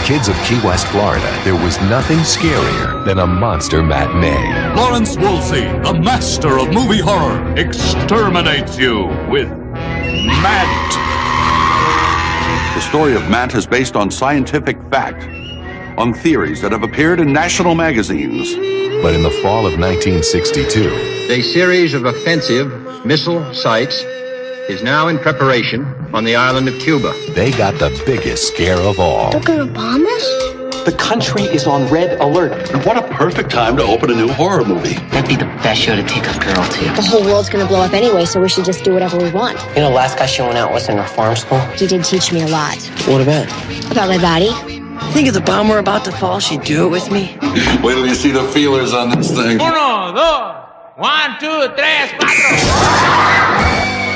kids of Key West, Florida, there was nothing scarier than a monster matinee. Lawrence Wolfe, the master of movie horror, exterminates you with Matt. The story of Matt is based on scientific fact, on theories that have appeared in national magazines. But in the fall of 1962, a series of offensive missile sites is now in preparation on the island of Cuba. they got the biggest scare of all. They're gonna bomb us? The country is on red alert. And what a perfect time to open a new horror movie. That'd be the best show to take a girl to. The whole world's gonna blow up anyway, so we should just do whatever we want. You know, last guy she went out with in reform school. He did teach me a lot. What about? About my body. Think if the bomb were about to fall, she'd do it with me? Wait till you see the feelers on this thing. 1, 2, 1, 2, 3, 4.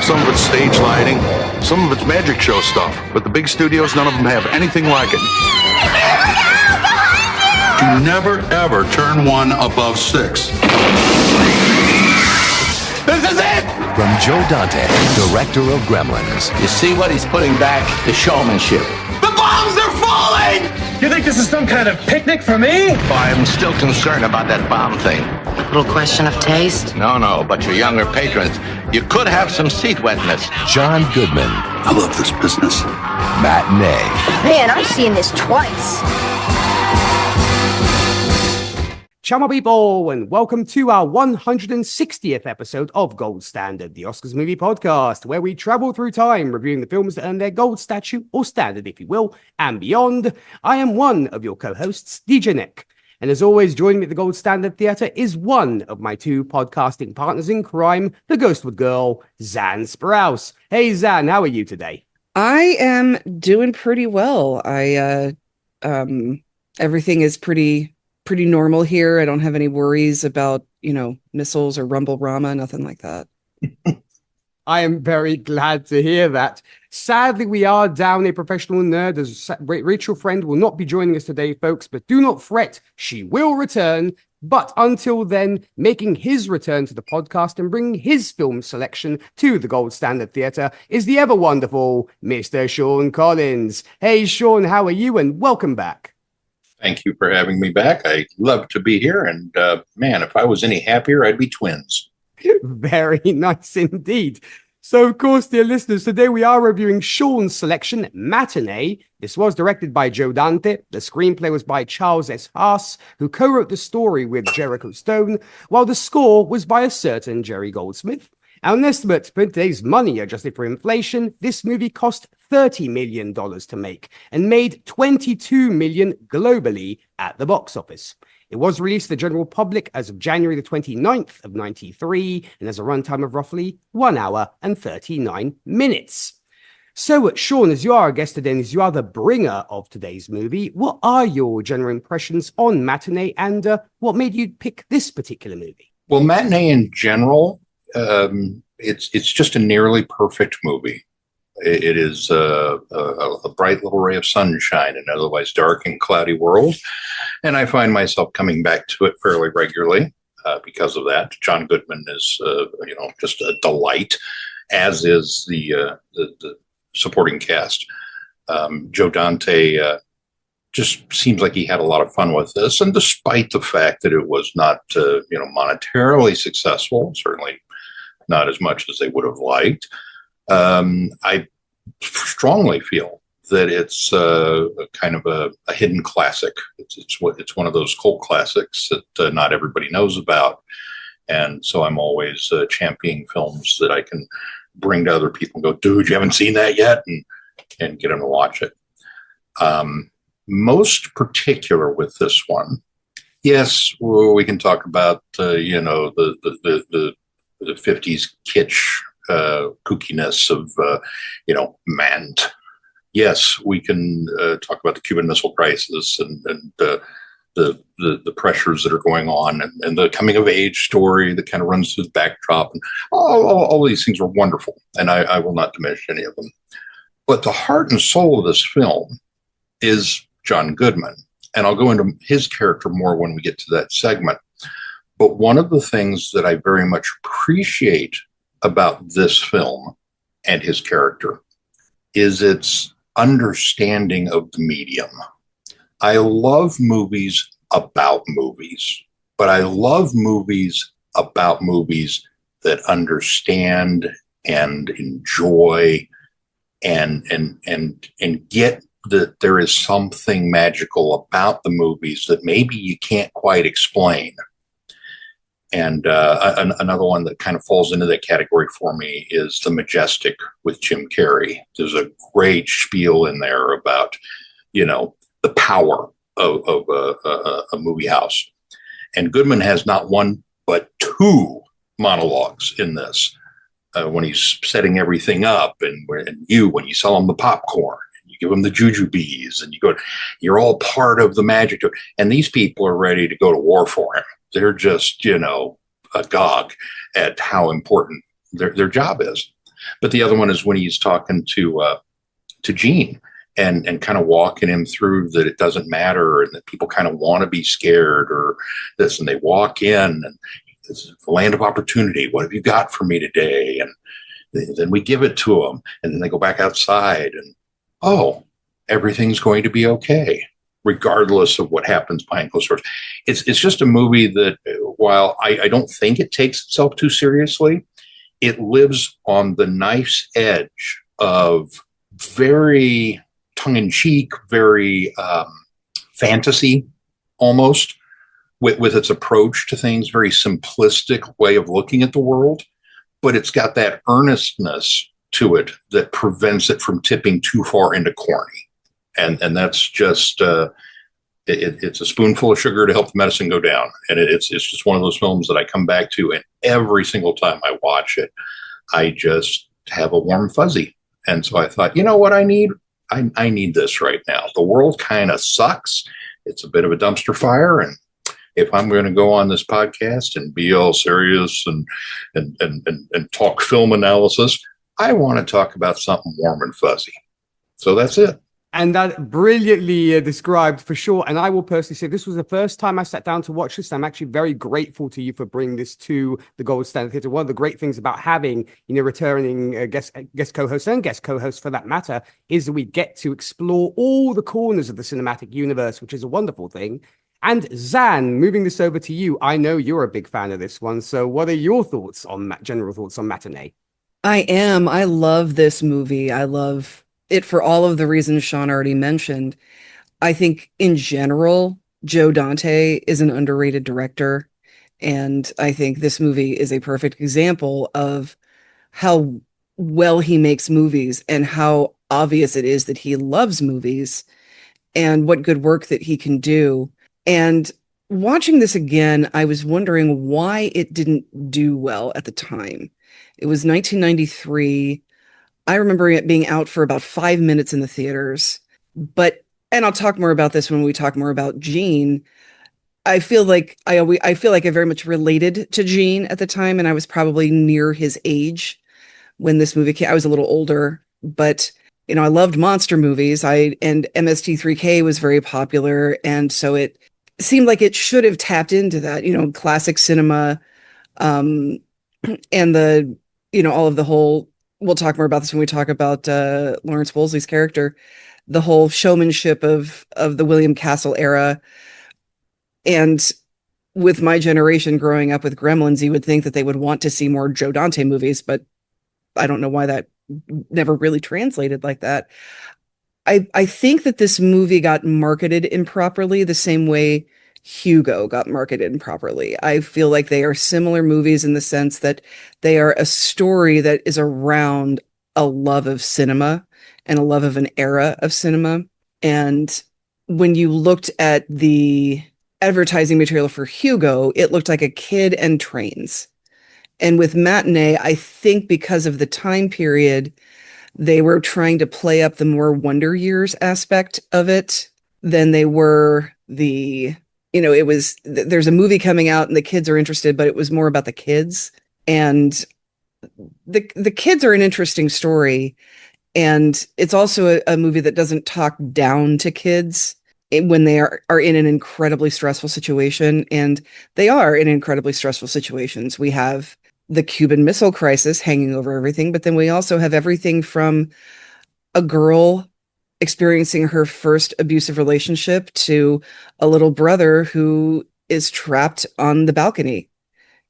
Some of it's stage lighting, some of it's magic show stuff. But the big studios, none of them have anything like it. You never, ever turn one above 6. This is it! From Joe Dante, director of Gremlins, You see what he's putting back? The showmanship. The bombs are falling! You think this is some kind of picnic for me? I'm still concerned about that bomb thing. Little question of taste. No, but your younger patrons, you could have some seat wetness. John Goodman, I love this business. Matinee. Man, I've seen this twice. Ciao, my people, and welcome to our 160th episode of Gold Standard, the Oscars movie podcast, where we travel through time, reviewing the films that earn their gold statue, or standard, if you will, and beyond. I am one of your co-hosts, DJ Nick. And as always, joining me at the Gold Standard Theatre is one of my two podcasting partners in crime, the Ghostwood girl, Zan Sprouse. Hey, Zan, how are you today? I am doing pretty well. Everything is pretty normal here. I don't have any worries about, missiles or Rumble Rama, nothing like that. I am very glad to hear that. Sadly, we are down a professional nerd, as Rachel Friend will not be joining us today, folks, but do not fret, she will return. But until then, making his return to the podcast and bringing his film selection to the Gold Standard Theatre is the ever wonderful Mr. Sean Collins. Hey, Sean, how are you? And welcome back. Thank you for having me back. I love to be here. And man, if I was any happier, I'd be twins. Very nice indeed. So, of course, dear listeners, today we are reviewing Sean's selection, Matinee. This was directed by Joe Dante. The screenplay was by Charles S. Haas, who co-wrote the story with Jericho Stone, while the score was by a certain Jerry Goldsmith. An estimate for today's money, adjusted for inflation, this movie cost $30 million to make and made $22 million globally at the box office. It was released to the general public as of January the 29th of 93 and has a runtime of roughly 1 hour and 39 minutes. So, Sean, as you are our guest today and as you are the bringer of today's movie, what are your general impressions on Matinee and what made you pick this particular movie? Well, Matinee in general, it's just a nearly perfect movie. It is a bright little ray of sunshine in an otherwise dark and cloudy world. And I find myself coming back to it fairly regularly because of that. John Goodman is, just a delight, as is the supporting cast. Joe Dante just seems like he had a lot of fun with this. And despite the fact that it was not, monetarily successful, certainly not as much as they would have liked, I strongly feel that it's kind of a hidden classic. It's one of those cult classics that not everybody knows about, and so I'm always championing films that I can bring to other people and go, dude, you haven't seen that yet, and get them to watch it. Most particular with this one, yes, we can talk about the 50s kitsch. Kookiness of, Mant. Yes, we can talk about the Cuban Missile Crisis and the pressures that are going on and the coming of age story that kind of runs through the backdrop. And all these things are wonderful, and I will not diminish any of them. But the heart and soul of this film is John Goodman, and I'll go into his character more when we get to that segment. But one of the things that I very much appreciate about this film and his character is its understanding of the medium. I love movies about movies, but I love movies about movies that understand and enjoy and get that there is something magical about the movies that maybe you can't quite explain. And another one that kind of falls into that category for me is The Majestic with Jim Carrey. There's a great spiel in there about, the power of a movie house. And Goodman has not one, but two monologues in this. When he's setting everything up and when you sell him the popcorn, you give him the jujubes and you're all part of the magic. And these people are ready to go to war for him. They're just, agog at how important their job is. But the other one is when he's talking to Gene and kind of walking him through that it doesn't matter and that people kind of want to be scared or this, and they walk in and it's the land of opportunity. What have you got for me today? And then we give it to them, and then they go back outside and, oh, everything's going to be okay, regardless of what happens behind closed doors. It's just a movie that, while I don't think it takes itself too seriously, it lives on the nice edge of very tongue-in-cheek, very fantasy almost, with its approach to things, very simplistic way of looking at the world, but it's got that earnestness to it that prevents it from tipping too far into corny. And that's just it's a spoonful of sugar to help the medicine go down. And it's just one of those films that I come back to, and every single time I watch it, I just have a warm fuzzy. And so I thought, you know what I need? I need this right now. The world kind of sucks. It's a bit of a dumpster fire, and if I'm going to go on this podcast and be all serious and talk film analysis, I want to talk about something warm and fuzzy. So that's it. And that brilliantly described for sure. And I will personally say this was the first time I sat down to watch this. I'm actually very grateful to you for bringing this to the Gold Standard Theatre. One of the great things about having, returning guest co-hosts and guest co-hosts for that matter, is that we get to explore all the corners of the cinematic universe, which is a wonderful thing. And Zan, moving this over to you, I know you're a big fan of this one. So what are your thoughts on general thoughts on Matinee? I am. I love this movie. I love it for all of the reasons Sean already mentioned. I think in general, Joe Dante is an underrated director. And I think this movie is a perfect example of how well he makes movies and how obvious it is that he loves movies and what good work that he can do. And watching this again, I was wondering why it didn't do well at the time. It was 1993. I remember it being out for about 5 minutes in the theaters. And I'll talk more about this when we talk more about Gene. I feel like I very much related to Gene at the time, and I was probably near his age when this movie came. I was a little older, but I loved monster movies. And MST3K was very popular, and so it seemed like it should have tapped into that, classic cinema, and the, all of the whole. We'll talk more about this when we talk about Lawrence Wolseley's character, the whole showmanship of the William Castle era. And with my generation growing up with Gremlins, you would think that they would want to see more Joe Dante movies, but I don't know why that never really translated like that. I think that this movie got marketed improperly the same way Hugo got marketed improperly. I feel like they are similar movies in the sense that they are a story that is around a love of cinema and a love of an era of cinema. And when you looked at the advertising material for Hugo, it looked like a kid and trains. And with Matinee, I think because of the time period, they were trying to play up the more Wonder Years aspect of it than they were it was, there's a movie coming out and the kids are interested, but it was more about the kids. And the kids are an interesting story. And it's also a movie that doesn't talk down to kids when they are in an incredibly stressful situation. And they are in incredibly stressful situations. We have the Cuban Missile Crisis hanging over everything, but then we also have everything from a girl experiencing her first abusive relationship to a little brother who is trapped on the balcony.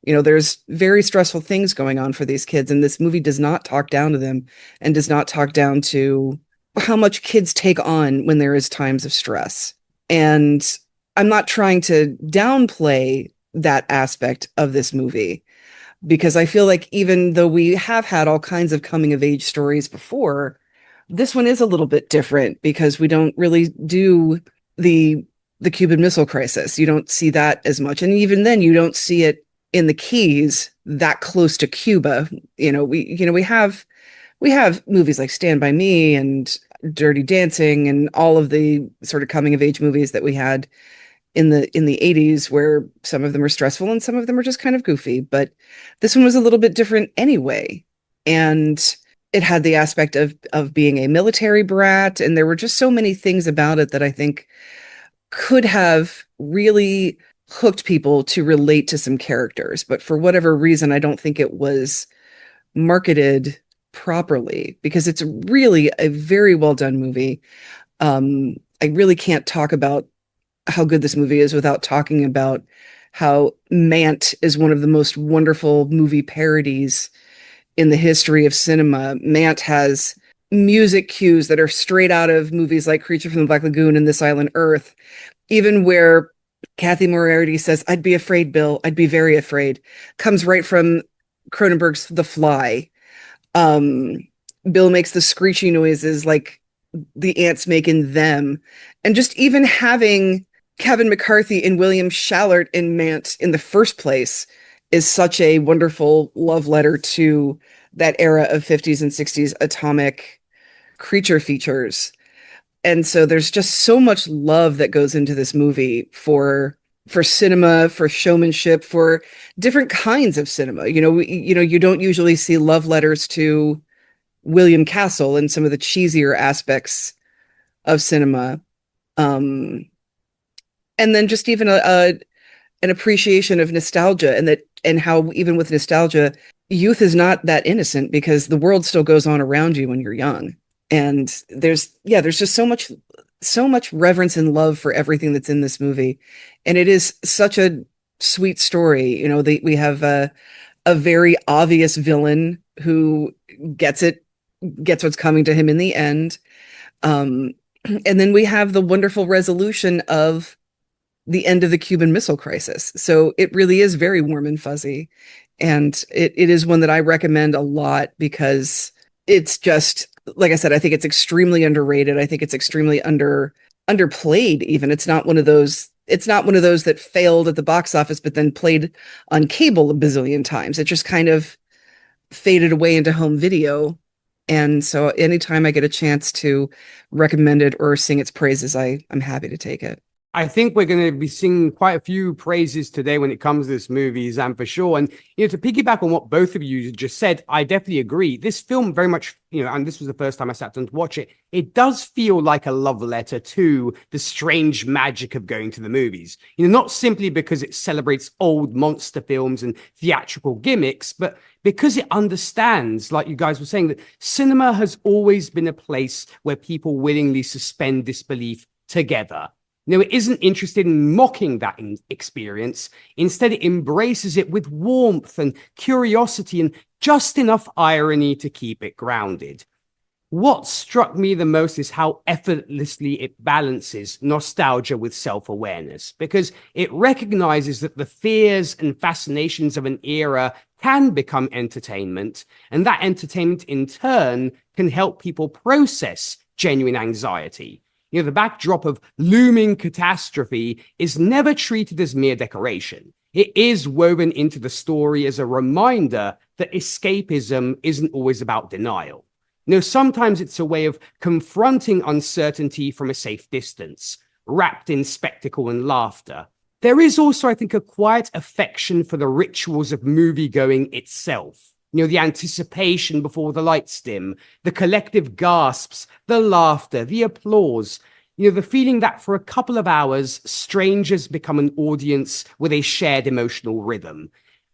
There's very stressful things going on for these kids, and this movie does not talk down to them and does not talk down to how much kids take on when there is times of stress. And I'm not trying to downplay that aspect of this movie, because I feel like even though we have had all kinds of coming of age stories before, this one is a little bit different because we don't really do the Cuban Missile Crisis. You don't see that as much. And even then you don't see it in the Keys that close to Cuba. We have movies like Stand By Me and Dirty Dancing and all of the sort of coming of age movies that we had in the 80s, where some of them are stressful and some of them are just kind of goofy. But this one was a little bit different anyway. And it had the aspect of being a military brat. And there were just so many things about it that I think could have really hooked people to relate to some characters. But for whatever reason, I don't think it was marketed properly, because it's really a very well done movie. I really can't talk about how good this movie is without talking about how Mant is one of the most wonderful movie parodies in the history of cinema. Mant has music cues that are straight out of movies like Creature from the Black Lagoon and This Island Earth, even where Kathy Moriarty says, "I'd be afraid, Bill. I'd be very afraid," comes right from Cronenberg's The Fly. Bill makes the screechy noises like the ants make in Them. And just even having Kevin McCarthy and William Shallert in Mant in the first place is such a wonderful love letter to that era of 50s and 60s atomic creature features. And so there's just so much love that goes into this movie for cinema, for showmanship, for different kinds of cinema. You don't usually see love letters to William Castle and some of the cheesier aspects of cinema. And then just even an appreciation of nostalgia, and how even with nostalgia, youth is not that innocent, because the world still goes on around you when you're young. And there's just so much reverence and love for everything that's in this movie. And it is such a sweet story. We have a very obvious villain who gets what's coming to him in the end. And then we have the wonderful resolution of the end of the Cuban Missile Crisis. So it really is very warm and fuzzy. And it is one that I recommend a lot, because it's just, like I said, I think it's extremely underrated. I think it's extremely underplayed even. It's not one of those that failed at the box office, but then played on cable a bazillion times. It just kind of faded away into home video. And so anytime I get a chance to recommend it or sing its praises, I'm happy to take it. I think we're going to be singing quite a few praises today when it comes to this movie, Zam, for sure. And, to piggyback on what both of you just said, I definitely agree. This film very much, and this was the first time I sat down to watch it, it does feel like a love letter to the strange magic of going to the movies. Not simply because it celebrates old monster films and theatrical gimmicks, but because it understands, like you guys were saying, that cinema has always been a place where people willingly suspend disbelief together. It isn't interested in mocking that experience. Instead, it embraces it with warmth and curiosity and just enough irony to keep it grounded. What struck me the most is how effortlessly it balances nostalgia with self-awareness, because it recognizes that the fears and fascinations of an era can become entertainment, and that entertainment in turn can help people process genuine anxiety. The backdrop of looming catastrophe is never treated as mere decoration. It is woven into the story as a reminder that escapism isn't always about denial. Sometimes it's a way of confronting uncertainty from a safe distance, wrapped in spectacle and laughter. There is also, I think, a quiet affection for the rituals of movie-going itself. The anticipation before the lights dim, the collective gasps, the laughter, the applause, the feeling that for a couple of hours, strangers become an audience with a shared emotional rhythm.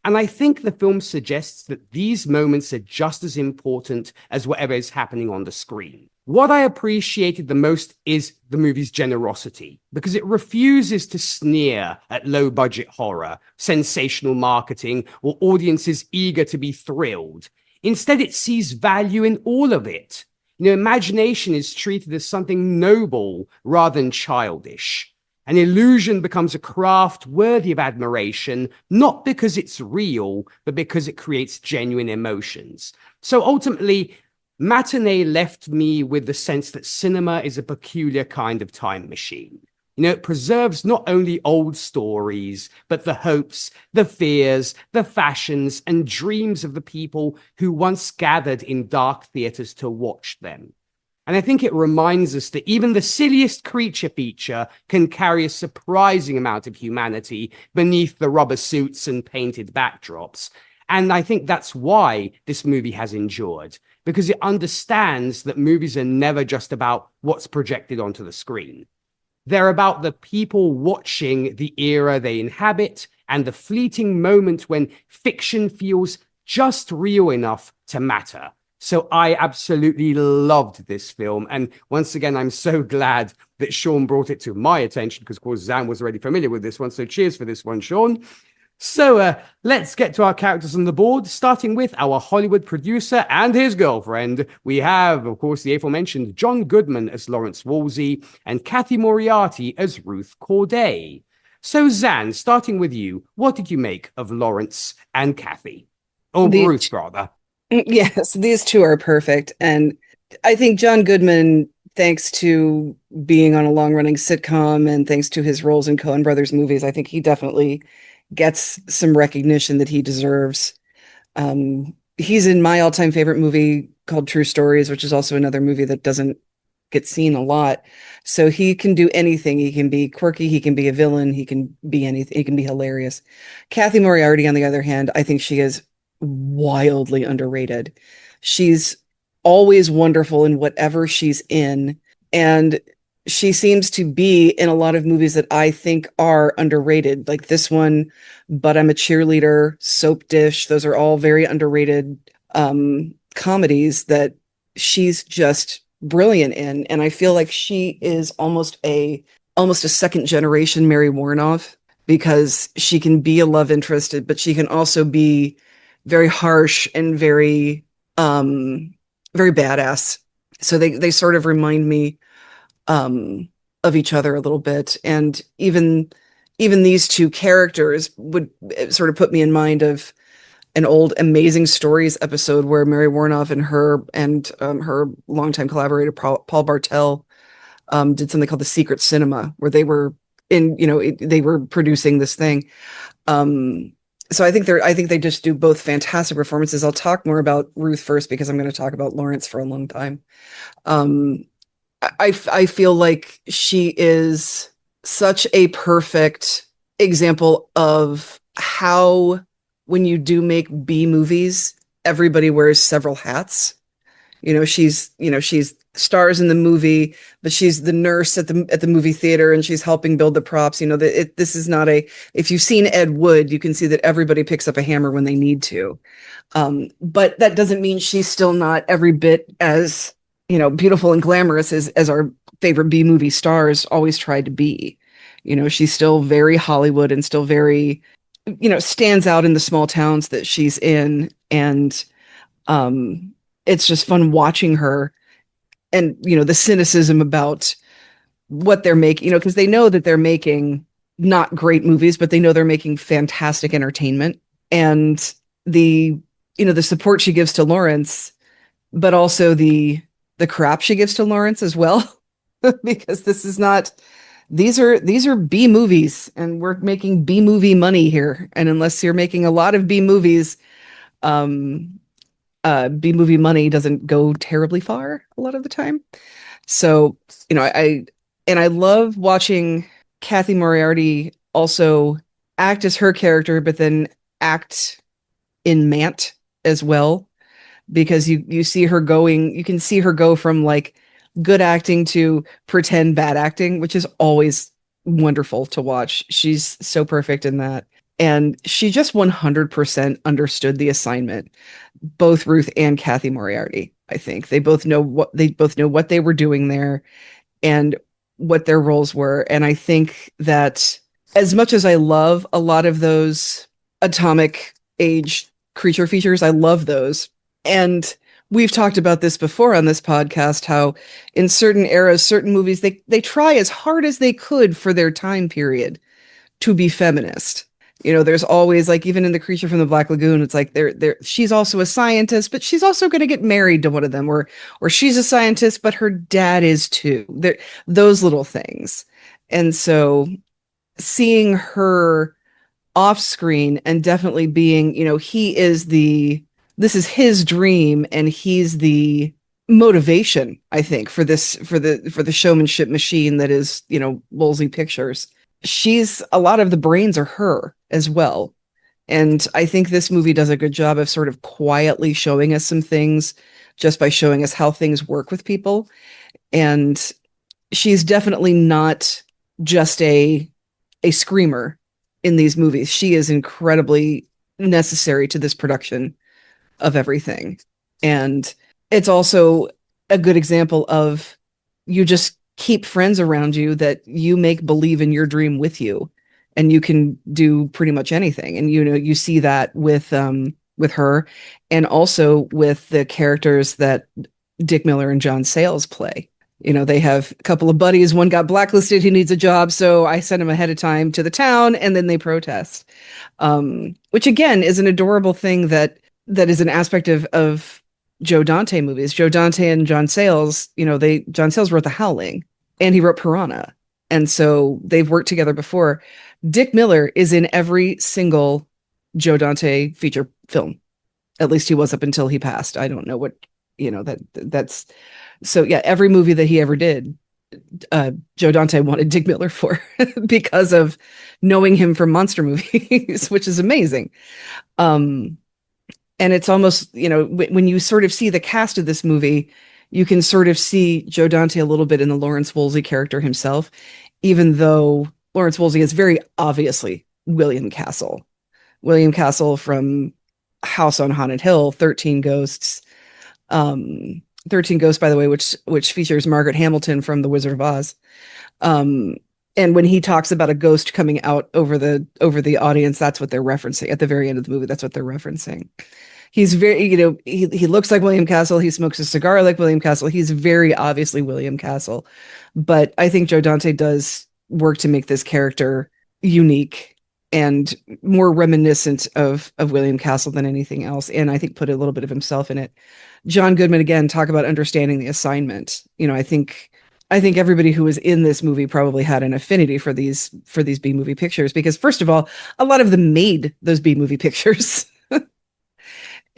And I think the film suggests that these moments are just as important as whatever is happening on the screen. What I appreciated the most is the movie's generosity, because it refuses to sneer at low-budget horror, sensational marketing, or audiences eager to be thrilled. Instead, it sees value in all of it. Imagination is treated as something noble rather than childish. An illusion becomes a craft worthy of admiration, not because it's real, but because it creates genuine emotions. So ultimately, Matinee left me with the sense that cinema is a peculiar kind of time machine. It preserves not only old stories, but the hopes, the fears, the fashions, and dreams of the people who once gathered in dark theaters to watch them. And I think it reminds us that even the silliest creature feature can carry a surprising amount of humanity beneath the rubber suits and painted backdrops. And I think that's why this movie has endured, because it understands that movies are never just about what's projected onto the screen. They're about the people watching the era they inhabit and the fleeting moment when fiction feels just real enough to matter. So I absolutely loved this film. And once again, I'm so glad that Sean brought it to my attention because, of course, Zan was already familiar with this one. So cheers for this one, Sean. So let's get to our characters on the board, starting with our Hollywood producer and his girlfriend. We have, of course, the aforementioned John Goodman as Lawrence Wolsey and Kathy Moriarty as Ruth Corday. So, Zan, starting with you, what did you make of Lawrence and Kathy? Or Ruth, rather. Yes, these two are perfect. And I think John Goodman, thanks to being on a long-running sitcom and thanks to his roles in Coen Brothers movies, I think he definitely gets some recognition that he deserves. He's in my all-time favorite movie called True Stories, which is also another movie that doesn't get seen a lot. So he can do anything. He can be quirky. He can be a villain. He can be anything. He can be hilarious. Kathy Moriarty, on the other hand, I think she is wildly underrated. She's always wonderful in whatever she's in, and she seems to be in a lot of movies that I think are underrated, like this one, But I'm a Cheerleader, Soap Dish. Those are all very underrated comedies that she's just brilliant in, and I feel like she is almost a second generation Mary Warnoff, because she can be a love interest, but she can also be very harsh and very badass. So they sort of remind me of each other a little bit. And even these two characters would sort of put me in mind of an old Amazing Stories episode where Mary Warnoff and her longtime collaborator Paul Bartel did something called The Secret Cinema, where they were they were producing this thing. So I think they just do both fantastic performances. I'll talk more about Ruth first because I'm going to talk about Lawrence for a long time. I feel like she is such a perfect example of how, when you do make B movies, everybody wears several hats. She's stars in the movie, but she's the nurse at the movie theater, and she's helping build the props. This is not if you've seen Ed Wood, you can see that everybody picks up a hammer when they need to. But that doesn't mean she's still not every bit as, beautiful and glamorous as our favorite B movie stars always tried to be. She's still very Hollywood and still very, stands out in the small towns that she's in. And, it's just fun watching her and, the cynicism about what they're making, because they know that they're making not great movies, but they know they're making fantastic entertainment. And the support she gives to Lawrence, but also the crap she gives to Lawrence as well, because these are B movies and we're making B movie money here. And unless you're making a lot of B movies, B movie money doesn't go terribly far a lot of the time. So, I love watching Kathy Moriarty also act as her character, but then act in Mant as well, because you can see her go from like good acting to pretend bad acting, which is always wonderful to watch. She's so perfect in that. And she just 100% understood the assignment. Both Ruth and Kathy Moriarty, I think. They both know what they were doing there and what their roles were. And I think that as much as I love a lot of those atomic age creature features, I love those. And we've talked about this before on this podcast, how in certain eras, certain movies, they try as hard as they could for their time period to be feminist. There's always, like, even in The Creature from the Black Lagoon, it's like she's also a scientist, but she's also going to get married to one of them, or she's a scientist, but her dad is too. Those little things. And so seeing her off screen and definitely being, this is his dream, and he's the motivation, I think, for the showmanship machine that is, Woolsey Pictures. A lot of the brains are her as well. And I think this movie does a good job of sort of quietly showing us some things just by showing us how things work with people. And she's definitely not just a screamer in these movies. She is incredibly necessary to this production of everything. And it's also a good example of, you just keep friends around you that you make believe in your dream with you, and you can do pretty much anything. And you see that with her, and also with the characters that Dick Miller and John Sayles play. They have a couple of buddies. One got blacklisted, he needs a job, so I send him ahead of time to the town, and then they protest. Which again is an adorable thing that is an aspect of Joe Dante movies. Joe Dante and John Sayles, John Sayles wrote The Howling, and he wrote Piranha. And so they've worked together before. Dick Miller is in every single Joe Dante feature film. At least he was up until he passed. I don't know what, that's so yeah, every movie that he ever did, Joe Dante wanted Dick Miller for because of knowing him from monster movies, which is amazing. And it's almost, when you sort of see the cast of this movie, you can sort of see Joe Dante a little bit in the Lawrence Woolsey character himself, even though Lawrence Woolsey is very obviously William Castle. William Castle from House on Haunted Hill, 13 Ghosts. 13 Ghosts, by the way, which features Margaret Hamilton from The Wizard of Oz. And when he talks about a ghost coming out over the audience, that's what they're referencing at the very end of the movie. That's what they're referencing. He's very, he looks like William Castle. He smokes a cigar like William Castle. He's very obviously William Castle. But I think Joe Dante does work to make this character unique and more reminiscent of William Castle than anything else. And I think put a little bit of himself in it. John Goodman, again, talk about understanding the assignment. I think everybody who was in this movie probably had an affinity for these B movie pictures, because first of all, a lot of them made those B movie pictures.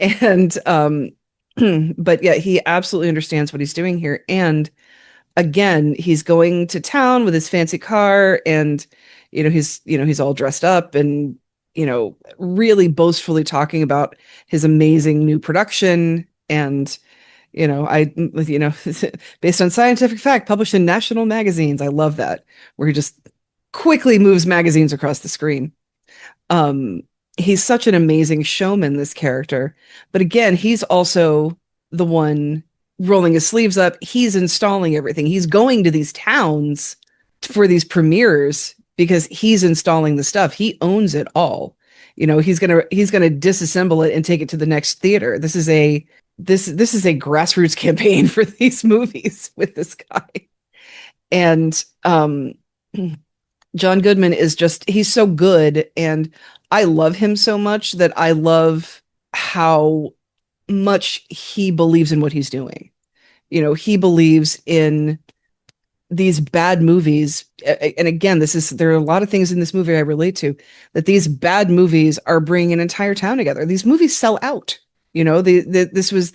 And but yeah, he absolutely understands what he's doing here. And again, he's going to town with his fancy car, and he's all dressed up and really boastfully talking about his amazing new production. And based on scientific fact, published in national magazines. I love that, where he just quickly moves magazines across the screen. He's such an amazing showman, this character. But again, he's also the one rolling his sleeves up. He's installing everything. He's going to these towns for these premieres because he's installing the stuff. He owns it all. He's gonna disassemble it and take it to the next theater. This is a grassroots campaign for these movies with this guy. And John Goodman he's so good, and I love him so much that I love how much he believes in what he's doing. He believes in these bad movies. And again, there are a lot of things in this movie I relate to, that these bad movies are bringing an entire town together. These movies sell out. This was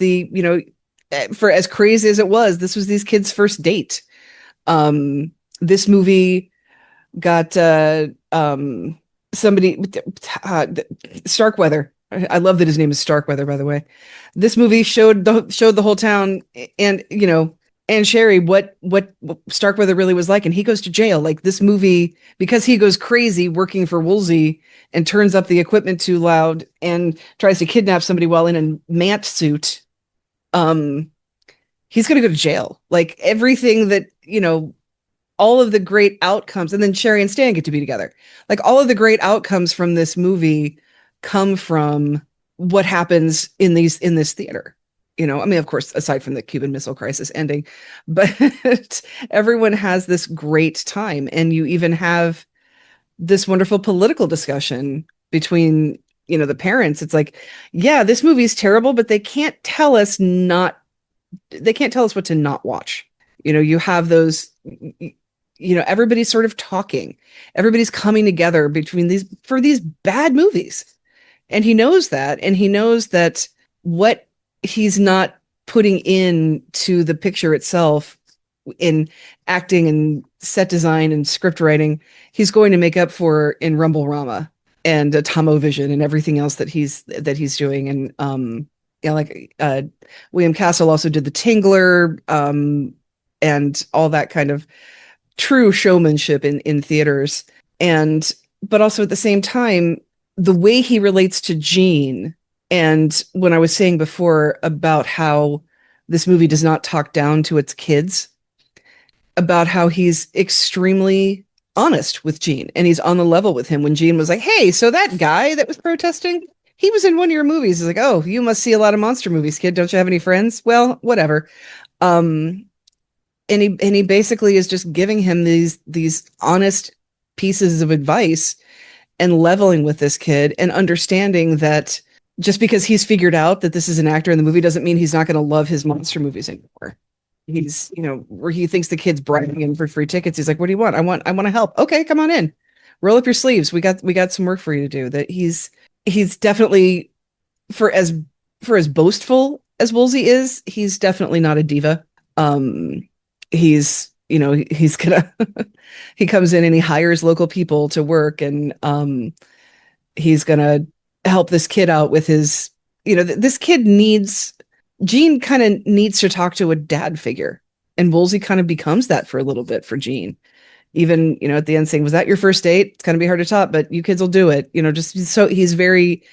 for as crazy as it was, this was these kids' first date. This movie got somebody, Starkweather. I love that his name is Starkweather, by the way. This movie showed the whole town, and And Sherry, what Starkweather really was like, and he goes to jail. Like this movie, because he goes crazy working for Woolsey and turns up the equipment too loud and tries to kidnap somebody while in a mant suit. He's going to go to jail. Like everything that, all of the great outcomes, and then Sherry and Stan get to be together. Like all of the great outcomes from this movie come from what happens in this theater. I mean, of course, aside from the Cuban Missile Crisis ending, but everyone has this great time. And you even have this wonderful political discussion between, the parents. It's like, yeah, this movie is terrible, but they can't tell us what to not watch. You have those, everybody's sort of talking, everybody's coming together for these bad movies. And he knows that. And he knows that what he's not putting into the picture itself in acting and set design and script writing, he's going to make up for in Rumble Rama and Tomo Vision and everything else that he's doing. And William Castle also did The Tingler, and all that kind of true showmanship in theaters. But also at the same time, the way he relates to Jean. And when I was saying before about how this movie does not talk down to its kids, about how he's extremely honest with Jean and he's on the level with him when Jean was like, hey, so that guy that was protesting, he was in one of your movies. He's like, oh, you must see a lot of monster movies, kid. Don't you have any friends? Well, whatever. And he basically is just giving him these honest pieces of advice and leveling with this kid and understanding that just because he's figured out that this is an actor in the movie doesn't mean he's not going to love his monster movies anymore. He's, where he thinks the kid's bribing him for free tickets. He's like, what do you want? I want to help. Okay, come on in. Roll up your sleeves. We got some work for you to do. That he's definitely, for as boastful as Woolsey is, he's definitely not a diva. He's gonna, he comes in and he hires local people to work, and he's gonna help this kid out with his, this kid Jean kind of needs to talk to a dad figure, and Woolsey kind of becomes that for a little bit for Jean. Even, at the end saying, was that your first date? It's going to be hard to top, but you kids will do it. Just so he's very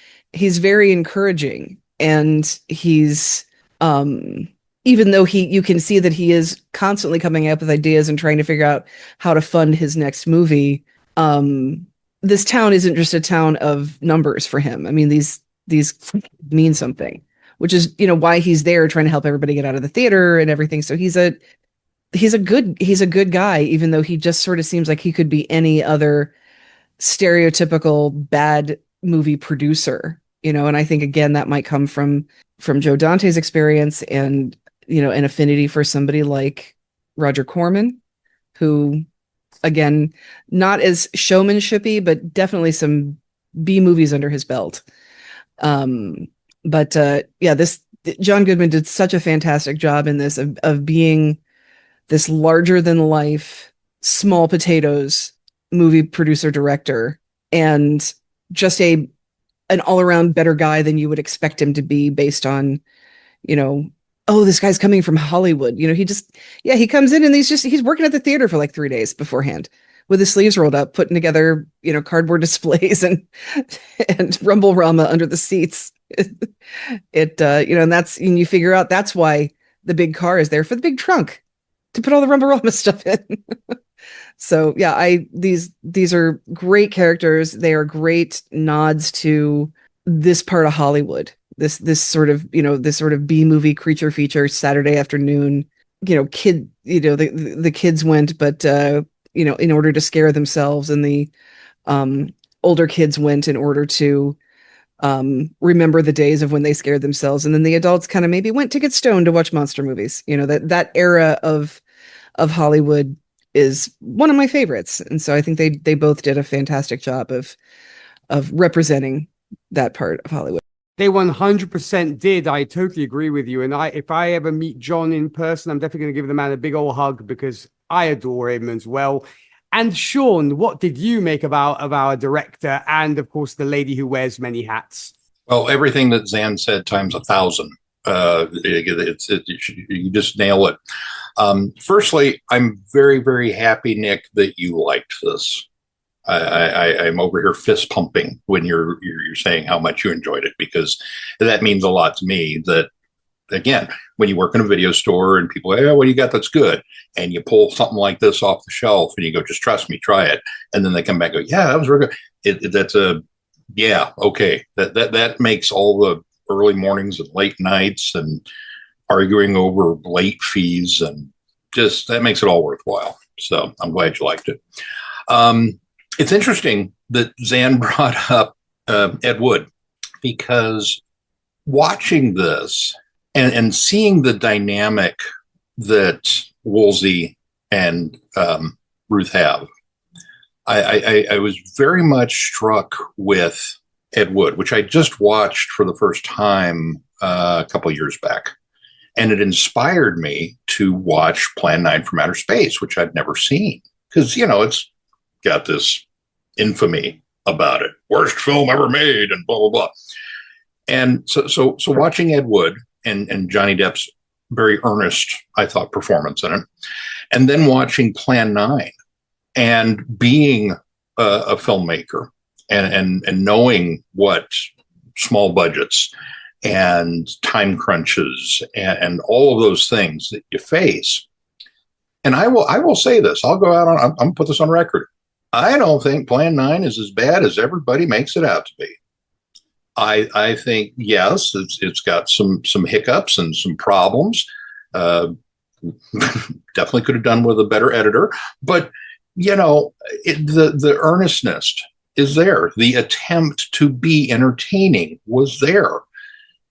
encouraging, and he's, even though you can see that he is constantly coming up with ideas and trying to figure out how to fund his next movie. This town isn't just a town of numbers for him. I mean, these mean something, which is, why he's there trying to help everybody get out of the theater and everything. So he's a good guy, even though he just sort of seems like he could be any other stereotypical bad movie producer, and I think again, that might come from Joe Dante's experience and, an affinity for somebody like Roger Corman, who, again, not as showmanshipy, but definitely some B movies under his belt. But John Goodman did such a fantastic job in this of being this larger than life, small potatoes movie producer director, and just an all around better guy than you would expect him to be based on, oh, this guy's coming from Hollywood. He comes in and he's working at the theater for like 3 days beforehand with his sleeves rolled up, putting together, cardboard displays and Rumble Rama under the seats. And you figure out that's why the big car is there, for the big trunk to put all the Rumble Rama stuff in. So yeah, these are great characters. They are great nods to this part of Hollywood. This sort of B movie creature feature Saturday afternoon, kid, the kids went, but in order to scare themselves, and the older kids went in order to remember the days of when they scared themselves, and then the adults kind of maybe went to get stoned to watch monster movies. That era of Hollywood is one of my favorites, and so I think they both did a fantastic job of representing that part of Hollywood. They 100% did. I totally agree with you. And if I ever meet John in person, I'm definitely going to give the man a big old hug, because I adore him as well. And Sean, what did you make of our director and, of course, the lady who wears many hats? Well, everything that Zan said times 1,000. You just nail it. Firstly, I'm very, very happy, Nick, that you liked this. I'm over here fist pumping when you're saying how much you enjoyed it, because that means a lot to me. That, again, when you work in a video store and people say, "Oh, what do you got that's good?" and you pull something like this off the shelf and you go, "Just trust me, try it," and then they come back and go, "Yeah, that was really good." That's a yeah, okay. That makes all the early mornings and late nights and arguing over late fees, and just that makes it all worthwhile. So I'm glad you liked it. It's interesting that Zan brought up Ed Wood, because watching this and seeing the dynamic that Woolsey and Ruth have, I was very much struck with Ed Wood, which I just watched for the first time a couple of years back. And it inspired me to watch Plan 9 from Outer Space, which I'd never seen. Because, it's got this infamy about it. Worst film ever made and blah, blah, blah. And so watching Ed Wood and Johnny Depp's very earnest, I thought, performance in it, and then watching Plan 9 and being a filmmaker and knowing what small budgets and time crunches and all of those things that you face. And I will say this, I'll go out on, I'm going to put this on record. I don't think Plan 9 is as bad as everybody makes it out to be. I think, yes, it's got some hiccups and some problems. Definitely could have done with a better editor, but the earnestness is there. The attempt to be entertaining was there.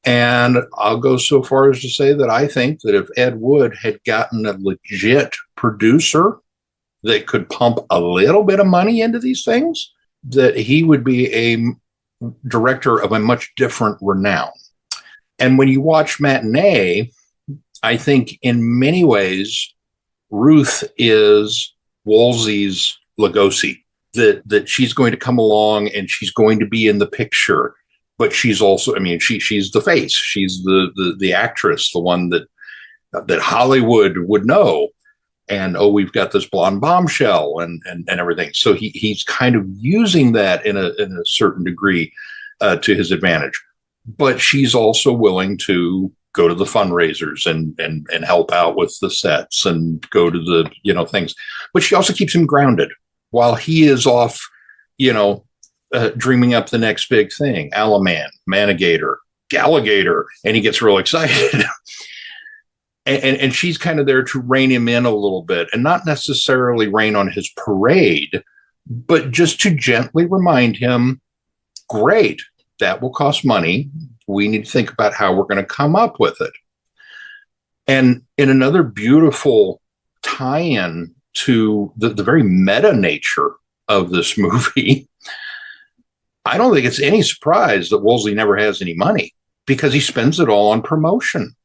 And I'll go so far as to say that I think that if Ed Wood had gotten a legit producer that could pump a little bit of money into these things, that he would be a director of a much different renown. And when you watch Matinee, I think in many ways, Ruth is Woolsey's Lugosi, that she's going to come along and she's going to be in the picture. But she's also, she's the face. She's the actress, the one that Hollywood would know. And, we've got this blonde bombshell and everything. So he's kind of using that in a certain degree to his advantage. But she's also willing to go to the fundraisers and help out with the sets and go to the, things. But she also keeps him grounded while he is off, dreaming up the next big thing, Alaman, Manigator, Galligator, and he gets real excited. and she's kind of there to rein him in a little bit, and not necessarily rain on his parade, but just to gently remind him, great, that will cost money. We need to think about how we're going to come up with it. And in another beautiful tie-in to the very meta nature of this movie, I don't think it's any surprise that Woolsey never has any money, because he spends it all on promotion.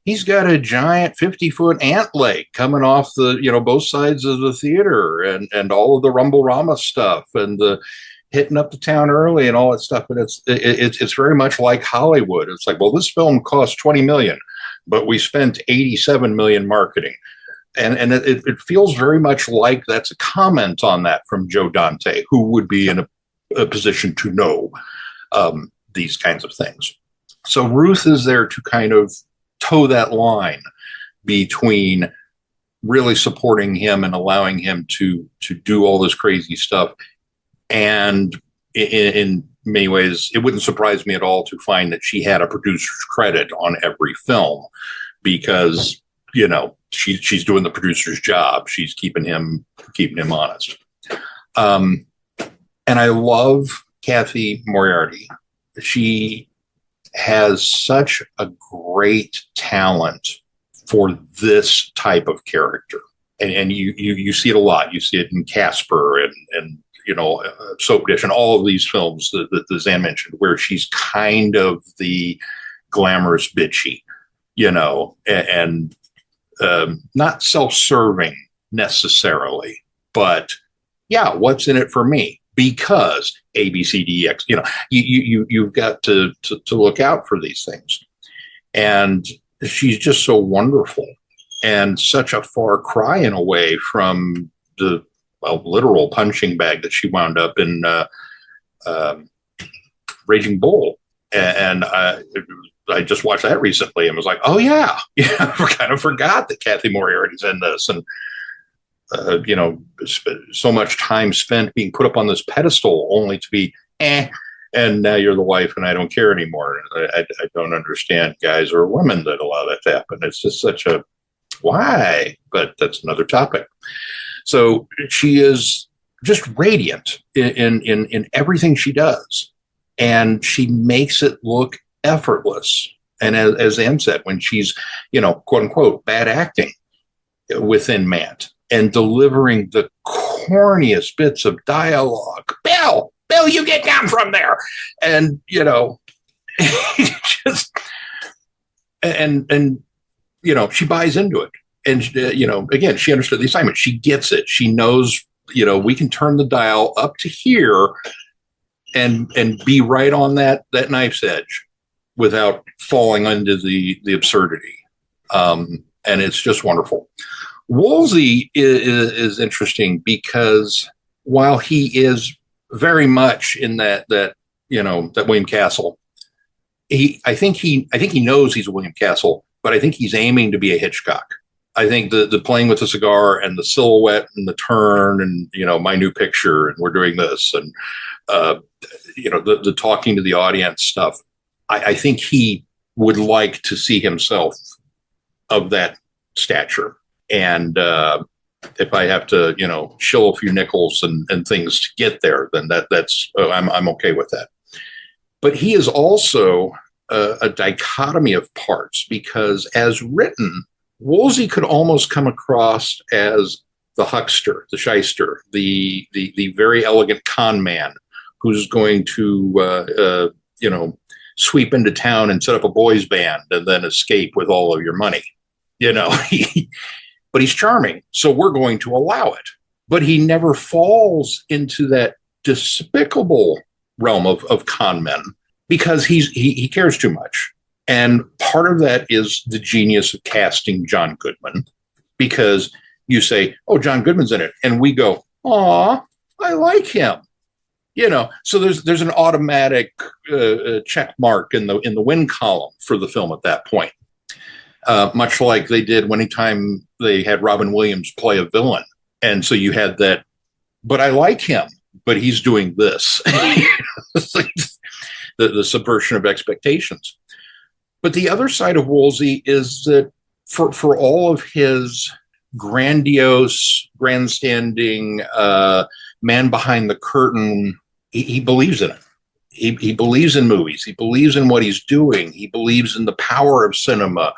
He's got a giant 50-foot ant leg coming off the, both sides of the theater, and all of the Rumble Rama stuff and the hitting up the town early and all that stuff. But it's very much like Hollywood. It's like, well, this film cost $20 million, but we spent $87 million marketing. And it feels very much like that's a comment on that from Joe Dante, who would be in a position to know these kinds of things. So Ruth is there to kind of toe that line between really supporting him and allowing him to do all this crazy stuff. And in many ways, it wouldn't surprise me at all to find that she had a producer's credit on every film, because, she's doing the producer's job. She's keeping him honest. And I love Kathy Moriarty. She has such a great talent for this type of character. And you see it a lot. You see it in Casper and Soap Dish and all of these films that Zan mentioned, where she's kind of the glamorous bitchy, and not self-serving necessarily, but yeah, what's in it for me? Because A, B, C, D, E, X, you've got to look out for these things. And she's just so wonderful. and such a far cry in a way from the literal punching bag that she wound up in Raging Bull. And I just watched that recently and was like, oh yeah, I kind of forgot that Kathy Moriarty's in this, and so much time spent being put up on this pedestal only to be and now you're the wife and I don't care anymore. I don't understand guys or women that allow that to happen. It's just such a why, but that's another topic. So she is just radiant in everything she does. And she makes it look effortless. And as Ann said, when she's, quote unquote, bad acting within Matt and delivering the corniest bits of dialogue, Bill, you get down from there. And, just, and she buys into it. And, again, she understood the assignment. She gets it. She knows, we can turn the dial up to here and be right on that knife's edge without falling into the absurdity. And it's just wonderful. Woolsey is interesting because while he is very much in that William Castle, I think he knows he's a William Castle, but I think he's aiming to be a Hitchcock. I think the playing with the cigar and the silhouette and the turn and, my new picture and we're doing this and, the talking to the audience stuff. I think he would like to see himself of that stature. And if I have to, shill a few nickels and things to get there, then that's I'm okay with that. But he is also a dichotomy of parts because as written, Woolsey could almost come across as the huckster, the shyster, the very elegant con man who's going to, sweep into town and set up a boys band and then escape with all of your money, but he's charming. So we're going to allow it. But he never falls into that despicable realm of con men because he cares too much. And part of that is the genius of casting John Goodman, because you say, oh, John Goodman's in it. And we go, aw, I like him. So there's an automatic check mark in the win column for the film at that point. Much like they did anytime they had Robin Williams play a villain. And so you had that, but I like him, but he's doing this. the subversion of expectations. But the other side of Woolsey is that for all of his grandiose, grandstanding, man behind the curtain, he believes in it. He believes in movies. He believes in what he's doing. He believes in the power of cinema,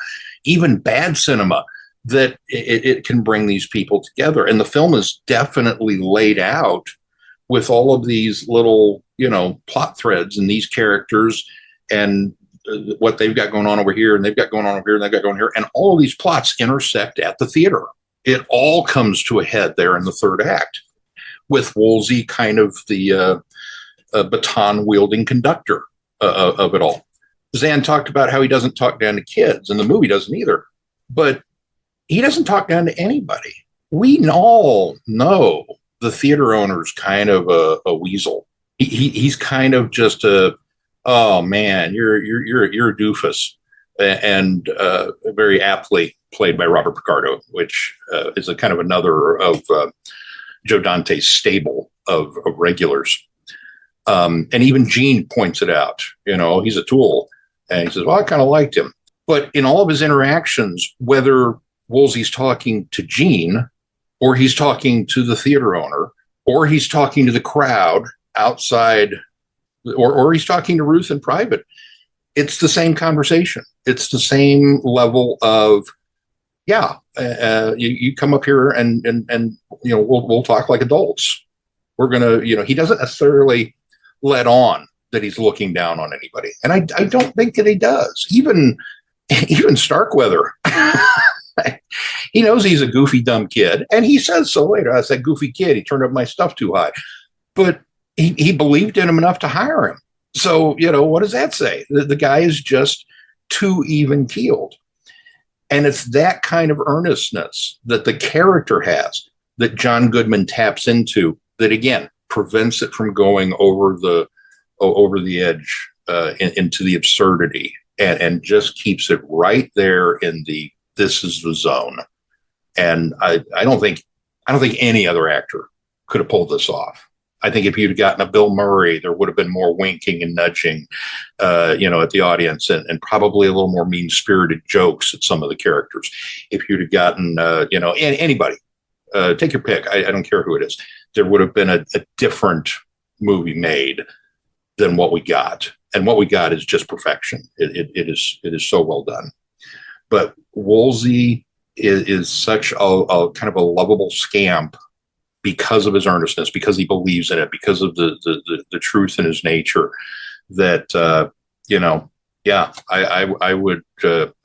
even bad cinema, that it can bring these people together. And the film is definitely laid out with all of these little, plot threads and these characters and what they've got going on over here, and they've got going on over here, and they've got going here. And all of these plots intersect at the theater. It all comes to a head there in the third act, with Woolsey kind of the baton-wielding conductor of it all. Zan talked about how he doesn't talk down to kids, and the movie doesn't either. But he doesn't talk down to anybody. We all know the theater owner's kind of a weasel. He's kind of just oh man, you're a doofus, and very aptly played by Robert Picardo, which is a kind of another of Joe Dante's stable of regulars. And even Gene points it out. He's a tool, and he says, "Well, I kind of liked him." But in all of his interactions, whether Woolsey's talking to Gene, or he's talking to the theater owner, or he's talking to the crowd outside, or he's talking to Ruth in private, it's the same conversation. It's the same level of, you come up here and we'll talk like adults. We're gonna, he doesn't necessarily let on that he's looking down on anybody, and I don't think that he does. Even Starkweather, he knows he's a goofy, dumb kid, and he says so later. I said, "Goofy kid, he turned up my stuff too high," but he believed in him enough to hire him. So what does that say? The guy is just too even keeled. And it's that kind of earnestness that the character has that John Goodman taps into that, again, prevents it from going over the edge into the absurdity, and just keeps it right there in this is the zone. And I don't think any other actor could have pulled this off. I think if you'd gotten a Bill Murray, there would have been more winking and nudging, at the audience, and probably a little more mean-spirited jokes at some of the characters. If you'd have gotten, anybody, take your pick. I don't care who it is. There would have been a different movie made than what we got. And what we got is just perfection. It is so well done. But Woolsey is such a kind of a lovable scamp because of his earnestness, because he believes in it, because of the truth in his nature, that I would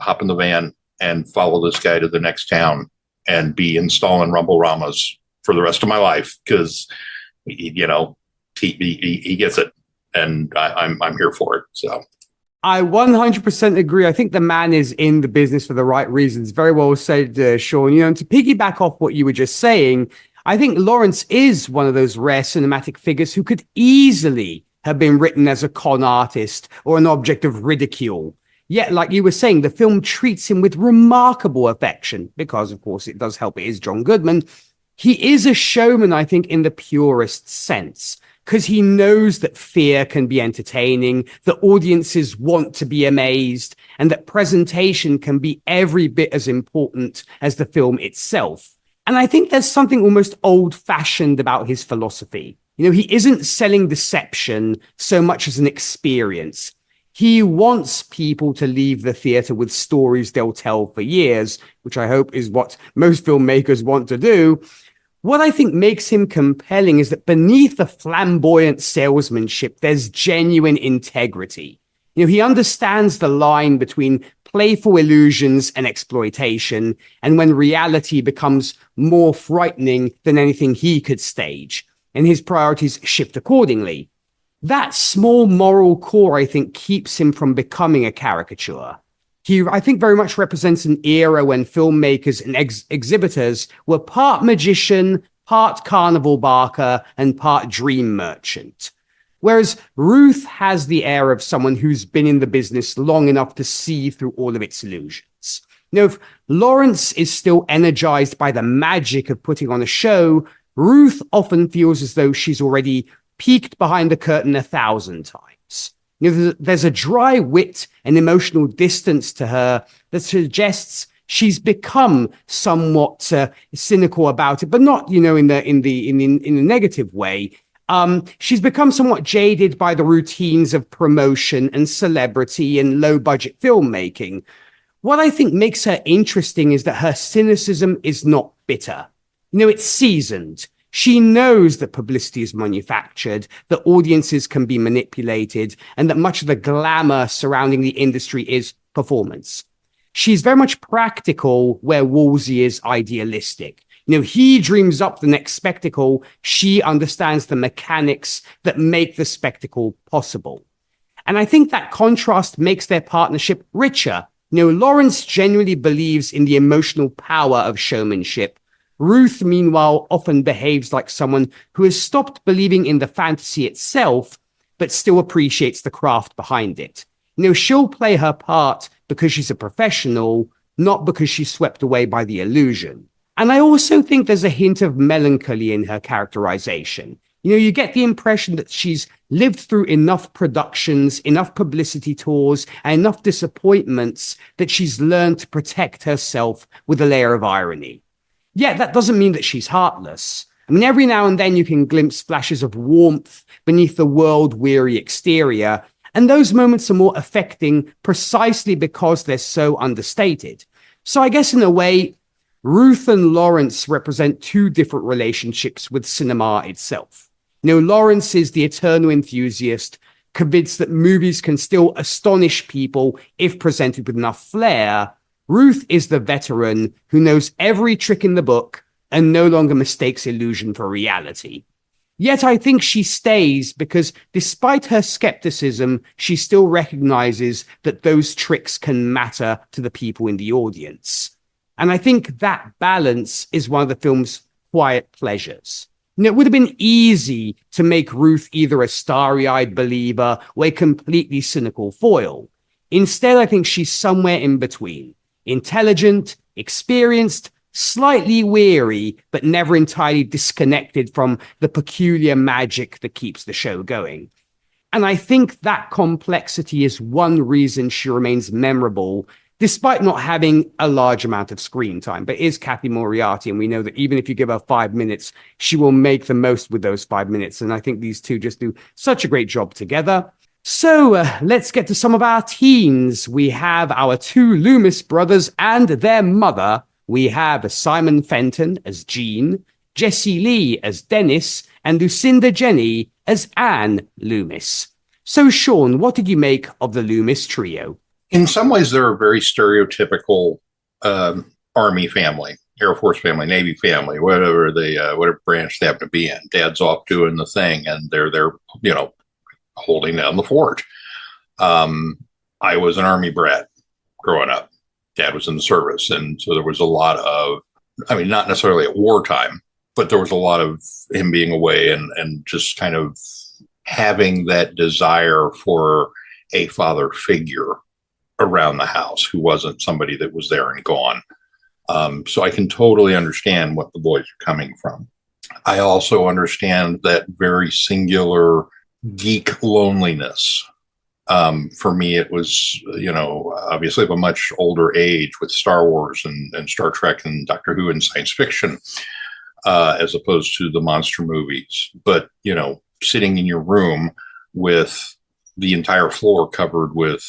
hop in the van and follow this guy to the next town and be installing Rumble-Ramas for the rest of my life, because he gets it, and I'm here for it. So I 100% agree. I think the man is in the business for the right reasons. Very well said, Sean. And to piggyback off what you were just saying, I think Lawrence is one of those rare cinematic figures who could easily have been written as a con artist or an object of ridicule. Yet, like you were saying, the film treats him with remarkable affection because, of course, it does help. It is John Goodman. He is a showman, I think, in the purest sense, because he knows that fear can be entertaining, that audiences want to be amazed, and that presentation can be every bit as important as the film itself. And I think there's something almost old-fashioned about his philosophy. He isn't selling deception so much as an experience. He wants people to leave the theater with stories they'll tell for years, which I hope is what most filmmakers want to do. What I think makes him compelling is that beneath the flamboyant salesmanship, there's genuine integrity. He understands the line between playful illusions and exploitation, and when reality becomes more frightening than anything he could stage, and his priorities shift accordingly. That small moral core, I think, keeps him from becoming a caricature. He, I think, very much represents an era when filmmakers and exhibitors were part magician, part carnival barker, and part dream merchant. Whereas Ruth has the air of someone who's been in the business long enough to see through all of its illusions. If Lawrence is still energized by the magic of putting on a show, Ruth often feels as though she's already peeked behind the curtain 1,000 times. There's a dry wit and emotional distance to her that suggests she's become somewhat cynical about it, but not, in a negative way. She's become somewhat jaded by the routines of promotion and celebrity and low-budget filmmaking. What I think makes her interesting is that her cynicism is not bitter. It's seasoned. She knows that publicity is manufactured, that audiences can be manipulated, and that much of the glamour surrounding the industry is performance. She's very much practical where Woolsey is idealistic. He dreams up the next spectacle. She understands the mechanics that make the spectacle possible. And I think that contrast makes their partnership richer. Lawrence genuinely believes in the emotional power of showmanship. Ruth, meanwhile, often behaves like someone who has stopped believing in the fantasy itself, but still appreciates the craft behind it. She'll play her part because she's a professional, not because she's swept away by the illusion. And I also think there's a hint of melancholy in her characterization. You get the impression that she's lived through enough productions, enough publicity tours, and enough disappointments that she's learned to protect herself with a layer of irony. Yet that doesn't mean that she's heartless. Every now and then you can glimpse flashes of warmth beneath the world-weary exterior, and those moments are more affecting precisely because they're so understated. So I guess in a way, Ruth and Lawrence represent two different relationships with cinema itself. Lawrence is the eternal enthusiast, convinced that movies can still astonish people if presented with enough flair. Ruth is the veteran who knows every trick in the book and no longer mistakes illusion for reality. Yet I think she stays because despite her skepticism, she still recognizes that those tricks can matter to the people in the audience. And I think that balance is one of the film's quiet pleasures. It would have been easy to make Ruth either a starry-eyed believer or a completely cynical foil. Instead, I think she's somewhere in between. Intelligent, experienced, slightly weary, but never entirely disconnected from the peculiar magic that keeps the show going. And I think that complexity is one reason she remains memorable, despite not having a large amount of screen time. But is Kathy Moriarty, and we know that even if you give her 5 minutes, she will make the most with those 5 minutes. And I think these two just do such a great job together. So let's get to some of our teens. We have our two Loomis brothers and their mother. We have Simon Fenton as Jean, Jesse Lee as Dennis, and Lucinda Jenny as Anne Loomis. So, Sean, what did you make of the Loomis trio? In some ways, they're a very stereotypical Army family, Air Force family, Navy family, whatever branch they happen to be in. Dad's off doing the thing, and they're holding down the fort. I was an Army brat growing up. Dad was in the service, and so there was a lot of, not necessarily at wartime, but there was a lot of him being away and just kind of having that desire for a father figure around the house who wasn't somebody that was there and gone. So I can totally understand what the boys are coming from. I also understand that very singular geek loneliness. For me, it was, obviously of a much older age with Star Wars and Star Trek and Doctor Who and science fiction, as opposed to the monster movies. But, sitting in your room with the entire floor covered with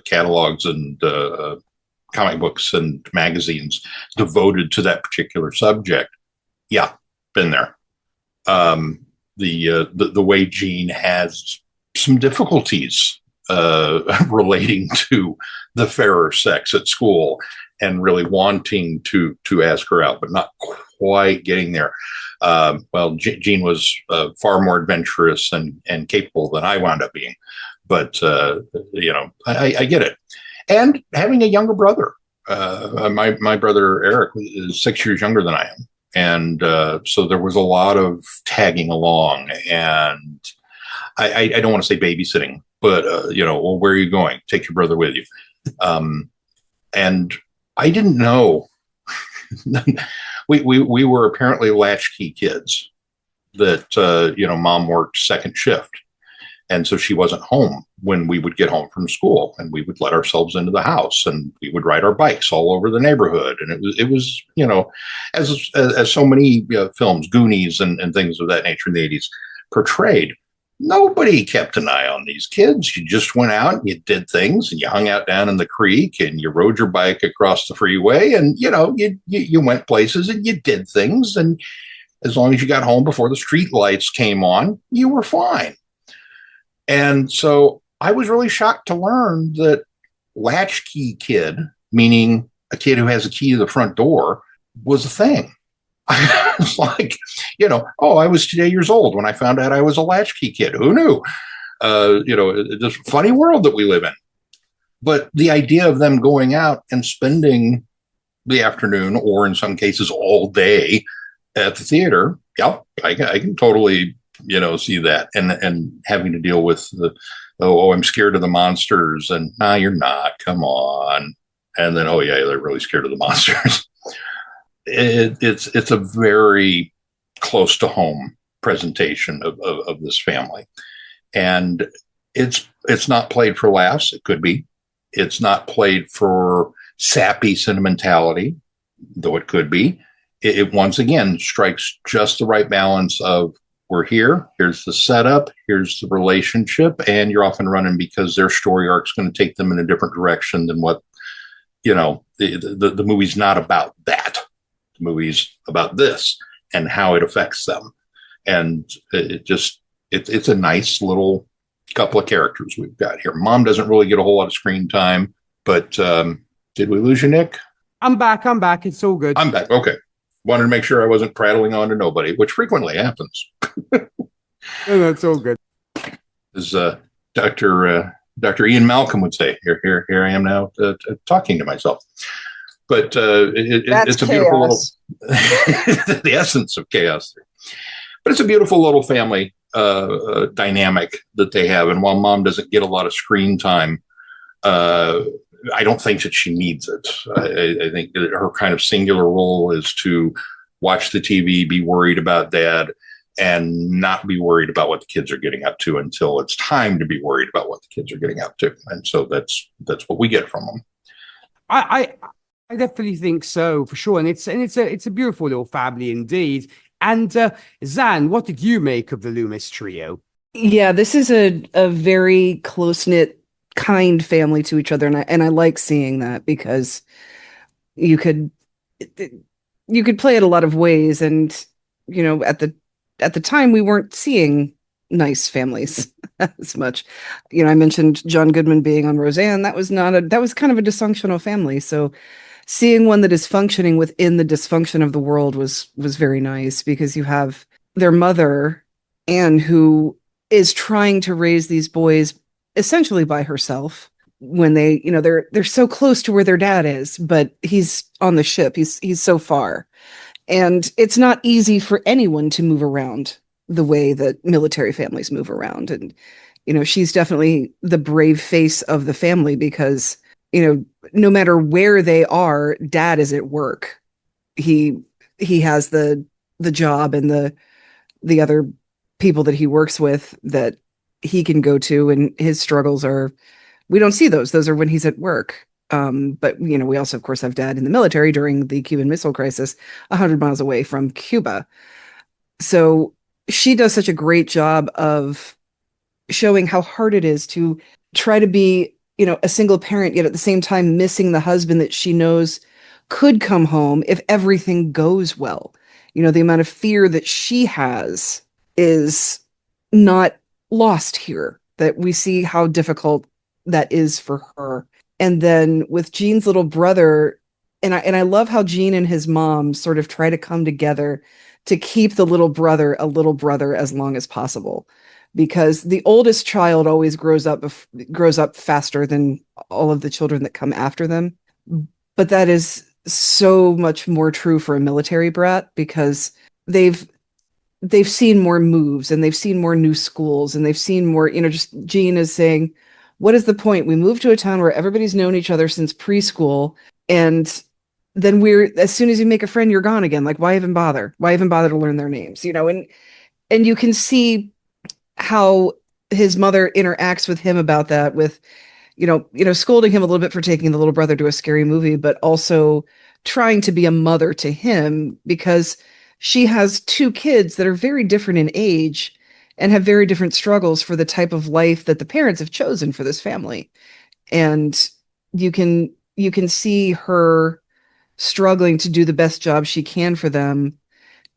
catalogs and comic books and magazines devoted to that particular subject. Yeah, been there. The way Jean has some difficulties relating to the fairer sex at school and really wanting to ask her out, but not quite getting there. Jean was far more adventurous and capable than I wound up being. But, I get it. And having a younger brother. My brother, Eric, is 6 years younger than I am. And so there was a lot of tagging along. And I don't want to say babysitting, but, where are you going? Take your brother with you. And I didn't know. We were apparently latchkey kids that, mom worked second shift. And so she wasn't home when we would get home from school, and we would let ourselves into the house, and we would ride our bikes all over the neighborhood. And it was as so many films, Goonies and things of that nature in the 80s portrayed, nobody kept an eye on these kids. You just went out and you did things, and you hung out down in the creek, and you rode your bike across the freeway, and, you went places and you did things. And as long as you got home before the street lights came on, you were fine. And so I was really shocked to learn that latchkey kid, meaning a kid who has a key to the front door, was a thing. I was like, I was 8 years old when I found out I was a latchkey kid. Who knew? This funny world that we live in. But the idea of them going out and spending the afternoon, or in some cases all day, at the theater, I can totally see that, and having to deal with I'm scared of the monsters, and nah, you're not, come on. And then, they're really scared of the monsters. It's a very close to home presentation of this family. And it's not played for laughs. It could be. It's not played for sappy sentimentality, though it could be. It once again strikes just the right balance of, we're here, here's the setup, here's the relationship, and you're off and running because their story arc's going to take them in a different direction than what, the movie's not about that. The movie's about this and how it affects them. And it's a nice little couple of characters we've got here. Mom doesn't really get a whole lot of screen time, but did we lose you, Nick? I'm back. It's all good. I'm back. Okay. Wanted to make sure I wasn't prattling on to nobody, which frequently happens. No, that's all good. As Dr. Ian Malcolm would say, here I am now talking to myself. But it's a beautiful little, the essence of chaos. But it's a beautiful little family dynamic that they have. And while mom doesn't get a lot of screen time, I don't think that she needs it. I think that her kind of singular role is to watch the TV, be worried about dad, and not be worried about what the kids are getting up to until it's time to be worried about what the kids are getting up to. And so that's what we get from them. I definitely think so, for sure. And it's a beautiful little family indeed. And Zan, what did you make of the Loomis trio? Yeah, this is a very close-knit, kind family to each other, and I like seeing that because you could play it a lot of ways, and at the time we weren't seeing nice families as much. I mentioned John Goodman being on Roseanne. That was kind of a dysfunctional family. So seeing one that is functioning within the dysfunction of the world was very nice, because you have their mother, Anne, who is trying to raise these boys essentially by herself, when they're so close to where their dad is, but he's on the ship. He's so far. And it's not easy for anyone to move around the way that military families move around. And, she's definitely the brave face of the family, because, no matter where they are, dad is at work. He has the job and the other people that he works with that he can go to, and his struggles we don't see those. Those are when he's at work. But we also, of course, have dad in the military during the Cuban Missile Crisis, 100 miles away from Cuba. So she does such a great job of showing how hard it is to try to be, a single parent, yet at the same time missing the husband that she knows could come home if everything goes well. The amount of fear that she has is not lost here, that we see how difficult that is for her. And then with Gene's little brother, and I love how Gene and his mom sort of try to come together to keep the little brother a little brother as long as possible, because the oldest child always grows up faster than all of the children that come after them. But that is so much more true for a military brat, because they've seen more moves, and they've seen more new schools, and they've seen more, just Gene is saying, what is the point? We moved to a town where everybody's known each other since preschool, and then as soon as you make a friend, you're gone again. Like, why even bother? Why even bother to learn their names? And you can see how his mother interacts with him about that, with, scolding him a little bit for taking the little brother to a scary movie, but also trying to be a mother to him, because she has two kids that are very different in age and have very different struggles for the type of life that the parents have chosen for this family. And you can see her struggling to do the best job she can for them.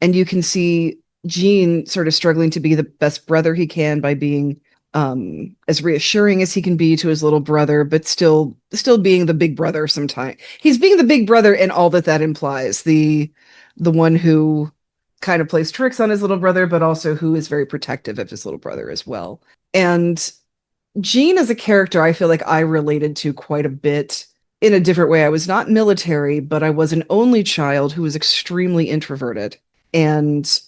And you can see Gene sort of struggling to be the best brother he can by being as reassuring as he can be to his little brother, but still being the big brother sometimes. He's being the big brother and all that implies. The one who kind of plays tricks on his little brother, but also who is very protective of his little brother as well. And Gene as a character, I feel like I related to quite a bit in a different way. I was not military, but I was an only child who was extremely introverted. And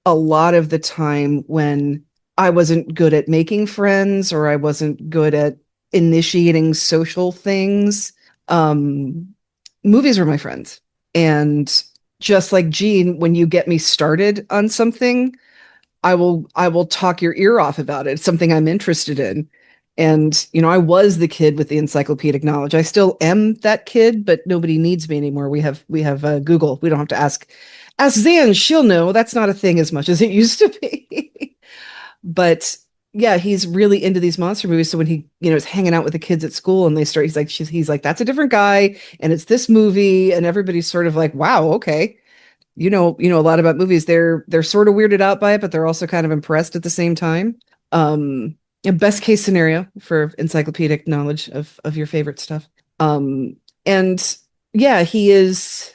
a lot of the time when I wasn't good at making friends, or I wasn't good at initiating social things, movies were my friends. And just like Gene, when you get me started on something, I will talk your ear off about it. It's something I'm interested in. And, I was the kid with the encyclopedic knowledge. I still am that kid, but nobody needs me anymore. We have Google. We don't have to ask Zan. She'll know. That's not a thing as much as it used to be. But yeah, he's really into these monster movies. So when he, is hanging out with the kids at school and they start, he's like, that's a different guy. And it's this movie. And everybody's sort of like, wow, okay. A lot about movies. They're sort of weirded out by it, but they're also kind of impressed at the same time. A best case scenario for encyclopedic knowledge of your favorite stuff. And yeah, he's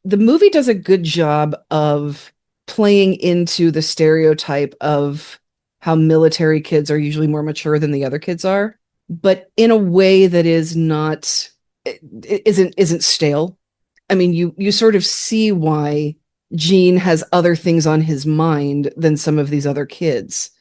the movie does a good job of playing into the stereotype of how military kids are usually more mature than the other kids are, but in a way that is not isn't stale. I mean, you sort of see why Gene has other things on his mind than some of these other kids.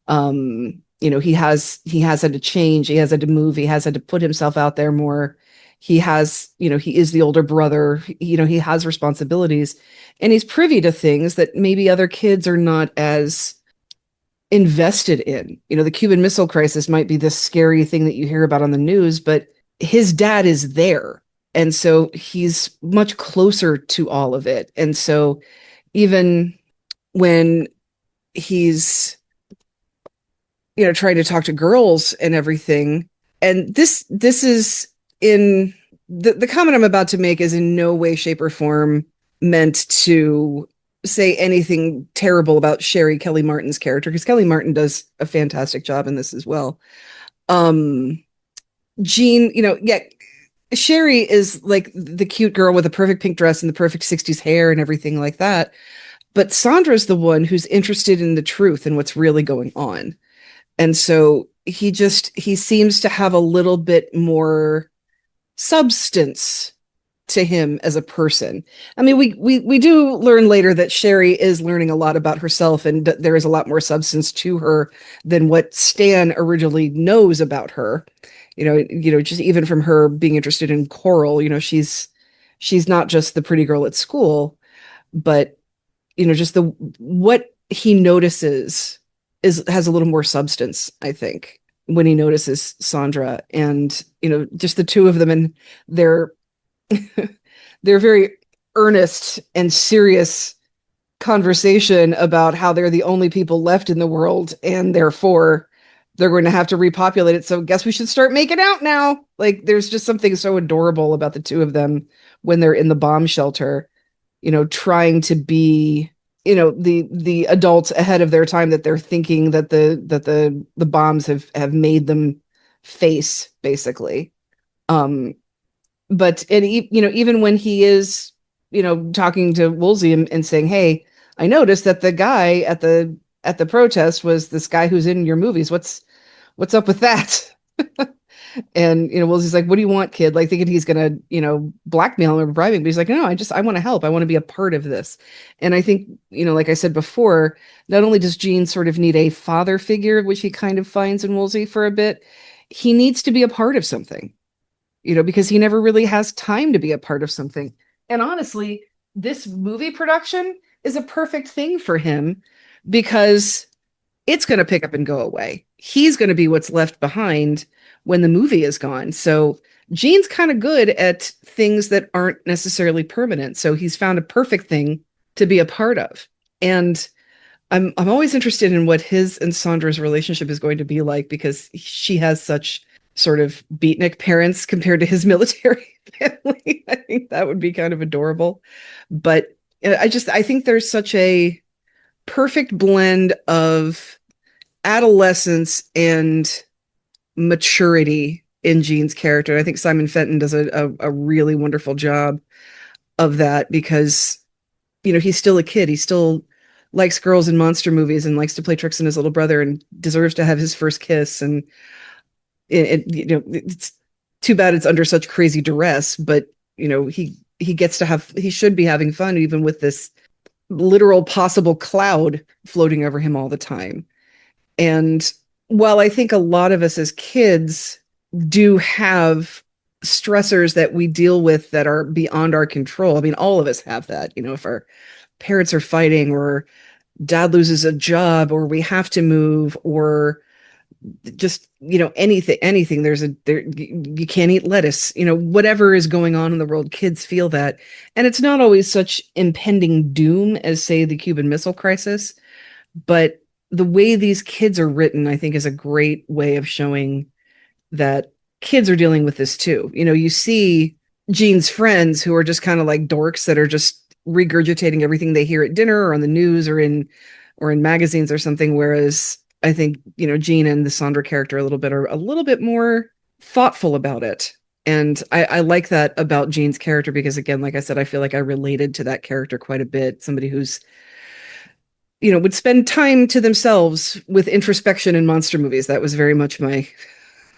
He has had to change, he has had to move, he has had to put himself out there more. He has, he is the older brother, he has responsibilities, and he's privy to things that maybe other kids are not as invested in. The Cuban Missile Crisis might be this scary thing that you hear about on the news, but his dad is there. And so he's much closer to all of it. And so even when he's, trying to talk to girls and everything, and this is in the comment I'm about to make is in no way, shape, or form meant to say anything terrible about Sherry Kelly Martin's character, because Kelly Martin does a fantastic job in this as well. Jean, Sherry is like the cute girl with the perfect pink dress and the perfect 60s hair and everything like that. But Sandra's the one who's interested in the truth and what's really going on. And so he seems to have a little bit more substance to him as a person. I mean, we do learn later that Sherry is learning a lot about herself, and there is a lot more substance to her than what Stan originally knows about her. Just even from her being interested in Coral, she's not just the pretty girl at school, but just what he notices has a little more substance, I think, when he notices Sandra, and just the two of them and their very earnest and serious conversation about how they're the only people left in the world, and therefore they're going to have to repopulate it. So I guess we should start making out now. Like, there's just something so adorable about the two of them when they're in the bomb shelter, trying to be, the adults ahead of their time that they're thinking that the bombs have made them face, basically. But even when he is, talking to Woolsey and saying, "Hey, I noticed that the guy at the protest was this guy who's in your movies. What's up with that?" And Woolsey's like, "What do you want, kid?" Like, thinking he's gonna blackmail him or bribe him, but he's like, "No, I want to help. I want to be a part of this." And I think, like I said before, not only does Gene sort of need a father figure, which he kind of finds in Woolsey for a bit, he needs to be a part of something, because he never really has time to be a part of something. And honestly, this movie production is a perfect thing for him, because it's going to pick up and go away. He's going to be what's left behind when the movie is gone. So Gene's kind of good at things that aren't necessarily permanent. So he's found a perfect thing to be a part of. And I'm always interested in what his and Sandra's relationship is going to be like, because she has such sort of beatnik parents compared to his military family. I think that would be kind of adorable. But I think there's such a perfect blend of adolescence and maturity in Gene's character. I think Simon Fenton does a really wonderful job of that, because he's still a kid. He still likes girls in monster movies and likes to play tricks on his little brother and deserves to have his first kiss. And it's too bad it's under such crazy duress, but he should be having fun even with this literal possible cloud floating over him all the time. And while I think a lot of us as kids do have stressors that we deal with that are beyond our control, I mean, all of us have that. If our parents are fighting, or dad loses a job, or we have to move, or just anything, you can't eat lettuce, whatever is going on in the world, kids feel that. And it's not always such impending doom as, say, the Cuban Missile Crisis, but the way these kids are written, I think, is a great way of showing that kids are dealing with this too. You see Gene's friends who are just kind of like dorks that are just regurgitating everything they hear at dinner or on the news or in magazines or something, whereas I think Gene and the Sandra character are a little bit more thoughtful about it. And I like that about Jean's character because, again, like I said, I feel like I related to that character quite a bit. Somebody who's, would spend time to themselves with introspection in monster movies. That was very much my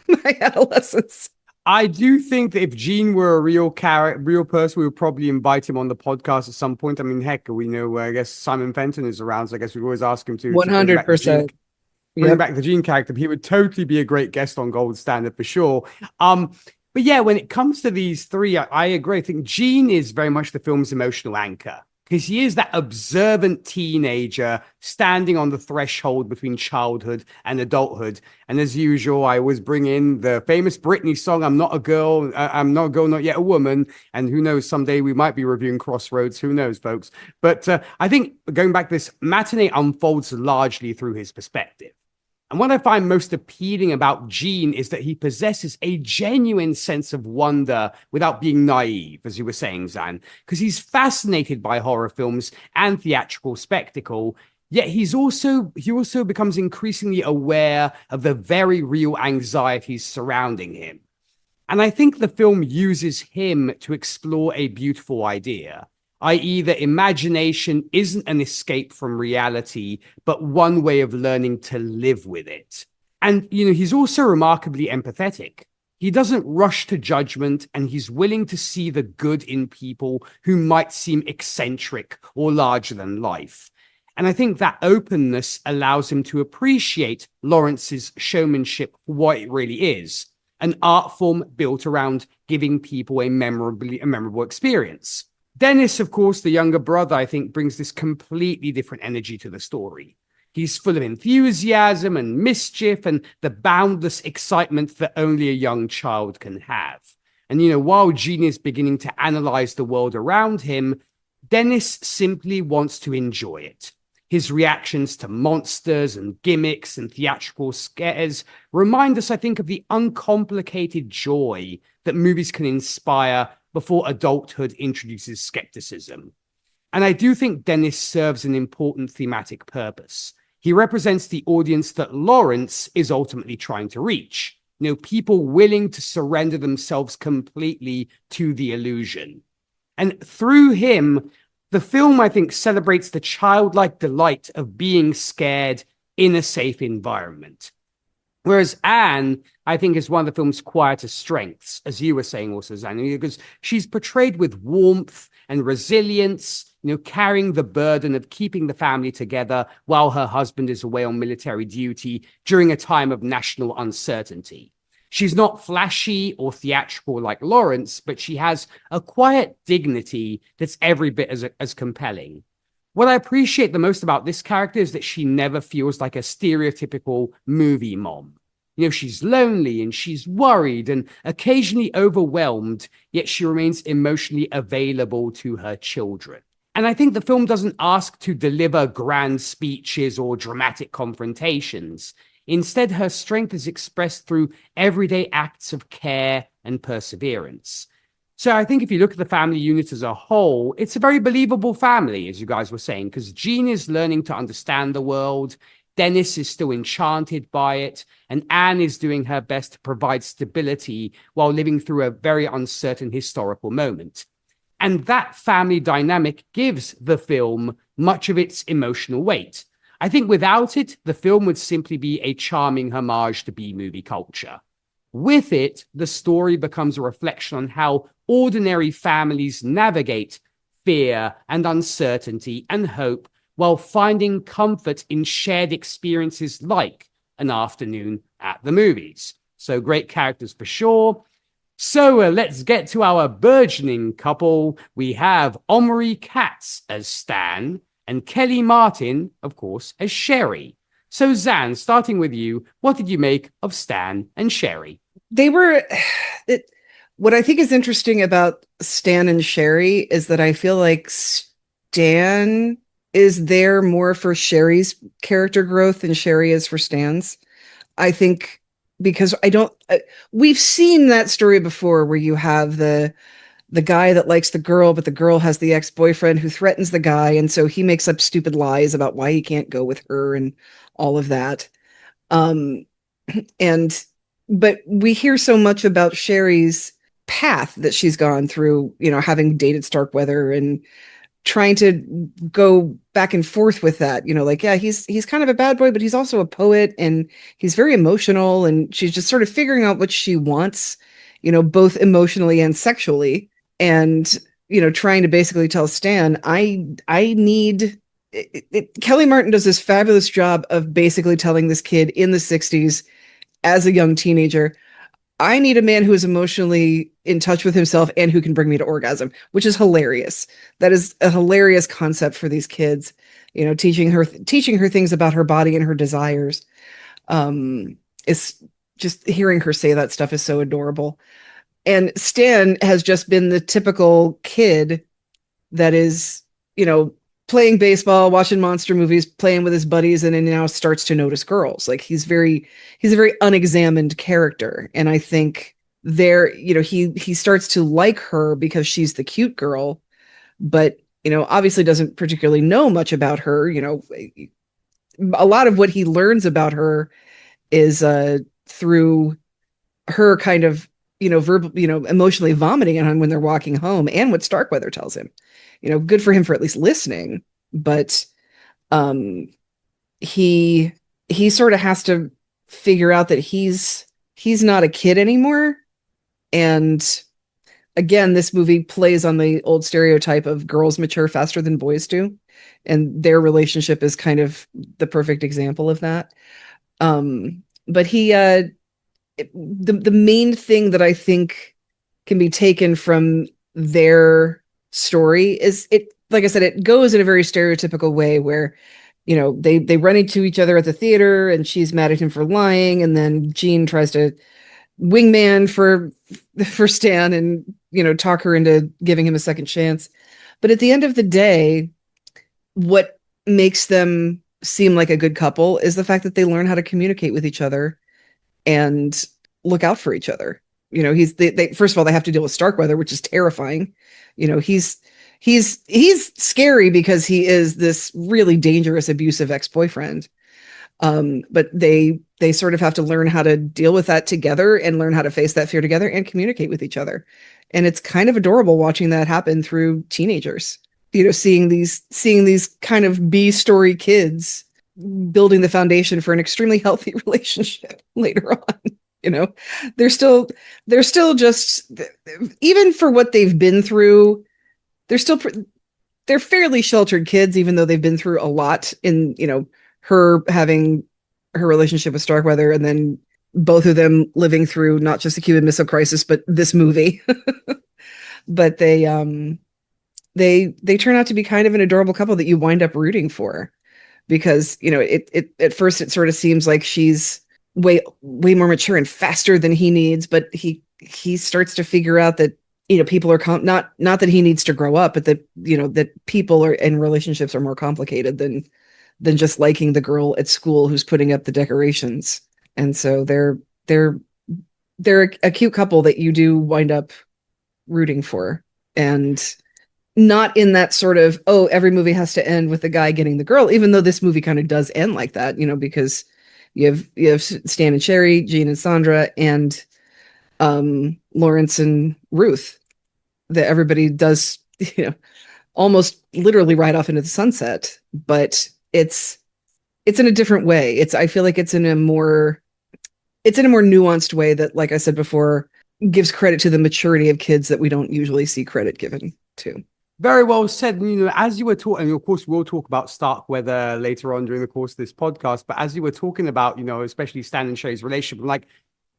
my adolescence. I do think that if Gene were a real person, we would probably invite him on the podcast at some point. I mean, heck, we know, I guess Simon Fenton is around, so I guess we always ask him to 100%. Bring back the Gene character. But he would totally be a great guest on Gold Standard for sure. But yeah, when it comes to these three, I agree. I think Gene is very much the film's emotional anchor because he is that observant teenager standing on the threshold between childhood and adulthood. And as usual, I always bring in the famous Britney song, I'm not a girl, not yet a woman. And who knows, someday we might be reviewing Crossroads. Who knows, folks? But I think going back, this Matinee unfolds largely through his perspective. And what I find most appealing about Gene is that he possesses a genuine sense of wonder without being naive, as you were saying, Zan, because he's fascinated by horror films and theatrical spectacle. Yet he also becomes increasingly aware of the very real anxieties surrounding him. And I think the film uses him to explore a beautiful idea, i.e., that imagination isn't an escape from reality, but one way of learning to live with it. And, he's also remarkably empathetic. He doesn't rush to judgment, and he's willing to see the good in people who might seem eccentric or larger than life. And I think that openness allows him to appreciate Lawrence's showmanship for what it really is, an art form built around giving people a memorable experience. Dennis, of course, the younger brother, I think, brings this completely different energy to the story. He's full of enthusiasm and mischief and the boundless excitement that only a young child can have. And, while Gene is beginning to analyze the world around him, Dennis simply wants to enjoy it. His reactions to monsters and gimmicks and theatrical scares remind us, I think, of the uncomplicated joy that movies can inspire before adulthood introduces skepticism. And I do think Dennis serves an important thematic purpose. He represents the audience that Lawrence is ultimately trying to reach. People willing to surrender themselves completely to the illusion. And through him, the film, I think, celebrates the childlike delight of being scared in a safe environment. Whereas Anne, I think, is one of the film's quieter strengths, as you were saying also, Zan, because she's portrayed with warmth and resilience, carrying the burden of keeping the family together while her husband is away on military duty during a time of national uncertainty. She's not flashy or theatrical like Lawrence, but she has a quiet dignity that's every bit as compelling. What I appreciate the most about this character is that she never feels like a stereotypical movie mom. She's lonely and she's worried and occasionally overwhelmed, yet she remains emotionally available to her children. And I think the film doesn't ask to deliver grand speeches or dramatic confrontations. Instead, her strength is expressed through everyday acts of care and perseverance. So I think if you look at the family unit as a whole, it's a very believable family, as you guys were saying, because Jean is learning to understand the world, Dennis is still enchanted by it, and Anne is doing her best to provide stability while living through a very uncertain historical moment. And that family dynamic gives the film much of its emotional weight. I think without it, the film would simply be a charming homage to B-movie culture. With it, the story becomes a reflection on how ordinary families navigate fear and uncertainty and hope while finding comfort in shared experiences like an afternoon at the movies. So great characters for sure. So let's get to our burgeoning couple. We have Omri Katz as Stan and Kelly Martin, of course, as Sherry. So Zan, starting with you, what did you make of Stan and Sherry? What I think is interesting about Stan and Sherry is that I feel like Stan is there more for Sherry's character growth than Sherry is for Stan's. I think because we've seen that story before where you have the guy that likes the girl, but the girl has the ex-boyfriend who threatens the guy. And so he makes up stupid lies about why he can't go with her and all of that. But we hear so much about Sherry's path that she's gone through, having dated Starkweather and trying to go back and forth with that, like, yeah, he's kind of a bad boy, but he's also a poet and he's very emotional, and she's just sort of figuring out what she wants, both emotionally and sexually, and trying to basically tell Stan, I need Kelly Martin does this fabulous job of basically telling this kid in the 60s as a young teenager, I need a man who is emotionally in touch with himself and who can bring me to orgasm, which is hilarious. That is a hilarious concept for these kids, teaching her things about her body and her desires. It's just hearing her say that stuff is so adorable. And Stan has just been the typical kid that is, playing baseball, watching monster movies, playing with his buddies, and then now starts to notice girls. Like he's a very unexamined character. And I think he starts to like her because she's the cute girl, but obviously doesn't particularly know much about her. A lot of what he learns about her is through her kind of verbal, emotionally vomiting on him when they're walking home, and what Starkweather tells him. Good for him for at least listening, but he sort of has to figure out that he's not a kid anymore. And again, this movie plays on the old stereotype of girls mature faster than boys do, and their relationship is kind of the perfect example of that. But the main thing that I think can be taken from their story is, it, like I said, it goes in a very stereotypical way where, they run into each other at the theater and she's mad at him for lying. And then Jean tries to wingman for Stan and, talk her into giving him a second chance. But at the end of the day, what makes them seem like a good couple is the fact that they learn how to communicate with each other and look out for each other. They first of all, they have to deal with Starkweather, which is terrifying. He's scary because he is this really dangerous, abusive ex-boyfriend. But they sort of have to learn how to deal with that together and learn how to face that fear together and communicate with each other. And it's kind of adorable watching that happen through teenagers, seeing these kind of B-story kids building the foundation for an extremely healthy relationship later on. They're still just, even for what they've been through, they're fairly sheltered kids, even though they've been through a lot in, her having her relationship with Starkweather, and then both of them living through not just the Cuban Missile Crisis, but this movie. But they turn out to be kind of an adorable couple that you wind up rooting for, because, it at first it sort of seems like she's way more mature and faster than he needs, but he starts to figure out that, people are not that he needs to grow up, but that, that people are, and relationships are more complicated than just liking the girl at school who's putting up the decorations. And so they're a cute couple that you do wind up rooting for, and not in that sort of, oh, every movie has to end with the guy getting the girl, even though this movie kind of does end like that, because you have Stan and Sherry, Jean and Sandra, and Lawrence and Ruth, that everybody does, almost literally ride off into the sunset. But it's in a different way. I feel like it's in a more nuanced way that, like I said before, gives credit to the maturity of kids that we don't usually see credit given to. Very well said. As you were talking, of course, we'll talk about Starkweather later on during the course of this podcast, but as you were talking about, especially Stan and Sherry's relationship, like,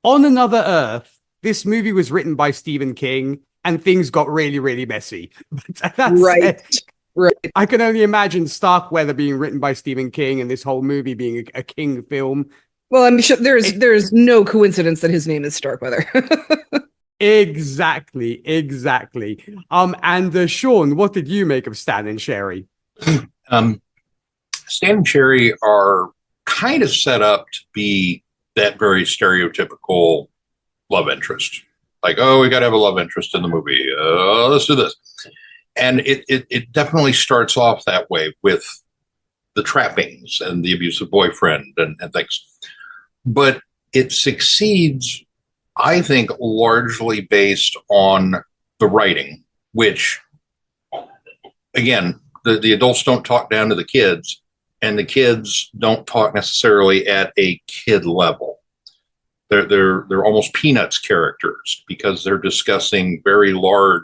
on another Earth, this movie was written by Stephen King, and things got really, really messy. But that's right. Right. I can only imagine Starkweather being written by Stephen King and this whole movie being a King film. Well, I'm sure there's no coincidence that his name is Starkweather. Exactly. And Sean, what did you make of Stan and Sherry? Stan and Sherry are kind of set up to be that very stereotypical love interest. Like, oh, we got to have a love interest in the movie. Let's do this. And it definitely starts off that way with the trappings and the abusive boyfriend and things. But it succeeds I think largely based on the writing, which, again, the adults don't talk down to the kids, and the kids don't talk necessarily at a kid level. They're almost Peanuts characters because they're discussing very large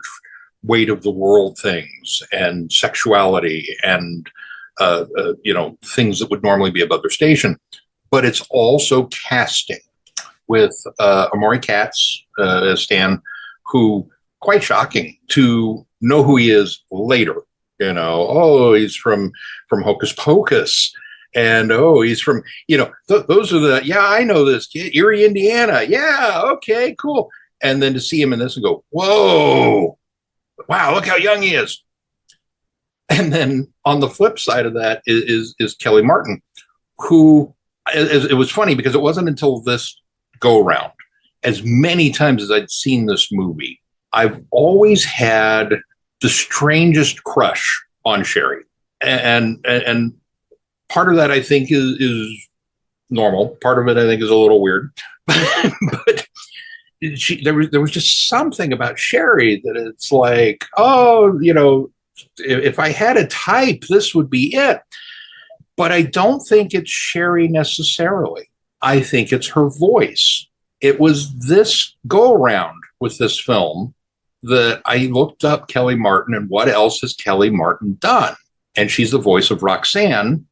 weight of the world things and sexuality and things that would normally be above their station. But it's also casting with Amari Katz as Stan, who, quite shocking to know who he is later. He's from Hocus Pocus. And, he's from, those are I know this kid, Erie, Indiana. Yeah, okay, cool. And then to see him in this and go, whoa, wow, look how young he is. And then on the flip side of that is Kelly Martin, who, it was funny because it wasn't until this go around, as many times as I'd seen this movie, I've always had the strangest crush on Sherry. And part of that, I think, is normal. Part of it, I think, is a little weird. But there was just something about Sherry that it's like, if I had a type, this would be it. But I don't think it's Sherry necessarily. I think it's her voice. It was this go around with this film that I looked up Kelly Martin and what else has Kelly Martin done? And she's the voice of Roxanne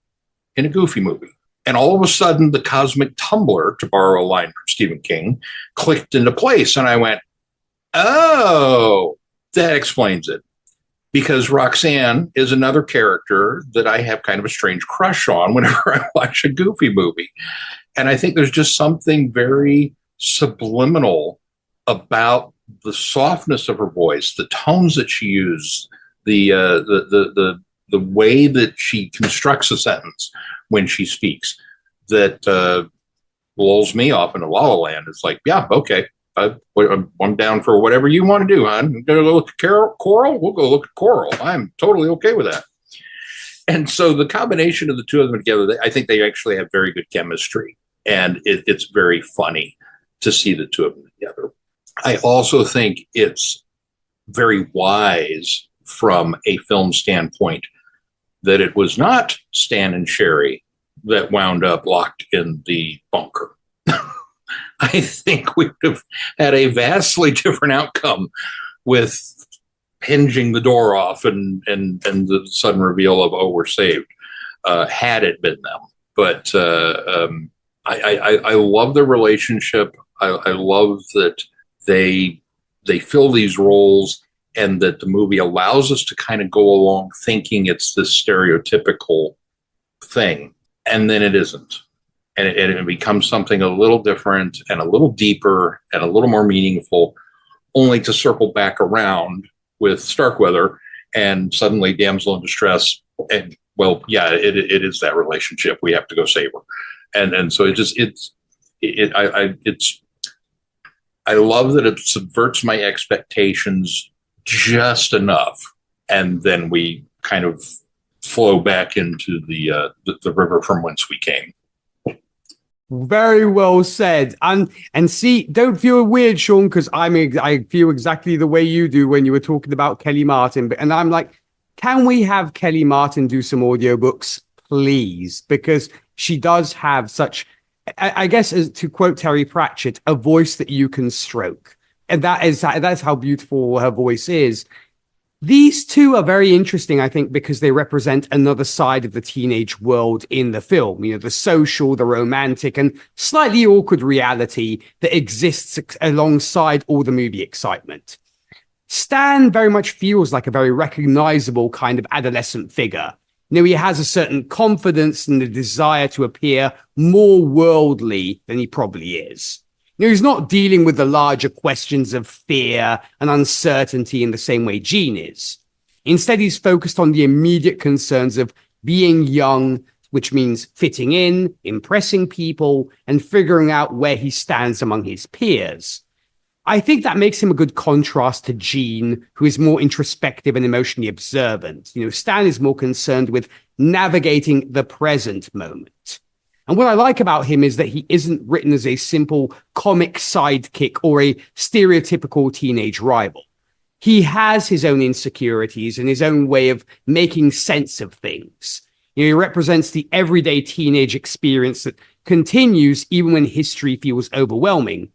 in a Goofy movie. And all of a sudden, the cosmic tumbler, to borrow a line from Stephen King, clicked into place. And I went, oh, that explains it. Because Roxanne is another character that I have kind of a strange crush on whenever I watch a Goofy movie. And I think there's just something very subliminal about the softness of her voice, the tones that she uses, the way that she constructs a sentence when she speaks, that lulls me off into La La Land. It's like, yeah, okay, I'm down for whatever you want to do, hon. We're going to go look at Coral? We'll go look at Coral. I'm totally okay with that. And so the combination of the two of them together, I think they actually have very good chemistry. And it's very funny to see the two of them together. I also think it's very wise from a film standpoint that it was not Stan and Sherry that wound up locked in the bunker. I think we would have had a vastly different outcome with hinging the door off and the sudden reveal of, we're saved, had it been them. But I love their relationship. I love that they fill these roles and that the movie allows us to kind of go along thinking it's this stereotypical thing. And then it isn't. And it becomes something a little different and a little deeper and a little more meaningful, only to circle back around with Starkweather and suddenly damsel in distress. And well, yeah, it is that relationship. We have to go save her. And so I love that it subverts my expectations just enough. And then we kind of flow back into the river from whence we came. Very well said. And see, don't feel weird, Sean, because I feel exactly the way you do when you were talking about Kelly Martin. And I'm like, can we have Kelly Martin do some audiobooks, please? Because she does have such, I guess, as to quote Terry Pratchett, a voice that you can stroke. And that's how beautiful her voice is. These two are very interesting, I think, because they represent another side of the teenage world in the film. You know, the social, the romantic, and slightly awkward reality that exists alongside all the movie excitement. Stan very much feels like a very recognizable kind of adolescent figure. You know, he has a certain confidence and the desire to appear more worldly than he probably is. You know, he's not dealing with the larger questions of fear and uncertainty in the same way Gene is. Instead, he's focused on the immediate concerns of being young, which means fitting in, impressing people, and figuring out where he stands among his peers. I think that makes him a good contrast to Gene, who is more introspective and emotionally observant. You know, Stan is more concerned with navigating the present moment. And what I like about him is that he isn't written as a simple comic sidekick or a stereotypical teenage rival. He has his own insecurities and his own way of making sense of things. He represents the everyday teenage experience that continues even when history feels overwhelming.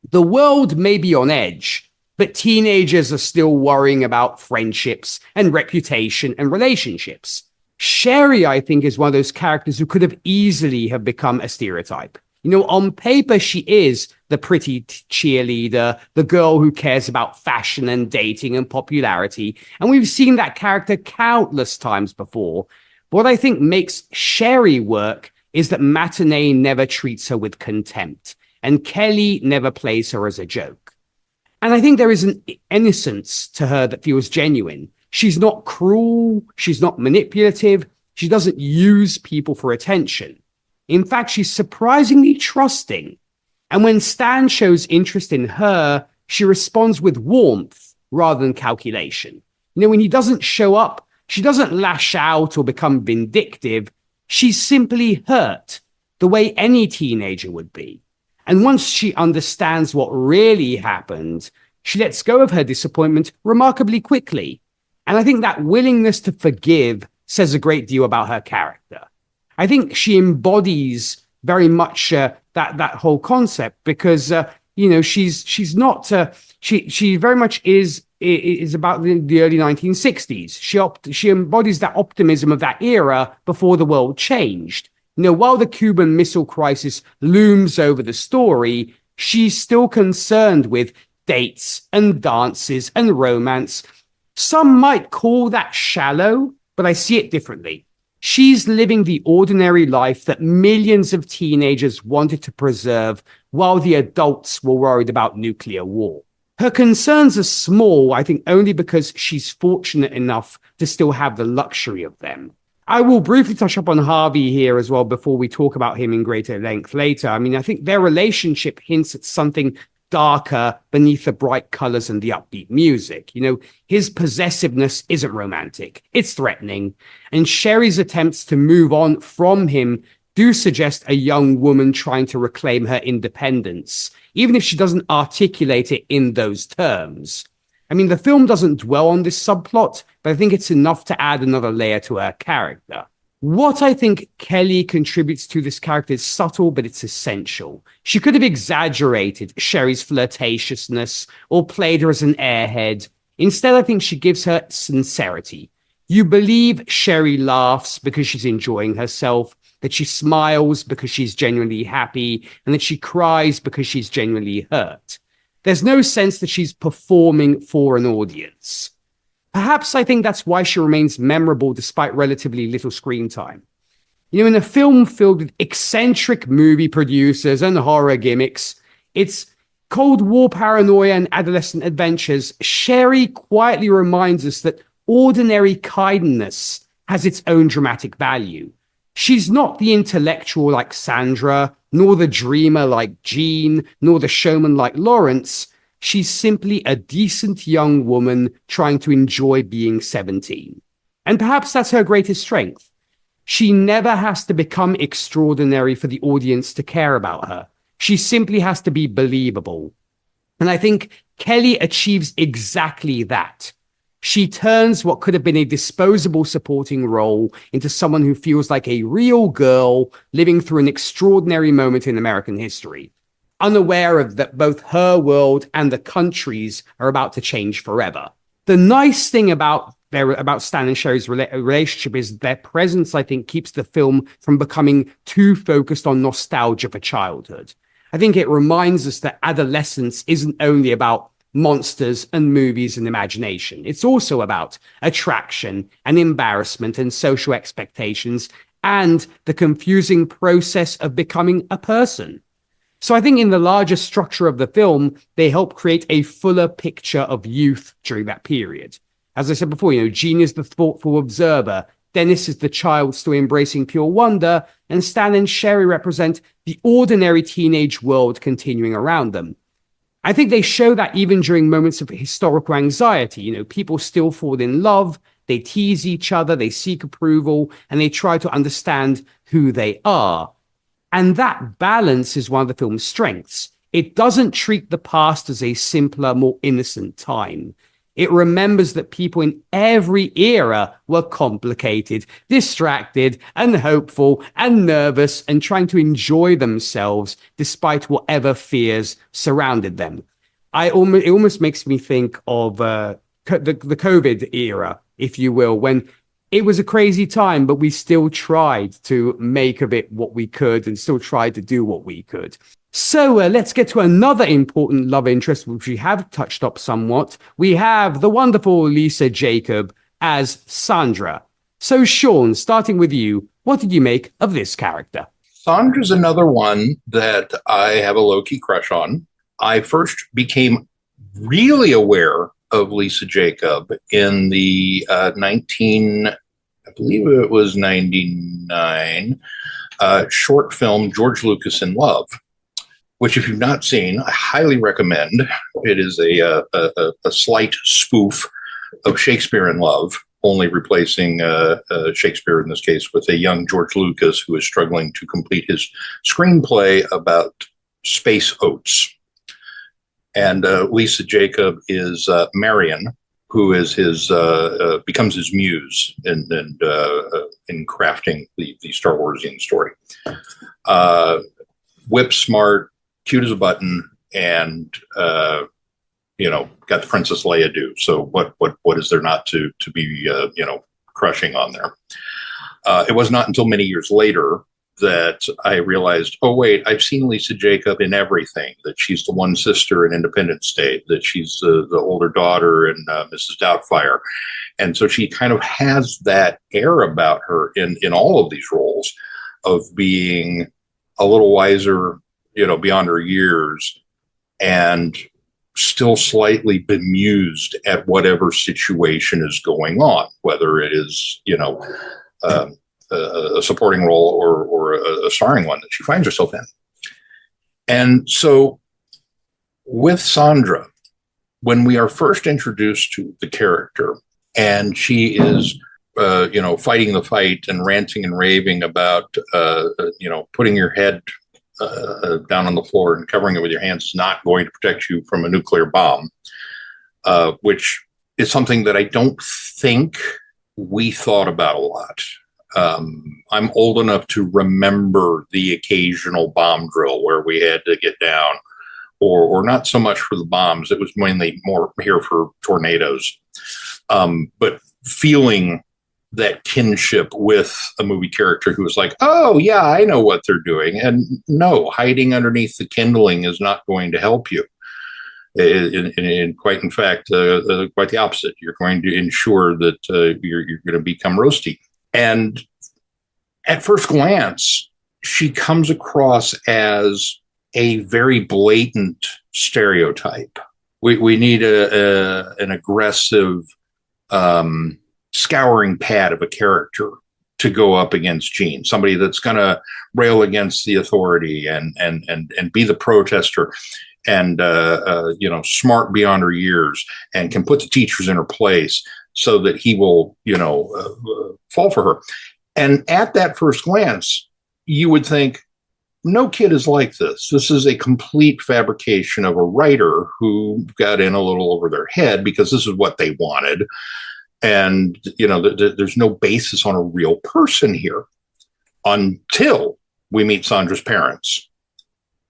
The world may be on edge, but teenagers are still worrying about friendships and reputation and relationships. Sherry, I think, is one of those characters who could have easily have become a stereotype. On paper, she is the pretty cheerleader, the girl who cares about fashion and dating and popularity. And we've seen that character countless times before. But what I think makes Sherry work is that Matinee never treats her with contempt, and Kelly never plays her as a joke. And I think there is an innocence to her that feels genuine. She's not cruel. She's not manipulative. She doesn't use people for attention. In fact, she's surprisingly trusting. And when Stan shows interest in her, she responds with warmth rather than calculation. When he doesn't show up, she doesn't lash out or become vindictive. She's simply hurt, the way any teenager would be. And once she understands what really happened, she lets go of her disappointment remarkably quickly. And I think that willingness to forgive says a great deal about her character. I think she embodies very much that whole concept because she's not she very much is about the early 1960s. She embodies that optimism of that era before the world changed. While the Cuban Missile Crisis looms over the story, she's still concerned with dates and dances and romance. Some might call that shallow, but I see it differently. She's living the ordinary life that millions of teenagers wanted to preserve while the adults were worried about nuclear war. Her concerns are small, I think, only because she's fortunate enough to still have the luxury of them. I will briefly touch up on Harvey here as well before we talk about him in greater length later. I think their relationship hints at something darker beneath the bright colors and the upbeat music. His possessiveness isn't romantic, it's threatening. And Sherry's attempts to move on from him do suggest a young woman trying to reclaim her independence, even if she doesn't articulate it in those terms. The film doesn't dwell on this subplot, but I think it's enough to add another layer to her character. What I think Kelly contributes to this character is subtle, but it's essential. She could have exaggerated Sherry's flirtatiousness or played her as an airhead. Instead, I think she gives her sincerity. You believe Sherry laughs because she's enjoying herself, that she smiles because she's genuinely happy, and that she cries because she's genuinely hurt. There's no sense that she's performing for an audience. Perhaps I think that's why she remains memorable despite relatively little screen time. In a film filled with eccentric movie producers and horror gimmicks, it's Cold War paranoia and adolescent adventures, Sherry quietly reminds us that ordinary kindness has its own dramatic value. She's not the intellectual like Sandra, nor the dreamer like Jean, nor the showman like Lawrence. She's simply a decent young woman trying to enjoy being 17. And perhaps that's her greatest strength. She never has to become extraordinary for the audience to care about her. She simply has to be believable. And I think Kelly achieves exactly that. She turns what could have been a disposable supporting role into someone who feels like a real girl living through an extraordinary moment in American history, unaware of that both her world and the country's are about to change forever. The nice thing about Stan and Sherry's relationship is their presence, I think, keeps the film from becoming too focused on nostalgia for childhood. I think it reminds us that adolescence isn't only about monsters and movies and imagination. It's also about attraction and embarrassment and social expectations and the confusing process of becoming a person. So I think in the larger structure of the film, they help create a fuller picture of youth during that period. As I said before, Jean is the thoughtful observer, Dennis is the child still embracing pure wonder, and Stan and Sherry represent the ordinary teenage world continuing around them. I think they show that even during moments of historical anxiety. People still fall in love, they tease each other, they seek approval, and they try to understand who they are. And that balance is one of the film's strengths. It doesn't treat the past as a simpler, more innocent time. It remembers that people in every era were complicated, distracted, and hopeful, and nervous, and trying to enjoy themselves despite whatever fears surrounded them. It almost makes me think of the COVID era, if you will, when it was a crazy time, but we still tried to make of it what we could and still tried to do what we could. So let's get to another important love interest, which we have touched up somewhat. We have the wonderful Lisa Jacob as Sandra. So Sean, starting with you, what did you make of this character? Sandra's another one that I have a low-key crush on. I first became really aware of Lisa Jacob in the 99 short film George Lucas in Love, which if you've not seen, I highly recommend. It is a slight spoof of Shakespeare in Love, only replacing Shakespeare in this case with a young George Lucas who is struggling to complete his screenplay about space oats. And Lisa Jacob is Marion, who is becomes his muse in crafting the Star Warsian story. Whip smart, cute as a button, and got the Princess Leia due. So what is there not to be crushing on there? It was not until many years later that I realized, oh wait, I've seen Lisa Jacob in everything. That she's the one sister in Independence Day. That she's the older daughter in Mrs. Doubtfire, and so she kind of has that air about her in all of these roles of being a little wiser, beyond her years, and still slightly bemused at whatever situation is going on, whether it is, a supporting role or a starring one that she finds herself in. And so with Sandra, when we are first introduced to the character and she is, fighting the fight and ranting and raving about, putting your head down on the floor and covering it with your hands is not going to protect you from a nuclear bomb, which is something that I don't think we thought about a lot. I'm old enough to remember the occasional bomb drill where we had to get down, or not so much for the bombs. It was mainly more here for tornadoes. But feeling that kinship with a movie character who was like, oh yeah, I know what they're doing. And no, hiding underneath the kindling is not going to help you. Quite in fact, quite the opposite. You're going to ensure that you're going to become roasty. And at first glance, she comes across as a very blatant stereotype. We need an aggressive scouring pad of a character to go up against Jean, somebody that's going to rail against the authority and be the protester and smart beyond her years and can put the teachers in her place so that he will, fall for her. And at that first glance, you would think, no kid is like this. This is a complete fabrication of a writer who got in a little over their head because this is what they wanted. And, there's no basis on a real person here until we meet Sandra's parents.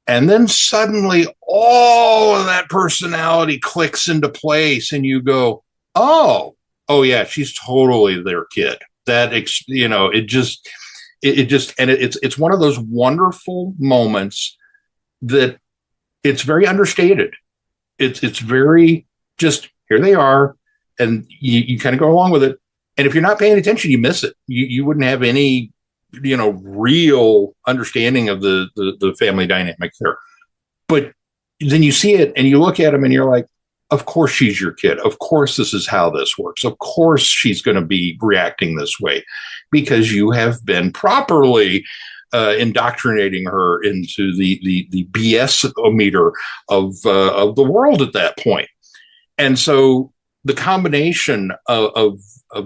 And then suddenly all of that personality clicks into place and you go, oh yeah, she's totally their kid. That, it's one of those wonderful moments that it's very understated. It's very just, here they are. And you kind of go along with it. And if you're not paying attention, you miss it. You wouldn't have any, real understanding of the family dynamic there. But then you see it and you look at them and you're like, of course she's your kid. Of course this is how this works. Of course she's going to be reacting this way because you have been properly indoctrinating her into the BS meter of the world at that point. And so the combination of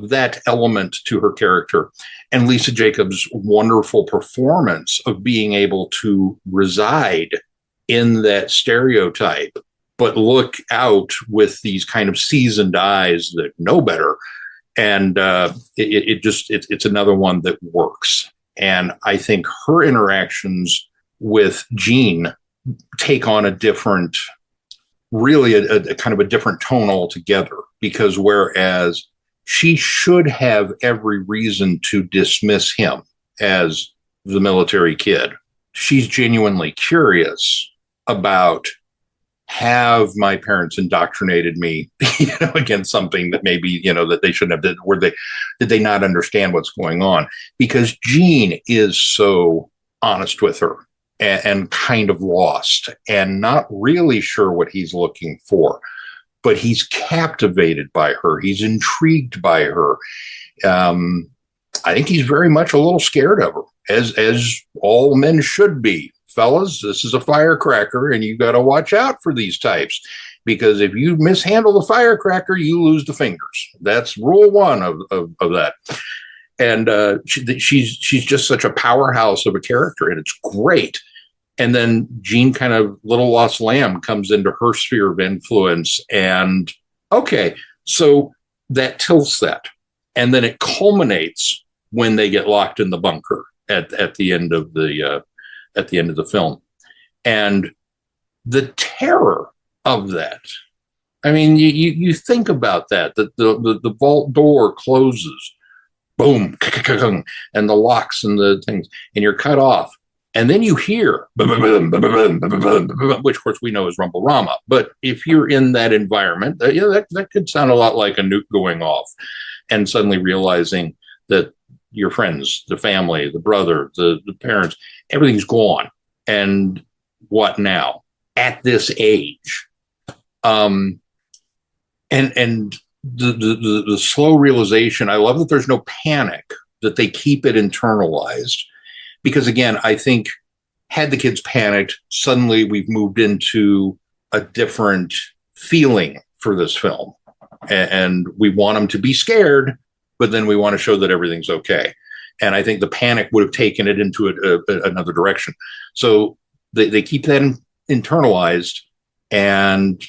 that element to her character and Lisa Jacobs' wonderful performance of being able to reside in that stereotype, but look out with these kind of seasoned eyes that know better. And it's another one that works. And I think her interactions with Jean take on a different, really a kind of a different tone altogether, because whereas she should have every reason to dismiss him as the military kid, she's genuinely curious about, have my parents indoctrinated me, against something that maybe, that they shouldn't have, did they not understand what's going on? Because Jean is so honest with her and kind of lost and not really sure what he's looking for, but he's captivated by her. He's intrigued by her. I think he's very much a little scared of her, as all men should be. Fellas, this is a firecracker, and you got to watch out for these types, because if you mishandle the firecracker, you lose the fingers. That's rule one of that. And she's just such a powerhouse of a character, and it's great. And then Jean, kind of little lost lamb, comes into her sphere of influence, and okay, so that tilts that, and then it culminates when they get locked in the bunker at the end of the film, and the terror of that. I mean, you think about that the vault door closes, boom, and the locks and the things, and you're cut off. And then you hear, which of course we know is Rumble-Rama. But if you're in that environment, that could sound a lot like a nuke going off, and suddenly realizing that your friends, the family, the brother, the parents, everything's gone. And what now? At this age, and the slow realization. I love that there's no panic, that they keep it internalized. Because again, I think had the kids panicked, suddenly we've moved into a different feeling for this film. And we want them to be scared, but then we want to show that everything's okay. And I think the panic would have taken it into another direction. So they keep that internalized, and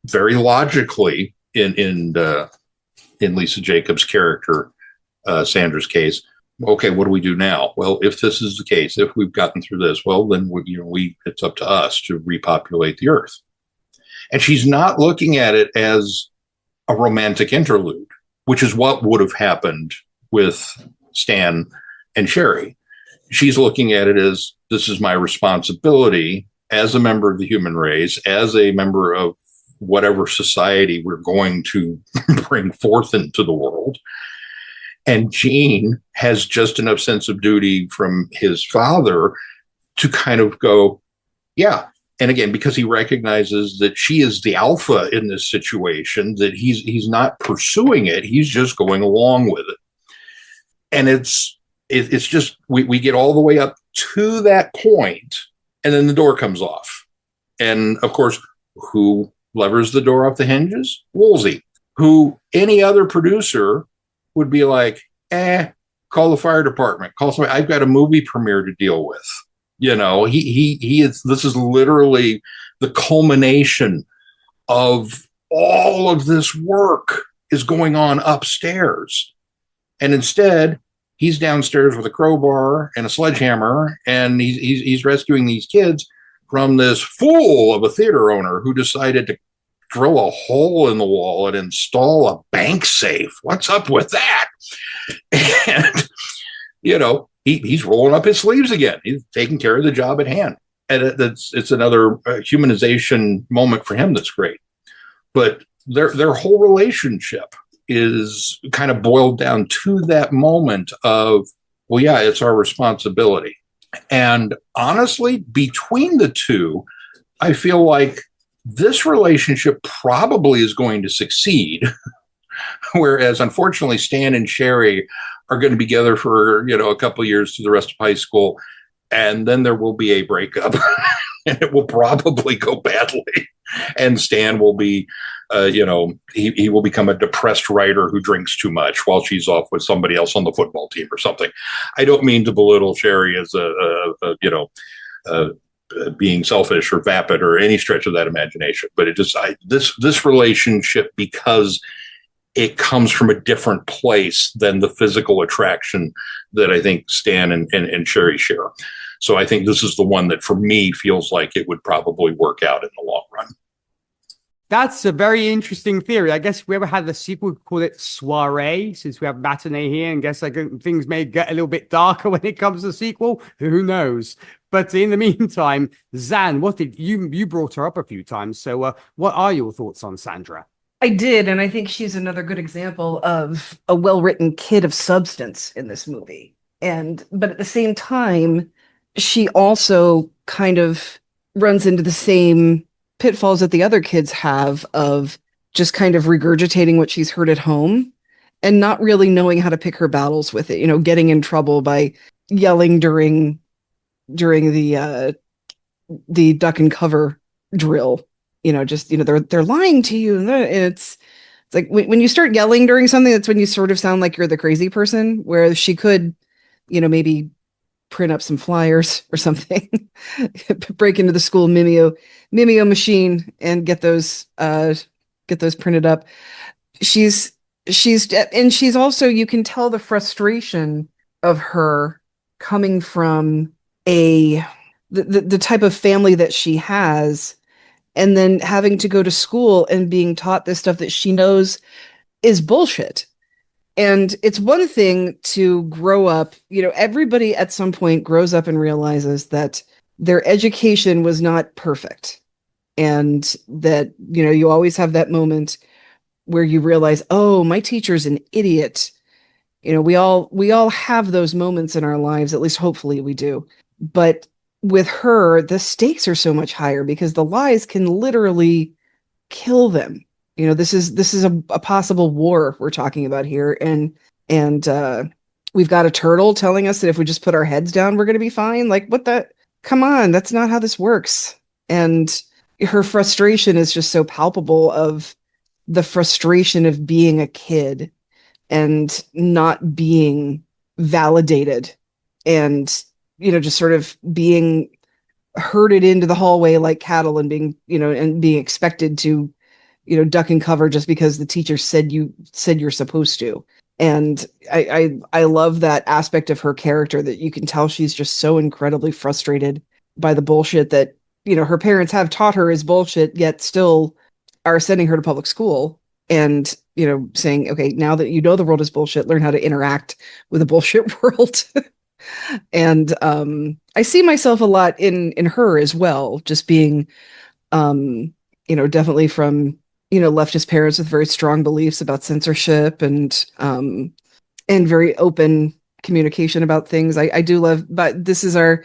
very logically in Lisa Jacobs' character, Sandra's case, okay, what do we do now? Well, if this is the case, if we've gotten through this, well, then it's up to us to repopulate the earth. And she's not looking at it as a romantic interlude, which is what would have happened with Stan and Sherry. She's looking at it as, this is my responsibility as a member of the human race, as a member of whatever society we're going to bring forth into the world. And Gene has just enough sense of duty from his father to kind of go, yeah. And again, because he recognizes that she is the alpha in this situation, that he's not pursuing it, he's just going along with it. And it's just, we get all the way up to that point, and then the door comes off. And of course, who levers the door off the hinges? Woolsey, who any other producer would be like, call the fire department, call somebody. I've got a movie premiere to deal with. He is, this is literally the culmination of all of this work is going on upstairs. And instead, he's downstairs with a crowbar and a sledgehammer, and he's rescuing these kids from this fool of a theater owner who decided to drill a hole in the wall and install a bank safe. What's up with that? And, he's rolling up his sleeves again. He's taking care of the job at hand. And it's another humanization moment for him that's great. But their whole relationship is kind of boiled down to that moment of, well, yeah, it's our responsibility. And honestly, between the two, I feel like this relationship probably is going to succeed. Whereas, unfortunately, Stan and Sherry are going to be together for, a couple of years through the rest of high school. And then there will be a breakup and it will probably go badly. And Stan will be he will become a depressed writer who drinks too much while she's off with somebody else on the football team or something. I don't mean to belittle Sherry as being selfish or vapid or any stretch of that imagination, but this relationship, because it comes from a different place than the physical attraction that I think Stan and Sherry share. So I think this is the one that for me feels like it would probably work out in the long run. That's a very interesting theory. I guess if we ever had the sequel, we'd call it Soiree, since we have Matinee here, and guess things may get a little bit darker when it comes to the sequel. Who knows? But in the meantime, Zan, what did you brought her up a few times? So what are your thoughts on Sandra? I did, and I think she's another good example of a well-written kid of substance in this movie. But at the same time, she also kind of runs into the same pitfalls that the other kids have of just kind of regurgitating what she's heard at home and not really knowing how to pick her battles with it, getting in trouble by yelling during the duck and cover drill, they're lying to you. And it's like when you start yelling during something, that's when you sort of sound like you're the crazy person, whereas she could, maybe print up some flyers or something, break into the school Mimeo machine and get those printed up. She's also, you can tell the frustration of her coming from the type of family that she has, and then having to go to school and being taught this stuff that she knows is bullshit. And it's one thing to grow up, everybody at some point grows up and realizes that their education was not perfect. And that, you always have that moment where you realize, oh, my teacher's an idiot. We all have those moments in our lives, at least hopefully we do. But with her, the stakes are so much higher because the lies can literally kill them. This is a possible war we're talking about here. And we've got a turtle telling us that if we just put our heads down, we're going to be fine. Like, come on, that's not how this works. And her frustration is just so palpable, of the frustration of being a kid and not being validated and, just sort of being herded into the hallway like cattle and being expected to, duck and cover just because the teacher said you're supposed to. And I love that aspect of her character, that you can tell she's just so incredibly frustrated by the bullshit that, her parents have taught her is bullshit, yet still are sending her to public school and, saying, okay, now that the world is bullshit, learn how to interact with a bullshit world. And I see myself a lot in her as well, just being, definitely from, leftist parents with very strong beliefs about censorship and very open communication about things. I do love, but this is our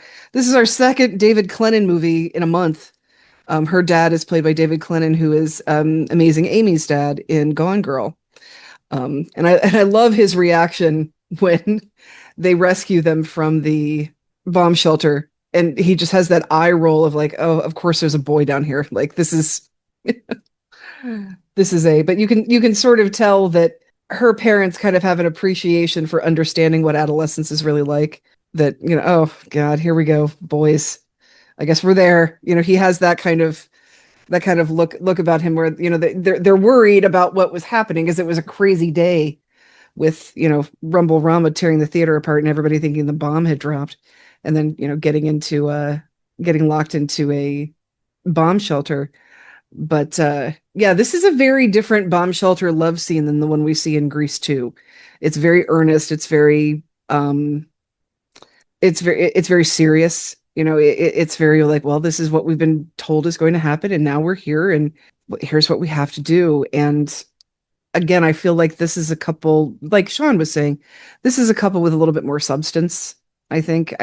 second David Clennon movie in a month. Her dad is played by David Clennon, who is Amazing Amy's dad in Gone Girl. And I love his reaction when they rescue them from the bomb shelter, and he just has that eye roll of like, oh, of course there's a boy down here. Like, this is but you can sort of tell that her parents kind of have an appreciation for understanding what adolescence is really like. That, oh God, here we go, boys. I guess we're there. He has that kind of look about him where, they're worried about what was happening, because it was a crazy day with, Rumble Rama tearing the theater apart and everybody thinking the bomb had dropped, and then, getting locked into a bomb shelter. But yeah, this is a very different bomb shelter love scene than the one we see in Grease 2. It's very earnest. It's very serious. It's very like, well, this is what we've been told is going to happen, and now we're here, and here's what we have to do. And again, I feel like this is a couple, like Sean was saying, this is a couple with a little bit more substance. I think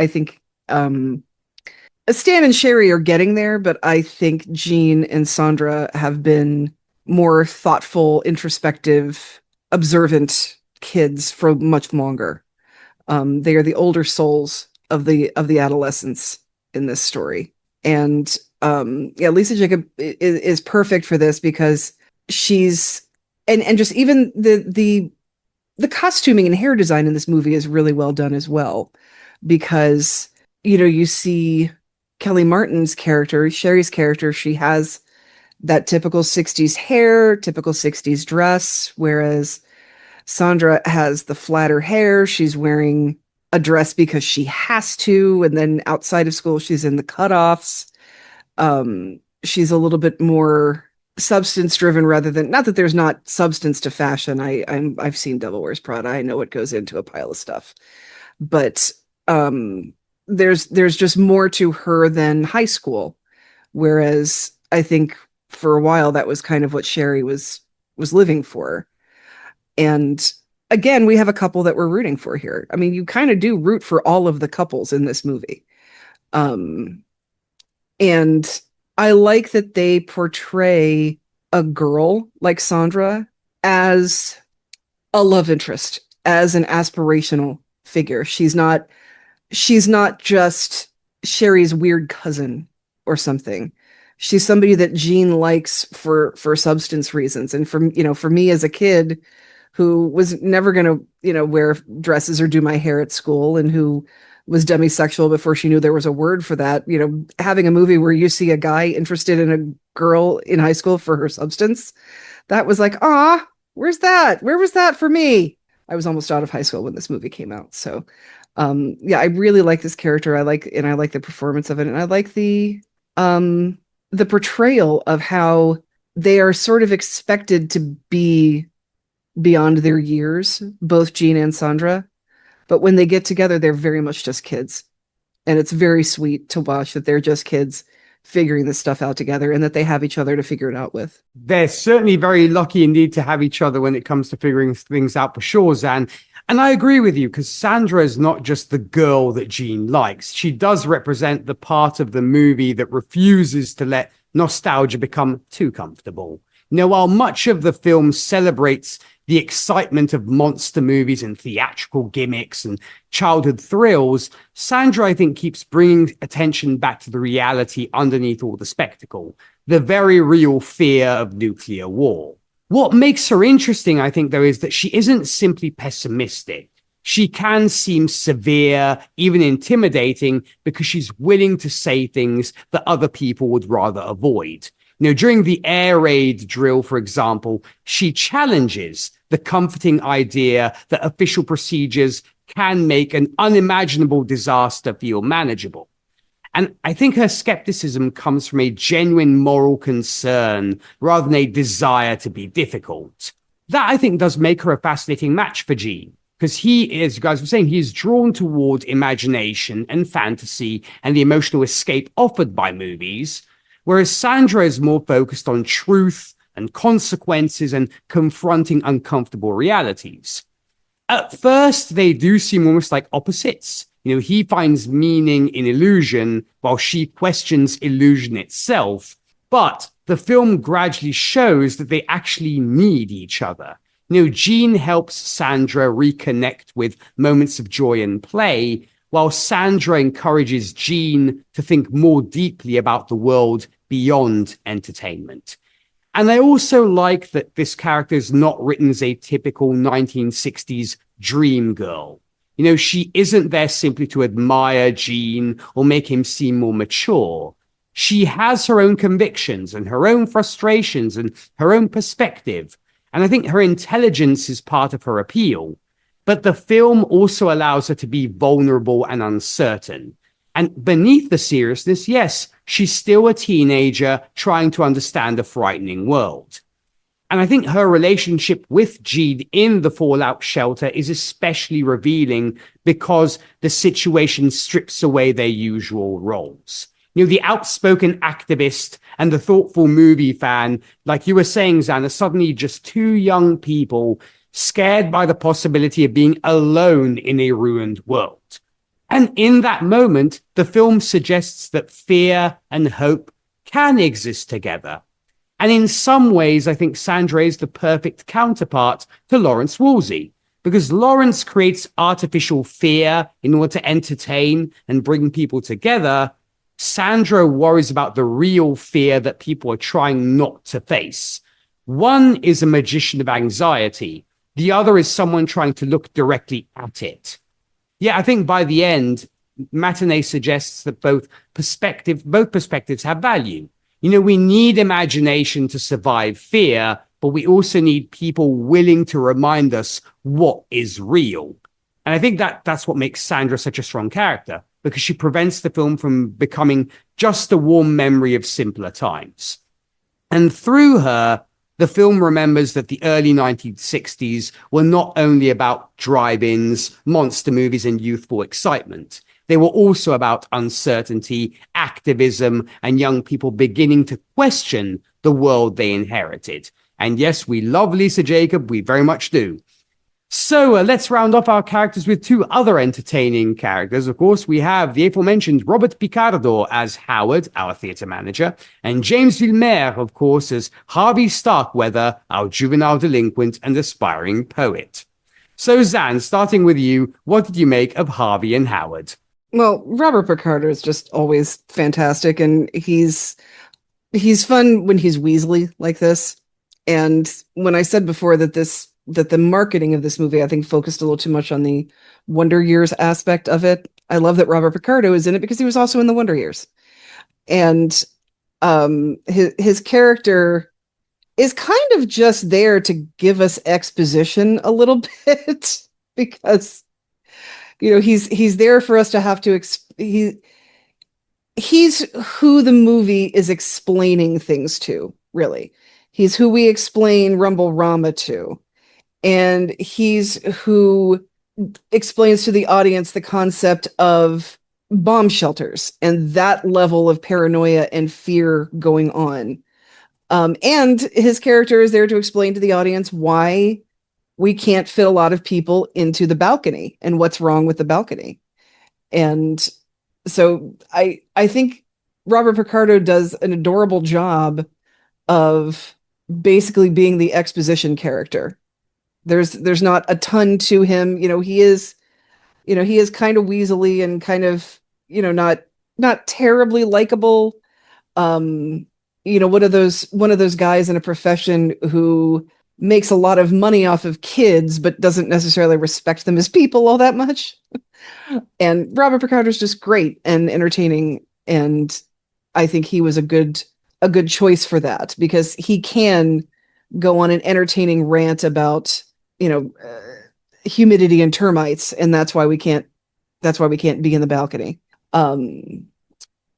Stan and Sherry are getting there, but I think Jean and Sandra have been more thoughtful, introspective, observant kids for much longer. They are the older souls of the adolescents in this story. And Lisa Jacob is perfect for this, because she's and just even the costuming and hair design in this movie is really well done as well, because you see Kelly Martin's character, Sherry's character, she has that typical 60s hair, typical 60s dress, whereas Sandra has the flatter hair. She's wearing a dress because she has to, and then outside of school she's in the cutoffs. She's a little bit more substance driven rather than, not that there's not substance to fashion. I've seen Devil Wears Prada. I know what goes into a pile of stuff, but there's just more to her than high school. Whereas I think for a while that was kind of what Sherry was living for. And again, we have a couple that we're rooting for here. I mean, you kind of do root for all of the couples in this movie. And I like that they portray a girl like Sandra as a love interest, as an aspirational figure. She's not just Sherry's weird cousin or something. She's somebody that Jean likes for substance reasons. And for me as a kid who was never going to, wear dresses or do my hair at school, and who was demisexual before she knew there was a word for that, having a movie where you see a guy interested in a girl in high school for her substance, that was like, where's that? Where was that for me? I was almost out of high school when this movie came out. So, I really like this character. I like the performance of it. And I like the portrayal of how they are sort of expected to be beyond their years, both Jean and Sandra. But when they get together, they're very much just kids. And it's very sweet to watch that they're just kids figuring this stuff out together, and that they have each other to figure it out with. They're certainly very lucky indeed to have each other when it comes to figuring things out, for sure, Zan. And I agree with you, because Sandra is not just the girl that Jean likes. She does represent the part of the movie that refuses to let nostalgia become too comfortable. While much of the film celebrates the excitement of monster movies and theatrical gimmicks and childhood thrills, Sandra, I think, keeps bringing attention back to the reality underneath all the spectacle, the very real fear of nuclear war. What makes her interesting, I think, though, is that she isn't simply pessimistic. She can seem severe, even intimidating, because she's willing to say things that other people would rather avoid. During the air raid drill, for example, she challenges the comforting idea that official procedures can make an unimaginable disaster feel manageable. And I think her skepticism comes from a genuine moral concern rather than a desire to be difficult. That, I think, does make her a fascinating match for Jean, because he, as you guys were saying, he is drawn toward imagination and fantasy and the emotional escape offered by movies, whereas Sandra is more focused on truth and consequences and confronting uncomfortable realities. At first, they do seem almost like opposites. He finds meaning in illusion while she questions illusion itself. But the film gradually shows that they actually need each other. Jean helps Sandra reconnect with moments of joy and play, while Sandra encourages Jean to think more deeply about the world beyond entertainment. And I also like that this character is not written as a typical 1960s dream girl. She isn't there simply to admire Jean or make him seem more mature. She has her own convictions and her own frustrations and her own perspective. And I think her intelligence is part of her appeal. But the film also allows her to be vulnerable and uncertain. And beneath the seriousness, yes, she's still a teenager trying to understand a frightening world. And I think her relationship with Jean in the fallout shelter is especially revealing because the situation strips away their usual roles. The outspoken activist and the thoughtful movie fan, like you were saying, Zan, are suddenly just two young people scared by the possibility of being alone in a ruined world. And in that moment, the film suggests that fear and hope can exist together. And in some ways, I think Sandra is the perfect counterpart to Lawrence Woolsey, because Lawrence creates artificial fear in order to entertain and bring people together. Sandra worries about the real fear that people are trying not to face. One is a magician of anxiety. The other is someone trying to look directly at it. Yeah, I think by the end, Matinee suggests that both perspectives have value. You know, we need imagination to survive fear, but we also need people willing to remind us what is real. And I think that's what makes Sandra such a strong character, because she prevents the film from becoming just a warm memory of simpler times. And through her, the film remembers that the early 1960s were not only about drive-ins, monster movies, and youthful excitement. They were also about uncertainty, activism, and young people beginning to question the world they inherited. And yes, we love Lisa Jacob, we very much do. So let's round off our characters with two other entertaining characters. Of course, we have the aforementioned Robert Picardo as Howard, our theatre manager, and James Villemere, of course, as Harvey Starkweather, our juvenile delinquent and aspiring poet. So, Zan, starting with you, what did you make of Harvey and Howard? Well, Robert Picardo is just always fantastic, and he's fun when he's Weasley like this. And when I said before that the marketing of this movie, I think, focused a little too much on the Wonder Years aspect of it. I love that Robert Picardo is in it because he was also in the Wonder Years. And his character is kind of just there to give us exposition a little bit because, you know, he's there for us to have to, he's who the movie is explaining things to, really. He's who we explain Rumble Rama to. And he's who explains to the audience the concept of bomb shelters and that level of paranoia and fear going on. And his character is there to explain to the audience why we can't fit a lot of people into the balcony and what's wrong with the balcony. And so I think Robert Picardo does an adorable job of basically being the exposition character. There's not a ton to him. He is kind of weaselly and kind of, not terribly likable. One of those guys in a profession who makes a lot of money off of kids, but doesn't necessarily respect them as people all that much. And Robert Picardo is just great and entertaining. And I think he was a good choice for that, because he can go on an entertaining rant about, humidity and termites. And that's why we can't be in the balcony.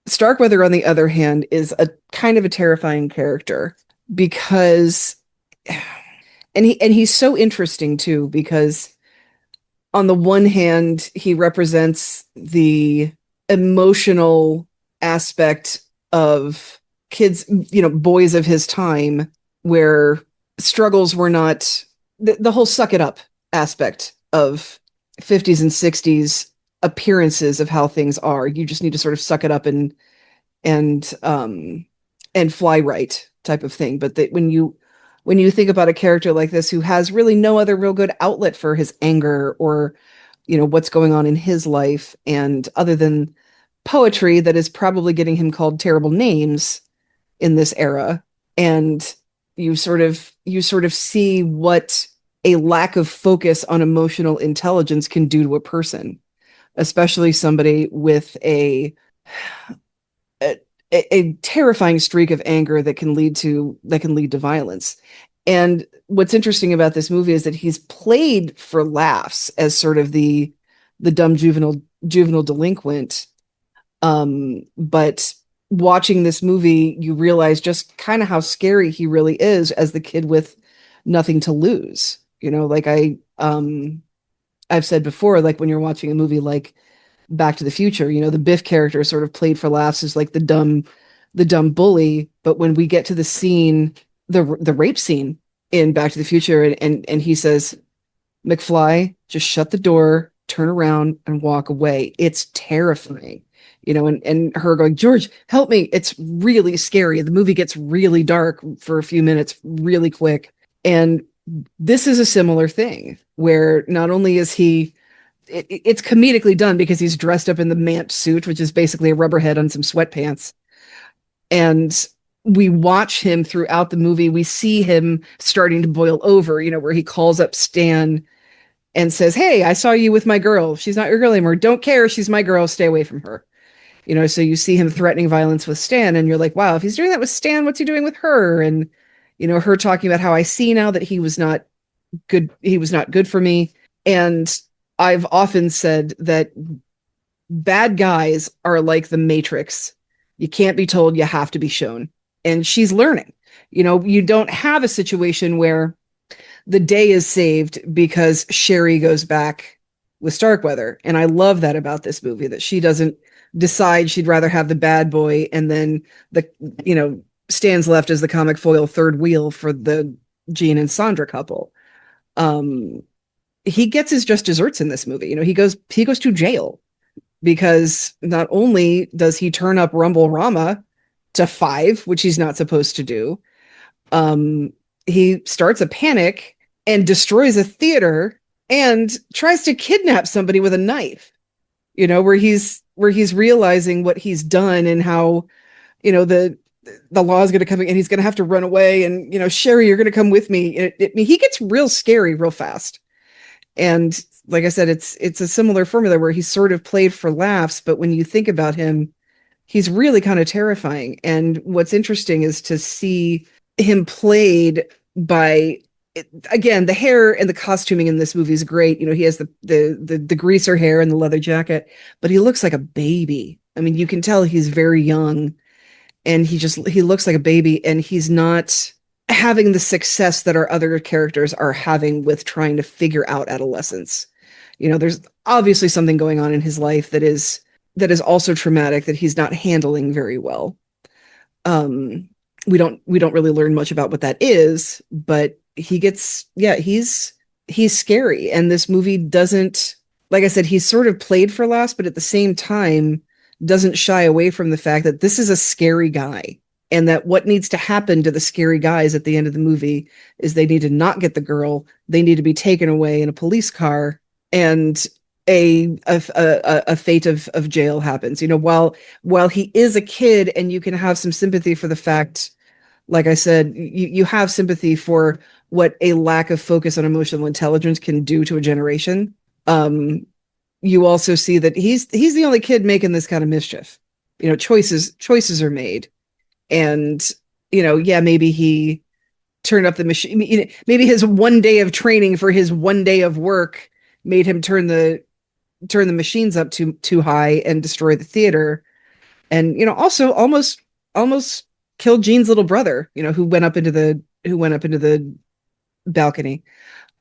Starkweather, on the other hand, is a kind of a terrifying character because, and he's so interesting too, because on the one hand, he represents the emotional aspect of kids, boys of his time, where struggles were not the whole suck it up aspect of 50s and 60s appearances of how things are. You just need to sort of suck it up and fly right type of thing. But that when you think about a character like this who has really no other real good outlet for his anger or, what's going on in his life, and other than poetry that is probably getting him called terrible names in this era, and you sort of see what a lack of focus on emotional intelligence can do to a person, especially somebody with a terrifying streak of anger that can lead to violence. And what's interesting about this movie is that he's played for laughs as sort of the dumb juvenile delinquent. But watching this movie, you realize just kind of how scary he really is as the kid with nothing to lose. Like I've said before, like when you're watching a movie like Back to the Future, the Biff character sort of played for laughs as like the dumb bully. But when we get to the scene, the rape scene in Back to the Future, and he says, McFly, just shut the door, turn around and walk away. It's terrifying. And her going, George, help me. It's really scary. The movie gets really dark for a few minutes, really quick. And this is a similar thing where not only is it's comedically done because he's dressed up in the Mant suit, which is basically a rubber head on some sweatpants. And we watch him throughout the movie. We see him starting to boil over, where he calls up Stan and says, "Hey, I saw you with my girl. She's not your girl anymore. Don't care. She's my girl. Stay away from her." So you see him threatening violence with Stan, and you're like, wow, if he's doing that with Stan, what's he doing with her? And, her talking about how I see now that he was not good. He was not good for me. And I've often said that bad guys are like the Matrix. You can't be told, you have to be shown. And she's learning. You don't have a situation where the day is saved because Sherry goes back with Starkweather. And I love that about this movie, that she doesn't decide she'd rather have the bad boy and then Stan's left as the comic foil third wheel for the Jean and Sandra couple. He gets his just desserts in this movie. He goes to jail because not only does he turn up Rumble Rama to 5, which he's not supposed to do, he starts a panic and destroys a theater and tries to kidnap somebody with a knife, where he's realizing what he's done and how, the law is going to come and he's going to have to run away. And, Sherry, you're going to come with me. He gets real scary real fast. And like I said, it's a similar formula where he's sort of played for laughs, but when you think about him, he's really kind of terrifying. And what's interesting is to see him played by, again, the hair and the costuming in this movie is great. He has the greaser hair and the leather jacket, but he looks like a baby. I mean, you can tell he's very young, and he looks like a baby, and he's not having the success that our other characters are having with trying to figure out adolescence. There's obviously something going on in his life that is also traumatic that he's not handling very well. We don't really learn much about what that is, but he's scary. And this movie doesn't, like I said, he's sort of played for laughs, but at the same time doesn't shy away from the fact that this is a scary guy, and that what needs to happen to the scary guys at the end of the movie is they need to not get the girl. They need to be taken away in a police car, and a fate of jail happens. While he is a kid, and you can have some sympathy for the fact, like I said, you have sympathy for what a lack of focus on emotional intelligence can do to a generation. You also see that he's the only kid making this kind of mischief. Choices are made, and maybe he turned up the machine. Maybe his one day of training for his one day of work made him turn the machines up too high and destroy the theater, and also almost killed Jean's little brother, who went up into the balcony.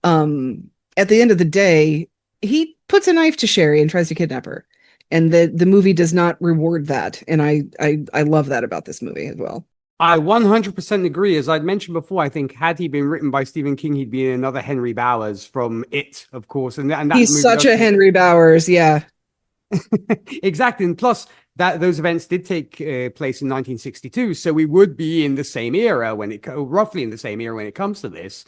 At the end of the day, he puts a knife to Sherry and tries to kidnap her, and the movie does not reward that. And I love that about this movie as well. I 100% agree. As I'd mentioned before, I think had he been written by Stephen King, he'd be another Henry Bowers from It, of course. And that he's such a Henry Bowers, yeah. Exactly. And plus, those events did take place in 1962, so we would be in the same era roughly in the same era when it comes to this.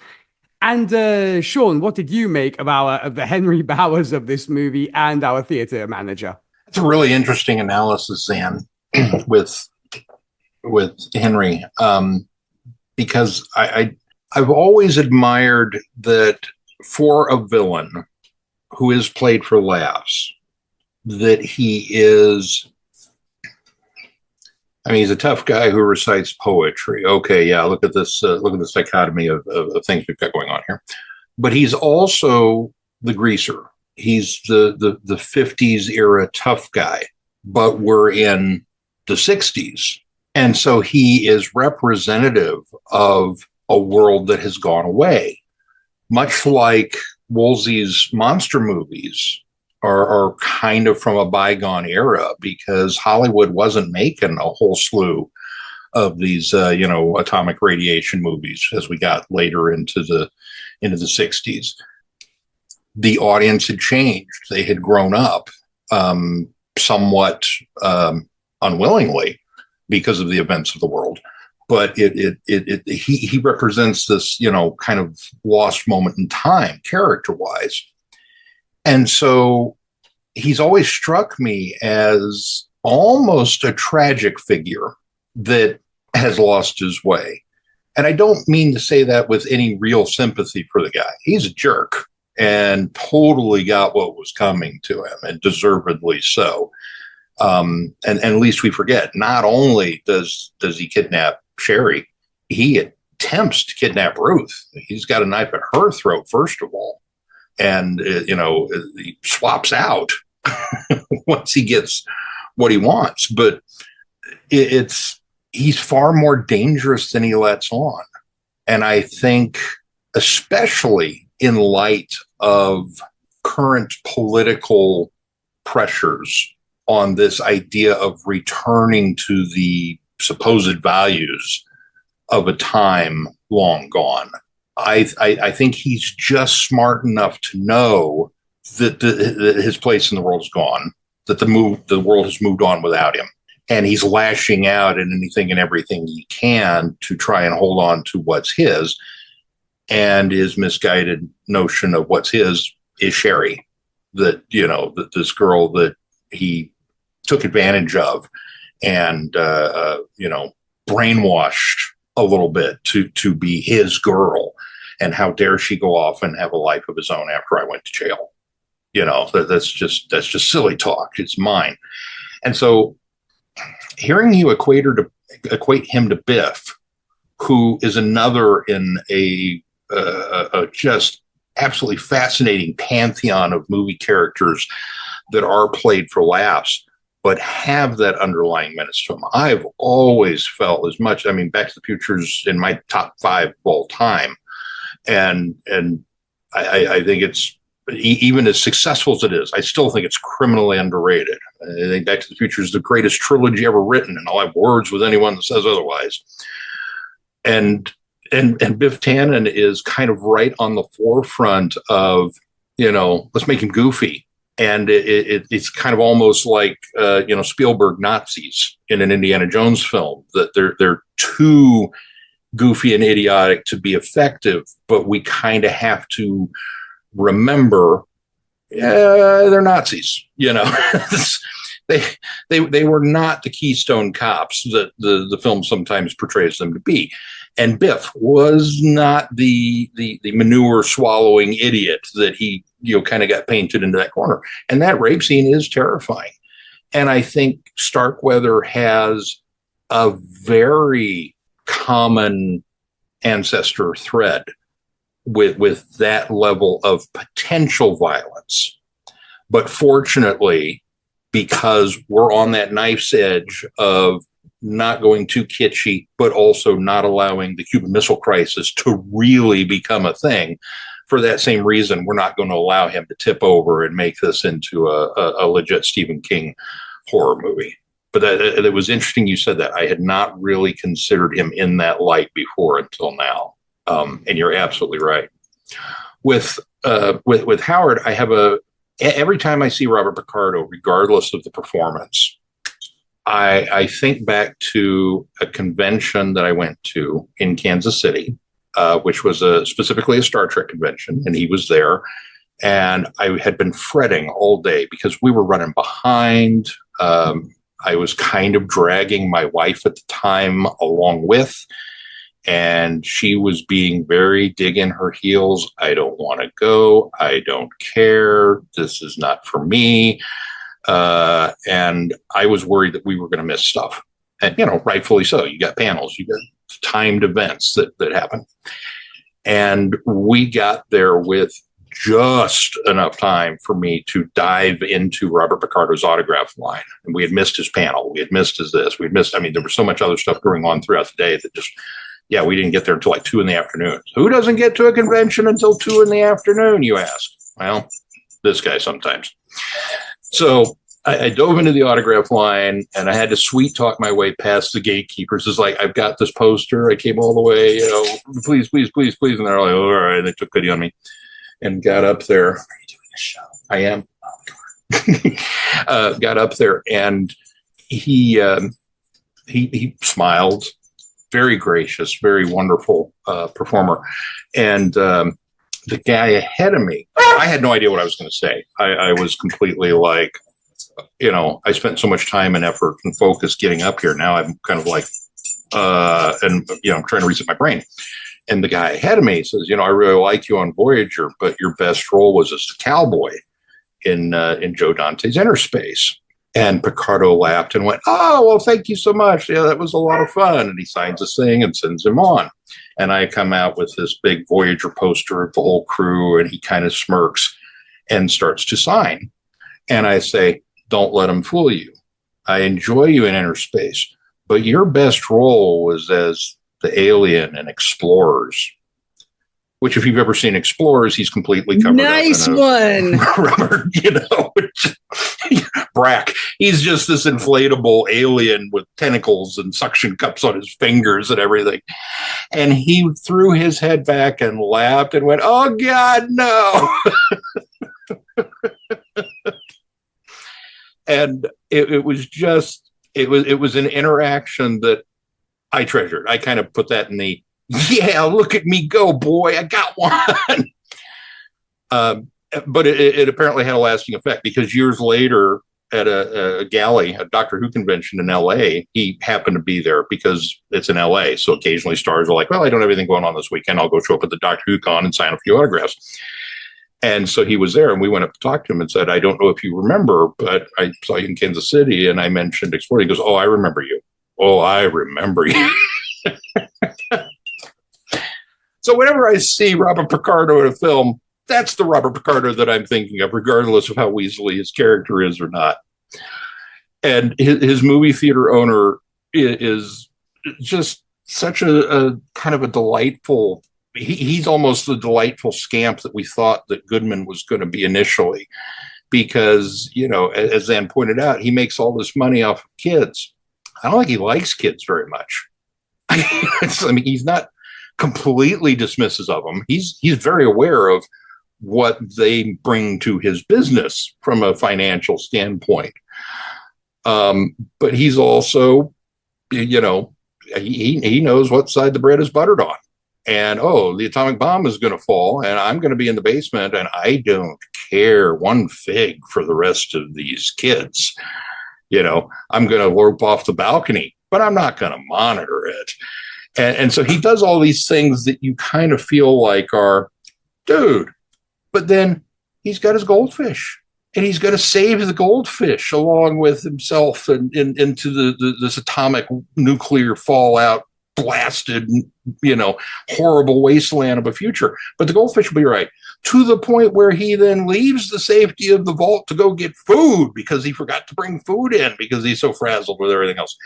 And Sean, what did you make of the Henry Bowers of this movie and our theater manager? It's a really interesting analysis, Zan, with Henry, because I've always admired that for a villain who is played for laughs, that he is. I mean, he's a tough guy who recites poetry. Okay, yeah, look at this. Look at the dichotomy of things we've got going on here. But he's also the greaser. He's the 50s era tough guy. But we're in the 60s. And so he is representative of a world that has gone away. Much like Woolsey's monster movies are kind of from a bygone era, because Hollywood wasn't making a whole slew of these, atomic radiation movies as we got later into the 60s. The audience had changed. They had grown up somewhat unwillingly because of the events of the world. But he represents this, kind of lost moment in time, character-wise. And so he's always struck me as almost a tragic figure that has lost his way. And I don't mean to say that with any real sympathy for the guy. He's a jerk and totally got what was coming to him, and deservedly so. And at least we forget, not only does he kidnap Sherry, he attempts to kidnap Ruth. He's got a knife at her throat, first of all. And, he swaps out once he gets what he wants. But he's far more dangerous than he lets on. And I think, especially in light of current political pressures on this idea of returning to the supposed values of a time long gone, I think he's just smart enough to know that his place in the world is gone, that the world has moved on without him. And he's lashing out at anything and everything he can to try and hold on to what's his. And his misguided notion of what's his is Sherry, that this girl that he took advantage of and brainwashed a little bit to be his girl. And how dare she go off and have a life of his own after I went to jail? That's just silly talk. It's mine. And so hearing you equate him to Biff, who is another in a just absolutely fascinating pantheon of movie characters that are played for laughs, but have that underlying menace to them. I've always felt as much. I mean, Back to the Future's in my top 5 of all time. And I think it's, even as successful as it is, I still think it's criminally underrated. I think Back to the Future is the greatest trilogy ever written, and I'll have words with anyone that says otherwise. And Biff Tannen is kind of right on the forefront of, let's make him goofy. And it's kind of almost like, Spielberg Nazis in an Indiana Jones film, that they're too goofy and idiotic to be effective, but we kind of have to remember they're Nazis. They were not the Keystone Cops that the film sometimes portrays them to be. And Biff was not the manure swallowing idiot that he kind of got painted into that corner. And that rape scene is terrifying. And I think Starkweather has a very common ancestor thread with that level of potential violence. But fortunately, because we're on that knife's edge of not going too kitschy, but also not allowing the Cuban Missile Crisis to really become a thing, for that same reason, we're not going to allow him to tip over and make this into a legit Stephen King horror movie. But it was interesting you said that. I had not really considered him in that light before until now. And you're absolutely right. With Howard, I have every time I see Robert Picardo, regardless of the performance, I think back to a convention that I went to in Kansas City, which was specifically a Star Trek convention, and he was there. And I had been fretting all day because we were running behind. I was kind of dragging my wife at the time along with, and she was being very dig in her heels. I don't want to go. I don't care. This is not for me. And I was worried that we were going to miss stuff. And, rightfully so. You got panels, you got timed events that happen. And we got there with just enough time for me to dive into Robert Picardo's autograph line. And we had missed his panel. We had missed his this. There was so much other stuff going on throughout the day that we didn't get there until like 2 p.m. Who doesn't get to a convention until 2 p.m, you ask? Well, this guy sometimes. So I dove into the autograph line, and I had to sweet talk my way past the gatekeepers. It's like, I've got this poster. I came all the way, please, please, please, please. And they're like, all right. They took pity on me and got up there. Are you doing a show? I am. Got up there, and he smiled. Very gracious, very wonderful performer. And the guy ahead of me, I had no idea what I was going to say. I was completely like, I spent so much time and effort and focus getting up here. Now I'm kind of like And, I'm trying to reset my brain. And the guy ahead of me says, I really like you on Voyager, but your best role was as a cowboy in Joe Dante's Inner Space. And Picardo laughed and went, "Oh, well, thank you so much. Yeah, that was a lot of fun." And he signs this thing and sends him on. And I come out with this big Voyager poster of the whole crew, and he kind of smirks and starts to sign. And I say, "Don't let him fool you. I enjoy you in Inner Space, but your best role was as the alien in Explorers." Which, if you've ever seen Explorers, he's completely covered nice up in one. rubber, Brack. He's just this inflatable alien with tentacles and suction cups on his fingers and everything. And he threw his head back and laughed and went, "Oh God, no!" And it was an interaction that I treasured. I kind of put that in the, "Yeah, look at me go, boy, I got one." But it apparently had a lasting effect, because years later at a galley, a Doctor Who convention in LA, he happened to be there because it's in LA. So occasionally stars are like, "Well, I don't have anything going on this weekend. I'll go show up at the Doctor Who con and sign a few autographs." And so he was there, and we went up to talk to him and said, "I don't know if you remember, but I saw you in Kansas City and I mentioned Explorer." He goes, "Oh, I remember you. Oh, I remember you." So whenever I see Robert Picardo in a film, that's the Robert Picardo that I'm thinking of, regardless of how weaselly his character is or not. And his movie theater owner is just such a kind of a delightful, he's almost the delightful scamp that we thought that Goodman was going to be initially. Because, as Zan pointed out, he makes all this money off of kids. I don't think he likes kids very much. He's not completely dismissive of them. He's very aware of what they bring to his business from a financial standpoint. But he's also, he knows what side the bread is buttered on. And, the atomic bomb is going to fall, and I'm going to be in the basement, and I don't care one fig for the rest of these kids. I'm going to rope off the balcony, but I'm not going to monitor it. And so he does all these things that you kind of feel like are, dude, but then he's got his goldfish, and he's got to save the goldfish along with himself and into this atomic nuclear fallout blasted, horrible wasteland of a future. But the goldfish will be right, to the point where he then leaves the safety of the vault to go get food because he forgot to bring food in because he's so frazzled with everything else.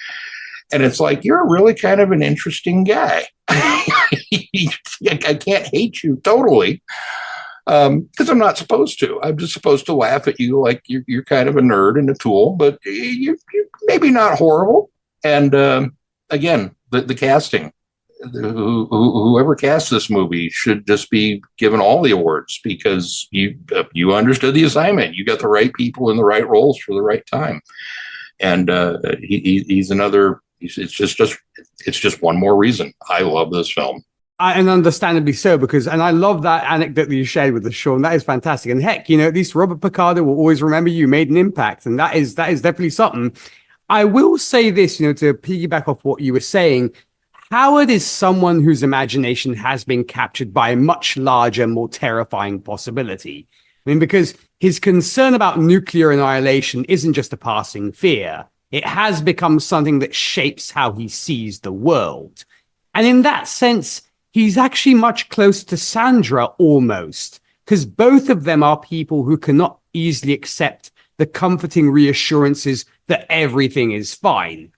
And it's like, you're really kind of an interesting guy. I can't hate you totally, because I'm not supposed to. I'm just supposed to laugh at you like you're kind of a nerd and a tool, but you're maybe not horrible. And again, the casting, whoever cast this movie should just be given all the awards, because you understood the assignment. You got the right people in the right roles for the right time. And he's another. It's just one more reason I love this film. And understandably so, and I love that anecdote that you shared with us, Sean. That is fantastic. And heck, at least Robert Picardo will always remember you made an impact. And that is definitely something. I will say this, to piggyback off what you were saying, Howard is someone whose imagination has been captured by a much larger, more terrifying possibility. Because his concern about nuclear annihilation isn't just a passing fear. It has become something that shapes how he sees the world. And in that sense, he's actually much closer to Sandra almost, because both of them are people who cannot easily accept the comforting reassurances that everything is fine.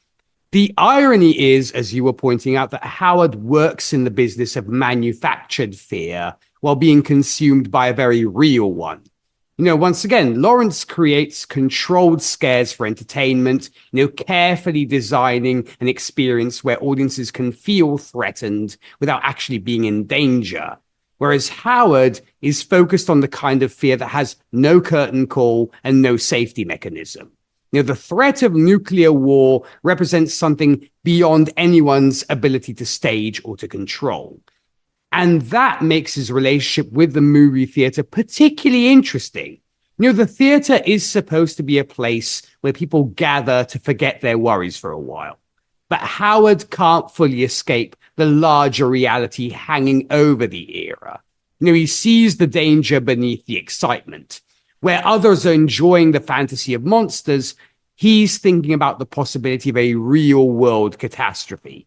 The irony is, as you were pointing out, that Howard works in the business of manufactured fear while being consumed by a very real one. Once again, Lawrence creates controlled scares for entertainment, carefully designing an experience where audiences can feel threatened without actually being in danger. Whereas Howard is focused on the kind of fear that has no curtain call and no safety mechanism. The threat of nuclear war represents something beyond anyone's ability to stage or to control. And that makes his relationship with the movie theater particularly interesting. The theater is supposed to be a place where people gather to forget their worries for a while. But Howard can't fully escape the larger reality hanging over the era. He sees the danger beneath the excitement. Where others are enjoying the fantasy of monsters, he's thinking about the possibility of a real-world catastrophe.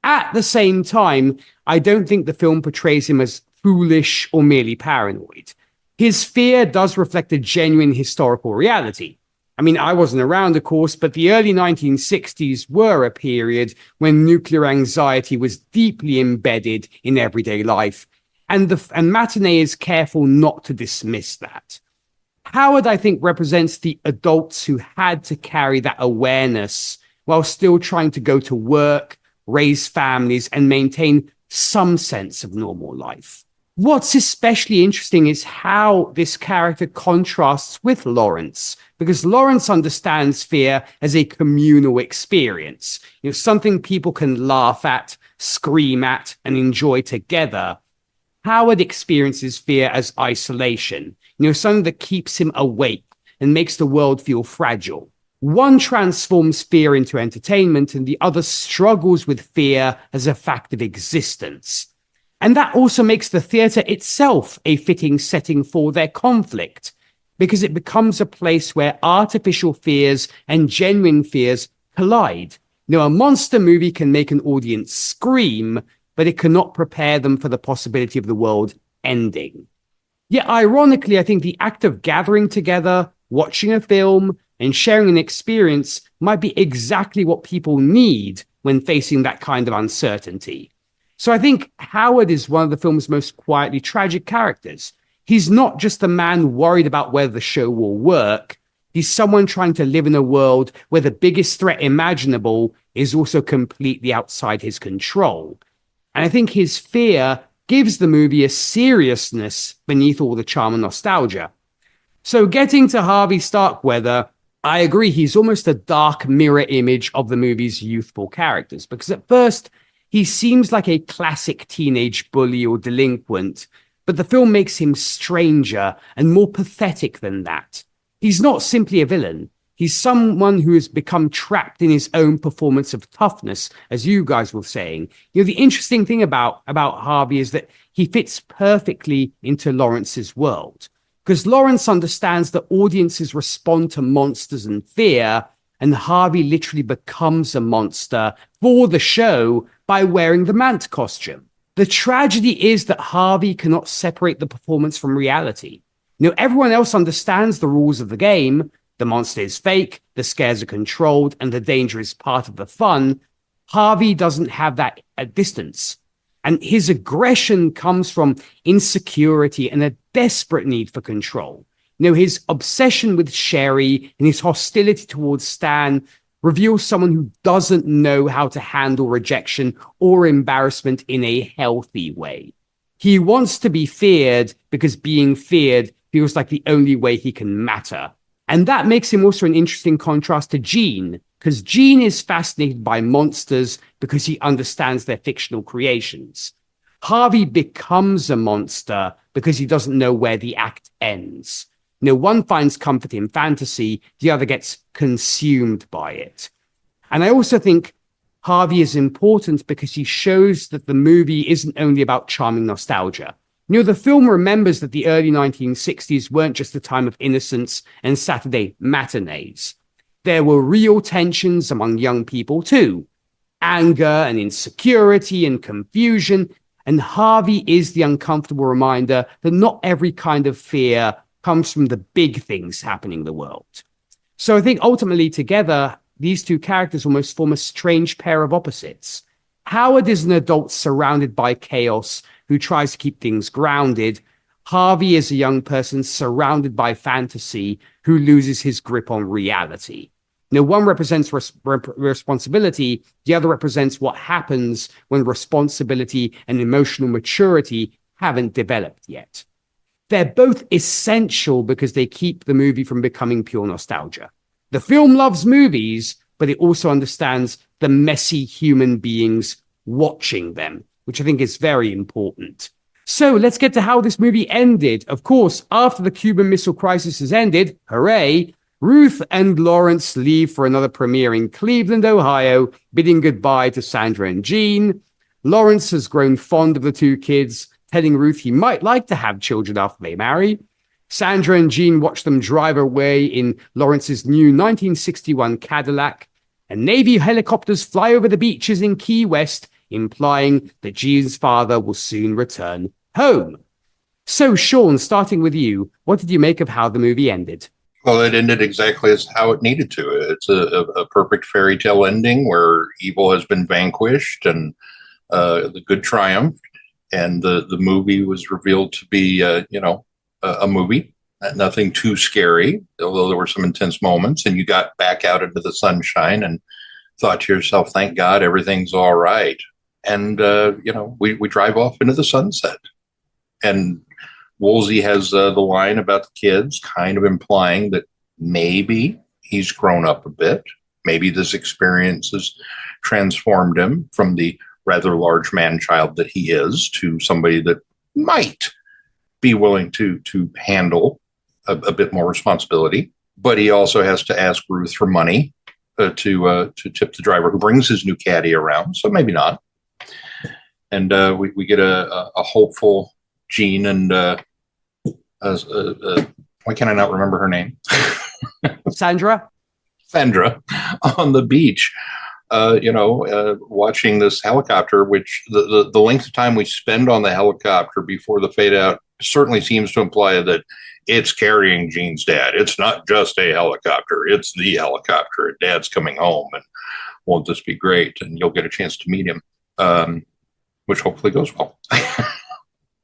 At the same time, I don't think the film portrays him as foolish or merely paranoid. His fear does reflect a genuine historical reality. I mean, I wasn't around, of course, but the early 1960s were a period when nuclear anxiety was deeply embedded in everyday life, and Matinee is careful not to dismiss that. Howard, I think, represents the adults who had to carry that awareness while still trying to go to work, raise families, and maintain some sense of normal life. What's especially interesting is how this character contrasts with Lawrence, because Lawrence understands fear as a communal experience, something people can laugh at, scream at, and enjoy together. Howard experiences fear as isolation, something that keeps him awake and makes the world feel fragile. One transforms fear into entertainment, and the other struggles with fear as a fact of existence. And that also makes the theatre itself a fitting setting for their conflict, because it becomes a place where artificial fears and genuine fears collide. A monster movie can make an audience scream, but it cannot prepare them for the possibility of the world ending. Yet, ironically, I think the act of gathering together, watching a film, and sharing an experience might be exactly what people need when facing that kind of uncertainty. So I think Howard is one of the film's most quietly tragic characters. He's not just a man worried about whether the show will work. He's someone trying to live in a world where the biggest threat imaginable is also completely outside his control. And I think his fear gives the movie a seriousness beneath all the charm and nostalgia. So getting to Harvey Starkweather, I agree, he's almost a dark mirror image of the movie's youthful characters, because at first, he seems like a classic teenage bully or delinquent, but the film makes him stranger and more pathetic than that. He's not simply a villain. He's someone who has become trapped in his own performance of toughness, as you guys were saying. The interesting thing about Harvey is that he fits perfectly into Lawrence's world, because Lawrence understands that audiences respond to monsters and fear, and Harvey literally becomes a monster for the show by wearing the Mant costume. The tragedy is that Harvey cannot separate the performance from reality. Everyone else understands the rules of the game. The monster is fake, the scares are controlled, and the danger is part of the fun. Harvey doesn't have that at distance. And his aggression comes from insecurity and a desperate need for control. His obsession with Sherry and his hostility towards Stan reveals someone who doesn't know how to handle rejection or embarrassment in a healthy way. He wants to be feared because being feared feels like the only way he can matter. And that makes him also an interesting contrast to Gene, because Gene is fascinated by monsters because he understands their fictional creations. Harvey becomes a monster because he doesn't know where the act ends. One finds comfort in fantasy, the other gets consumed by it. And I also think Harvey is important because he shows that the movie isn't only about charming nostalgia. The film remembers that the early 1960s weren't just a time of innocence and Saturday matinees. There were real tensions among young people too. Anger and insecurity and confusion. And Harvey is the uncomfortable reminder that not every kind of fear comes from the big things happening in the world. So I think ultimately together, these two characters almost form a strange pair of opposites. Howard is an adult surrounded by chaos who tries to keep things grounded. Harvey is a young person surrounded by fantasy who loses his grip on reality. One represents responsibility, the other represents what happens when responsibility and emotional maturity haven't developed yet. They're both essential because they keep the movie from becoming pure nostalgia. The film loves movies, but it also understands the messy human beings watching them, which I think is very important. So let's get to how this movie ended. Of course, after the Cuban Missile Crisis has ended, hooray, Ruth and Lawrence leave for another premiere in Cleveland, Ohio, bidding goodbye to Sandra and Jean. Lawrence has grown fond of the two kids, telling Ruth he might like to have children after they marry. Sandra and Jean watch them drive away in Lawrence's new 1961 Cadillac, and Navy helicopters fly over the beaches in Key West, implying that Jean's father will soon return home. So, Sean, starting with you, what did you make of how the movie ended? Well, it ended exactly as how it needed to. It's a perfect fairy tale ending where evil has been vanquished and the good triumphed, and the movie was revealed to be, a movie, nothing too scary, although there were some intense moments, and you got back out into the sunshine and thought to yourself, thank God everything's all right. And, we drive off into the sunset. And Woolsey has the line about the kids, kind of implying that maybe he's grown up a bit. Maybe this experience has transformed him from the rather large man-child that he is to somebody that might be willing to handle a bit more responsibility. But he also has to ask Ruth for money to tip the driver who brings his new caddy around. So maybe not. And we get a hopeful Jean and why can I not remember her name? Sandra on the beach, watching this helicopter, which the length of time we spend on the helicopter before the fade out certainly seems to imply that it's carrying Jean's dad. It's not just a helicopter. It's the helicopter. Dad's coming home, and won't this be great? And you'll get a chance to meet him, which hopefully goes well.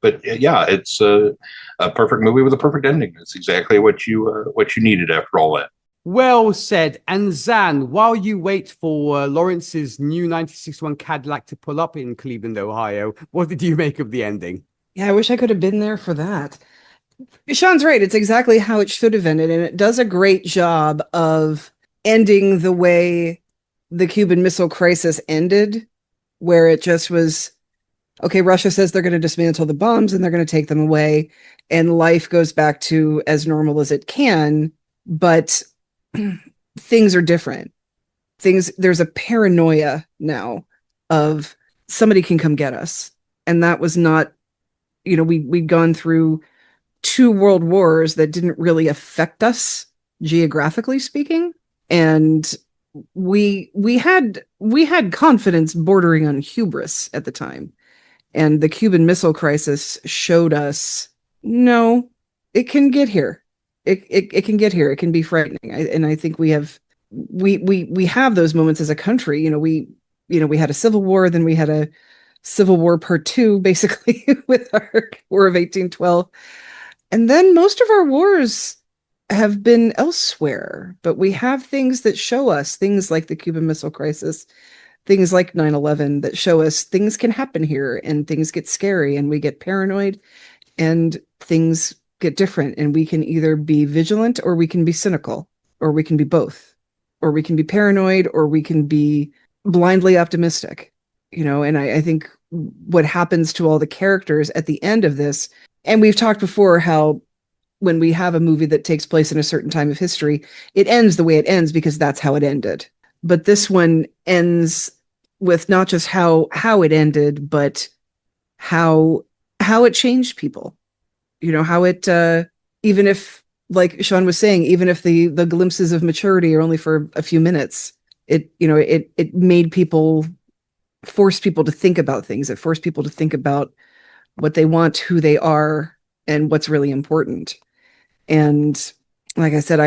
But yeah, it's a perfect movie with a perfect ending. It's exactly what you needed after all that. Well said. And Zan, while you wait for Lawrence's new 1961 Cadillac to pull up in Cleveland, Ohio, what did you make of the ending? Yeah, I wish I could have been there for that. Sean's right. It's exactly how it should have ended. And it does a great job of ending the way the Cuban Missile Crisis ended, where it just was, okay, Russia says they're going to dismantle the bombs and they're going to take them away, and life goes back to as normal as it can. But things are different. There's a paranoia now of somebody can come get us. And that was not, we'd gone through 2 world wars that didn't really affect us geographically speaking. And we had confidence bordering on hubris at the time. And the Cuban Missile Crisis showed us, no, it can get here. It can get here. It can be frightening. And I think we have those moments as a country. We had a civil war, then we had a Civil War Part 2, basically, with our War of 1812. And then most of our wars have been elsewhere. But we have things that show us, things like the Cuban Missile Crisis, things like 9/11, that show us things can happen here, and things get scary, and we get paranoid, and things get different, and we can either be vigilant, or we can be cynical, or we can be both, or we can be paranoid, or we can be blindly optimistic, and I think what happens to all the characters at the end of this, and we've talked before how when we have a movie that takes place in a certain time of history, it ends the way it ends because that's how it ended. But this one ends with not just how it ended, but how it changed people. How it, even if, like Sean was saying, even if the glimpses of maturity are only for a few minutes, it made people, forced people to think about things. It forced people to think about what they want, who they are, and what's really important. And like I said,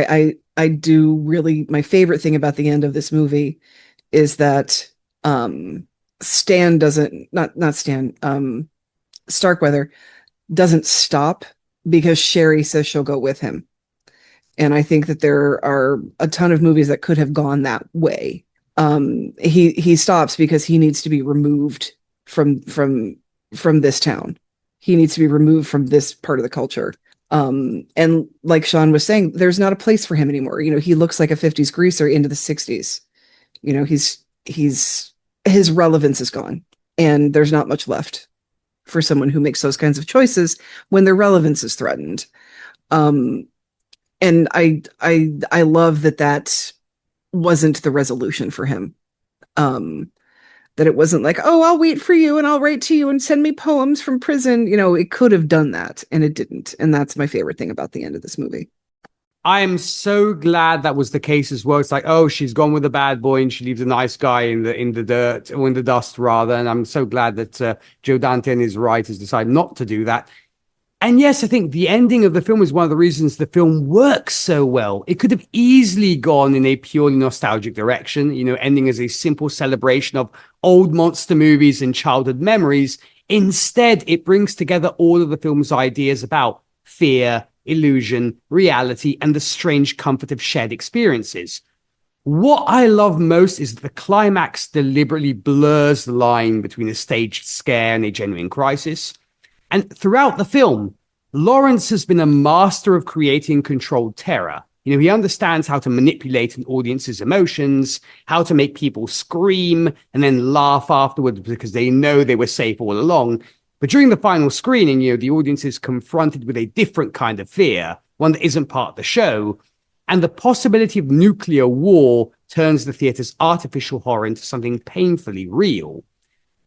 I do really, my favorite thing about the end of this movie is that Starkweather doesn't stop because Sherry says she'll go with him. And I think that there are a ton of movies that could have gone that way. He stops because he needs to be removed from this town. He needs to be removed from this part of the culture. And like Sean was saying, there's not a place for him anymore. He looks like a 50s greaser into the 60s. His relevance is gone, and there's not much left for someone who makes those kinds of choices when their relevance is threatened. And And I love that wasn't the resolution for him. That it wasn't like, oh, I'll wait for you and I'll write to you and send me poems from prison. It could have done that and it didn't. And that's my favorite thing about the end of this movie. I am so glad that was the case as well. It's like, oh, she's gone with a bad boy and she leaves a nice guy in the dirt, or in the dust rather. And I'm so glad that Joe Dante and his writers decided not to do that. And yes, I think the ending of the film is one of the reasons the film works so well. It could have easily gone in a purely nostalgic direction, ending as a simple celebration of old monster movies and childhood memories. Instead, it brings together all of the film's ideas about fear, illusion, reality, and the strange comfort of shared experiences. What I love most is that the climax deliberately blurs the line between a staged scare and a genuine crisis. And throughout the film, Lawrence has been a master of creating controlled terror. He understands how to manipulate an audience's emotions, how to make people scream and then laugh afterwards because they know they were safe all along. But during the final screening, the audience is confronted with a different kind of fear, one that isn't part of the show. And the possibility of nuclear war turns the theater's artificial horror into something painfully real.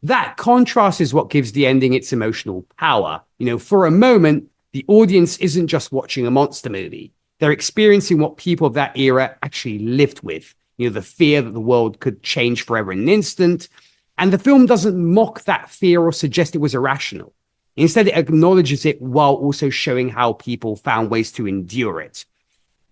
That contrast is what gives the ending its emotional power. For a moment, the audience isn't just watching a monster movie. They're experiencing what people of that era actually lived with. The fear that the world could change forever in an instant. And the film doesn't mock that fear or suggest it was irrational. Instead, it acknowledges it while also showing how people found ways to endure it.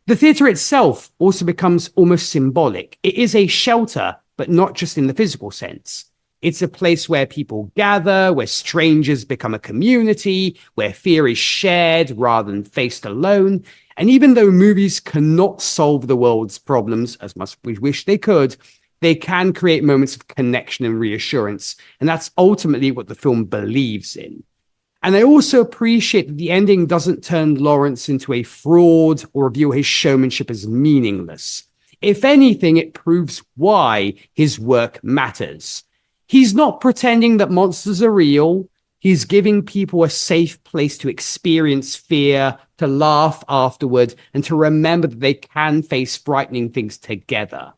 The theater itself also becomes almost symbolic. It is a shelter, but not just in the physical sense. It's a place where people gather, where strangers become a community, where fear is shared rather than faced alone. And even though movies cannot solve the world's problems as much as we wish they could, they can create moments of connection and reassurance. And that's ultimately what the film believes in. And I also appreciate that the ending doesn't turn Lawrence into a fraud or view his showmanship as meaningless. If anything, it proves why his work matters. He's not pretending that monsters are real. He's giving people a safe place to experience fear, to laugh afterward, and to remember that they can face frightening things together.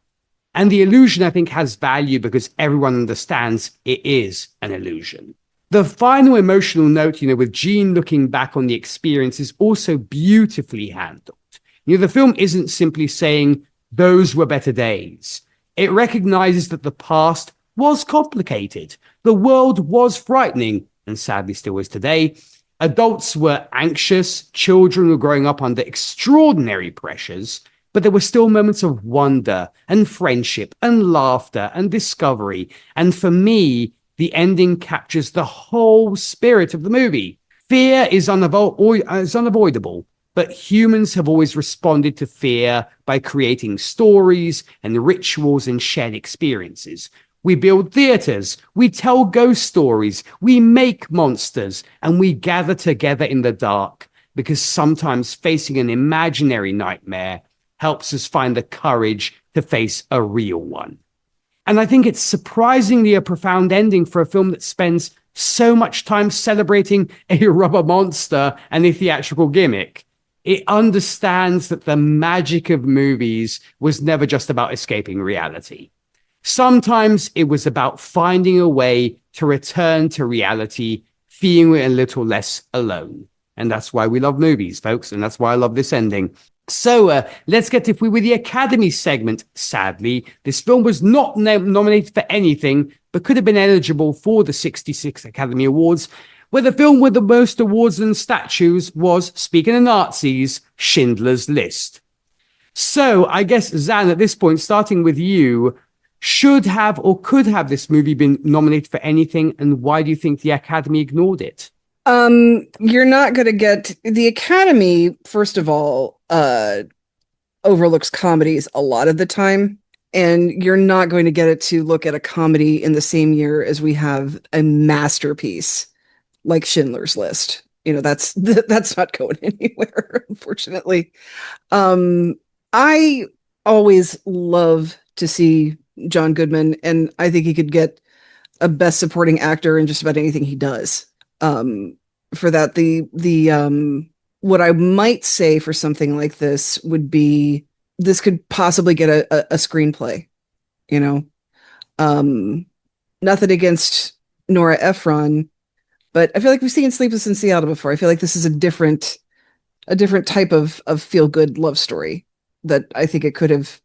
And the illusion, I think, has value because everyone understands it is an illusion. The final emotional note, with Jean looking back on the experience is also beautifully handled. The film isn't simply saying those were better days. It recognizes that the past was complicated. The world was frightening, and sadly still is today. Adults were anxious. Children were growing up under extraordinary pressures. But there were still moments of wonder and friendship and laughter and discovery. And for me, the ending captures the whole spirit of the movie. Fear is unavoidable, but humans have always responded to fear by creating stories and rituals and shared experiences. We build theaters, we tell ghost stories, we make monsters, and we gather together in the dark because sometimes facing an imaginary nightmare helps us find the courage to face a real one. And I think it's surprisingly a profound ending for a film that spends so much time celebrating a rubber monster and a theatrical gimmick. It understands that the magic of movies was never just about escaping reality. Sometimes it was about finding a way to return to reality, feeling a little less alone. And that's why we love movies, folks, and that's why I love this ending. So let's get to with the Academy segment. Sadly, this film was not nominated for anything, but could have been eligible for the 66 Academy Awards, where the film with the most awards and statues was, speaking of Nazis, Schindler's List. So I guess, Zan, at this point, starting with you, should have or could have this movie been nominated for anything, and why do you think the Academy ignored it? You're not going to get the Academy, first of all, overlooks comedies a lot of the time, and you're not going to get it to look at a comedy in the same year as we have a masterpiece like Schindler's List. That's not going anywhere, unfortunately. I always love to see John Goodman, and I think he could get a Best Supporting Actor in just about anything he does. For that, the what I might say for something like this would be this could possibly get a screenplay, you know. Nothing against Nora Ephron, but I feel like we've seen Sleepless in Seattle before. I feel like this is a different type of feel good love story that I think it could have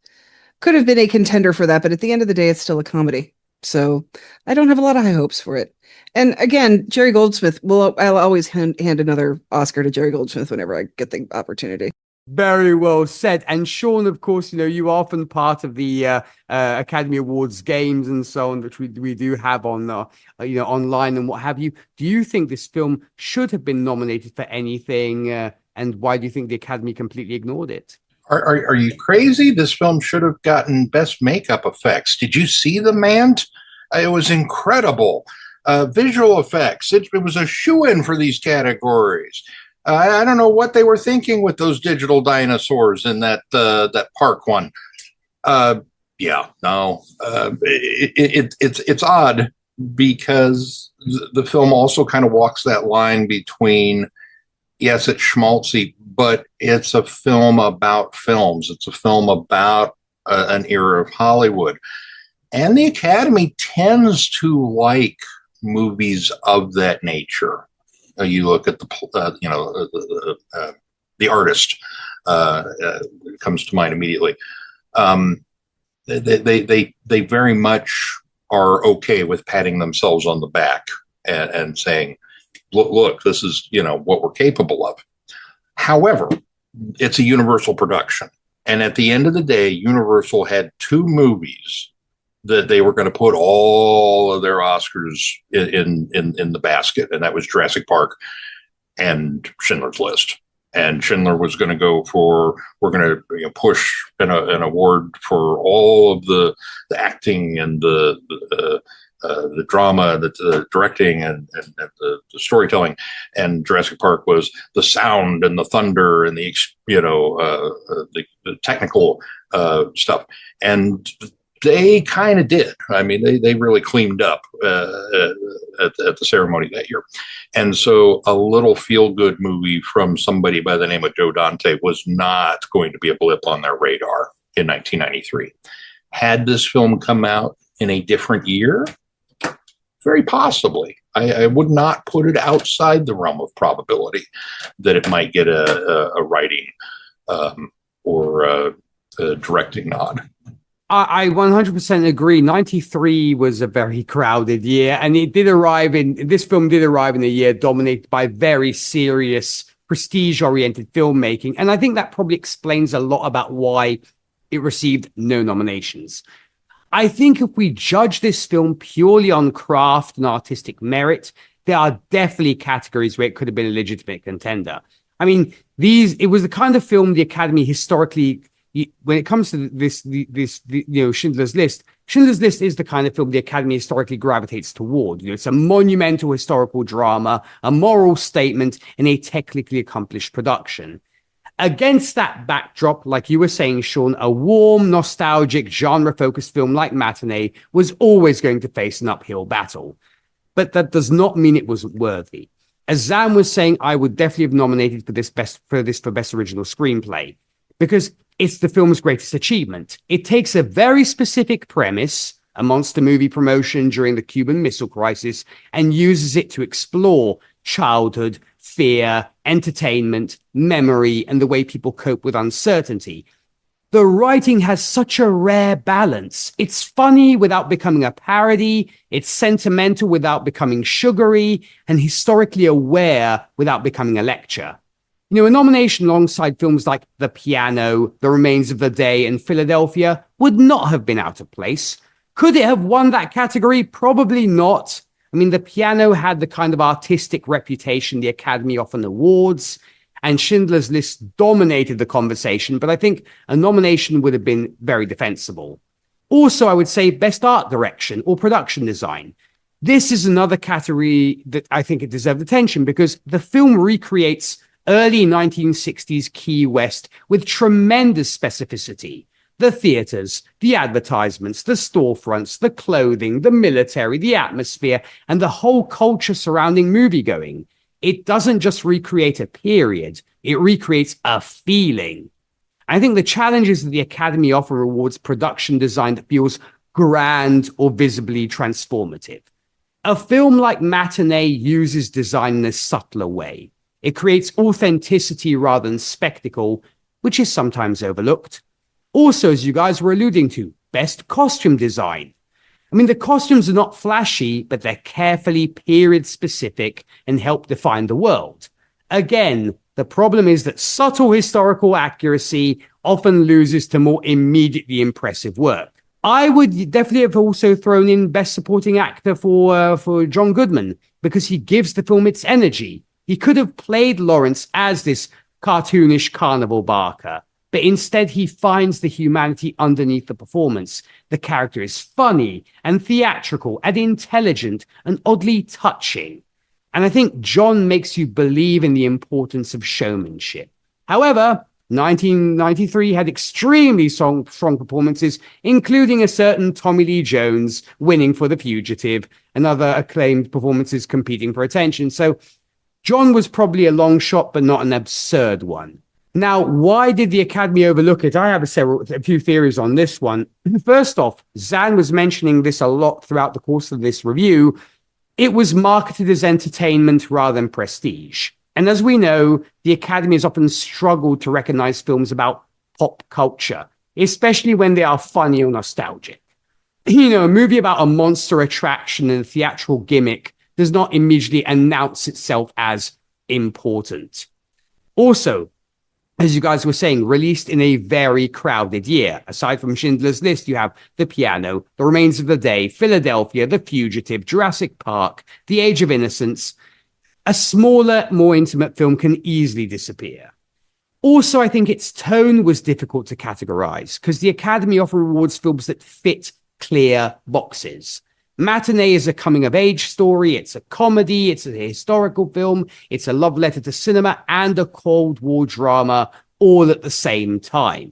been a contender for that. But at the end of the day, it's still a comedy. So I don't have a lot of high hopes for it. And again, Jerry Goldsmith, I'll always hand another Oscar to Jerry Goldsmith whenever I get the opportunity. Very well said. And Sean, of course, you are often part of the Academy Awards games and so on, which we do have on online and what have you. Do you think this film should have been nominated for anything? And why do you think the Academy completely ignored it? Are you crazy? This film should have gotten best makeup effects. Did you see The Mant? It was incredible. Visual effects. It was a shoo-in for these categories. I don't know what they were thinking with those digital dinosaurs in that park one. It's odd because the film also kind of walks that line between, yes, it's schmaltzy, but it's a film about films. It's a film about an era of Hollywood. And the Academy tends to like movies of that nature. You look at the Artist comes to mind immediately. They very much are okay with patting themselves on the back and saying, look, this is what we're capable of. However, it's a Universal production, and at the end of the day, Universal had two movies that they were going to put all of their Oscars in the basket, and that was Jurassic Park and Schindler's List. And Schindler was going to go for, we're going to push an award for all of the acting and the drama, the directing and the storytelling. And Jurassic Park was the sound and the thunder and the technical stuff. And they kind of did. I mean, they really cleaned up at the ceremony that year. And so a little feel-good movie from somebody by the name of Joe Dante was not going to be a blip on their radar in 1993. Had this film come out in a different year? Very possibly. I would not put it outside the realm of probability that it might get a writing or a directing nod. I 100% agree. 93 was a very crowded year, and this film did arrive in a year dominated by very serious, prestige-oriented filmmaking. And I think that probably explains a lot about why it received no nominations. I think if we judge this film purely on craft and artistic merit, there are definitely categories where it could have been a legitimate contender. I mean, it was the kind of film the Academy historically, when it comes to this Schindler's List is the kind of film the Academy historically gravitates toward. It's a monumental historical drama, a moral statement, and a technically accomplished production. Against that backdrop, like you were saying, Sean, a warm, nostalgic, genre-focused film like Matinee was always going to face an uphill battle. But that does not mean it wasn't worthy. As Zan was saying, I would definitely have nominated for Best Original Screenplay, because it's the film's greatest achievement. It takes a very specific premise, a monster movie promotion during the Cuban Missile Crisis, and uses it to explore childhood, fear, entertainment, memory, and the way people cope with uncertainty. The writing has such a rare balance. It's funny without becoming a parody, it's sentimental without becoming sugary, and historically aware without becoming a lecture. A nomination alongside films like The Piano, The Remains of the Day, and Philadelphia would not have been out of place. Could it have won that category? Probably not. I mean, The Piano had the kind of artistic reputation the Academy often awards, and Schindler's List dominated the conversation, but I think a nomination would have been very defensible. Also, I would say Best Art Direction or Production Design. This is another category that I think it deserved attention because the film recreates early 1960s Key West with tremendous specificity. The theaters, the advertisements, the storefronts, the clothing, the military, the atmosphere, and the whole culture surrounding moviegoing. It doesn't just recreate a period, It recreates a feeling. I think the challenge is that the Academy often rewards production design that feels grand or visibly transformative. A film like Matinee uses design in a subtler way. It creates authenticity rather than spectacle, which is sometimes overlooked. Also, as you guys were alluding to, best costume design. I mean, the costumes are not flashy, but they're carefully period-specific and help define the world. Again, the problem is that subtle historical accuracy often loses to more immediately impressive work. I would definitely have also thrown in Best Supporting Actor for John Goodman, because he gives the film its energy. He could have played Lawrence as this cartoonish carnival barker, but instead he finds the humanity underneath the performance. The character is funny and theatrical and intelligent and oddly touching. And I think John makes you believe in the importance of showmanship. However, 1993 had extremely strong performances, including a certain Tommy Lee Jones winning for The Fugitive and other acclaimed performances competing for attention. So John was probably a long shot, but not an absurd one. Now, why did the Academy overlook it? I have a few theories on this one. First off, Zan was mentioning this a lot throughout the course of this review. It was marketed as entertainment rather than prestige. And as we know, the Academy has often struggled to recognize films about pop culture, especially when they are funny or nostalgic. You know, a movie about a monster attraction and a theatrical gimmick does not immediately announce itself as important. Also, as you guys were saying, released in a very crowded year. Aside from Schindler's List, you have The Piano, The Remains of the Day, Philadelphia, The Fugitive, Jurassic Park, The Age of Innocence. A smaller, more intimate film can easily disappear. Also, I think its tone was difficult to categorize because the Academy often rewards films that fit clear boxes. Matinee is a coming-of-age story, it's a comedy, it's a historical film, it's a love letter to cinema, and a Cold War drama all at the same time.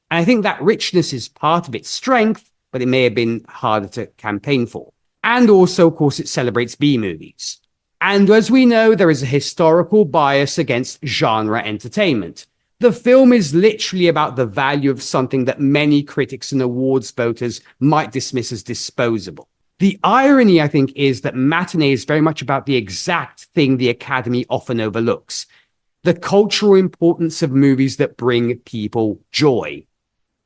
And I think that richness is part of its strength, but it may have been harder to campaign for. And also, of course, it celebrates B-movies. And as we know, there is a historical bias against genre entertainment. The film is literally about the value of something that many critics and awards voters might dismiss as disposable. The irony, I think, is that Matinee is very much about the exact thing the Academy often overlooks: the cultural importance of movies that bring people joy.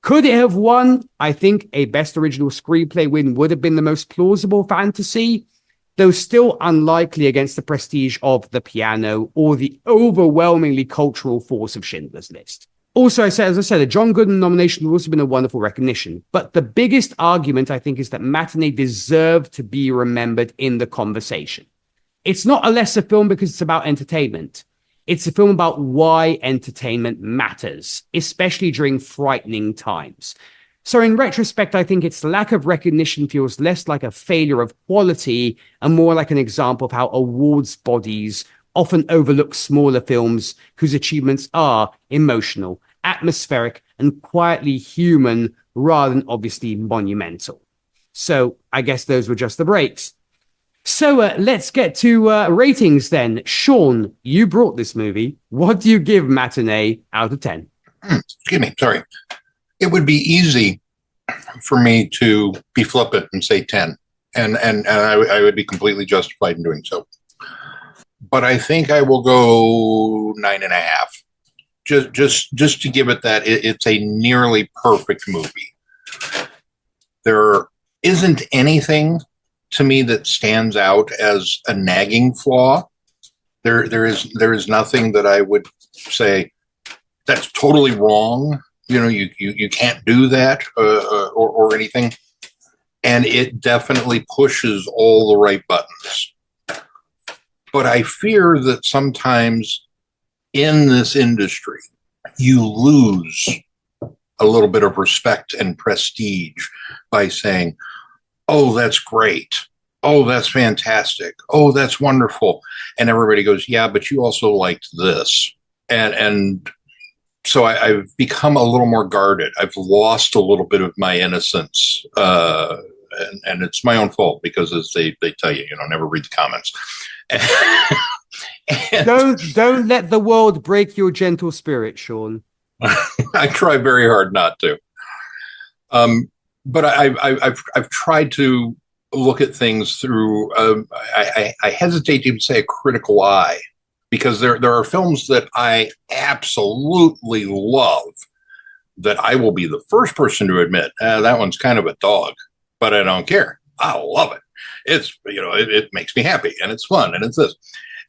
Could it have won? I think a Best Original Screenplay win would have been the most plausible fantasy, though still unlikely against the prestige of The Piano or the overwhelmingly cultural force of Schindler's List. Also, as I said, a John Goodman nomination would also have been a wonderful recognition. But the biggest argument, I think, is that Matinee deserved to be remembered in the conversation. It's not a lesser film because it's about entertainment. It's a film about why entertainment matters, especially during frightening times. So in retrospect, I think its lack of recognition feels less like a failure of quality and more like an example of how awards bodies often overlook smaller films whose achievements are emotional, atmospheric, and quietly human rather than obviously monumental. So I guess those were just the breaks. So let's get to ratings then. Sean, you brought this movie. What do you give Matinee out of 10? Excuse me, sorry. It would be easy for me to be flippant and say 10, and I would be completely justified in doing so. But I think I will go 9.5. Just to give it that it's a nearly perfect movie. There isn't anything to me that stands out as a nagging flaw. There is nothing that I would say that's totally wrong. You know, you can't do that or anything. And it definitely pushes all the right buttons. But I fear that sometimes in this industry, you lose a little bit of respect and prestige by saying, oh, that's great. Oh, that's fantastic. Oh, that's wonderful. And everybody goes, yeah, but you also liked this. And so I've become a little more guarded. I've lost a little bit of my innocence. And it's my own fault because as they tell you, never read the comments. Don't let the world break your gentle spirit, Sean. I try very hard not to. But I've tried to look at things through. I hesitate to even say a critical eye, because there are films that I absolutely love that I will be the first person to admit that one's kind of a dog, but I don't care. I love it. It's, it makes me happy and it's fun and it's this.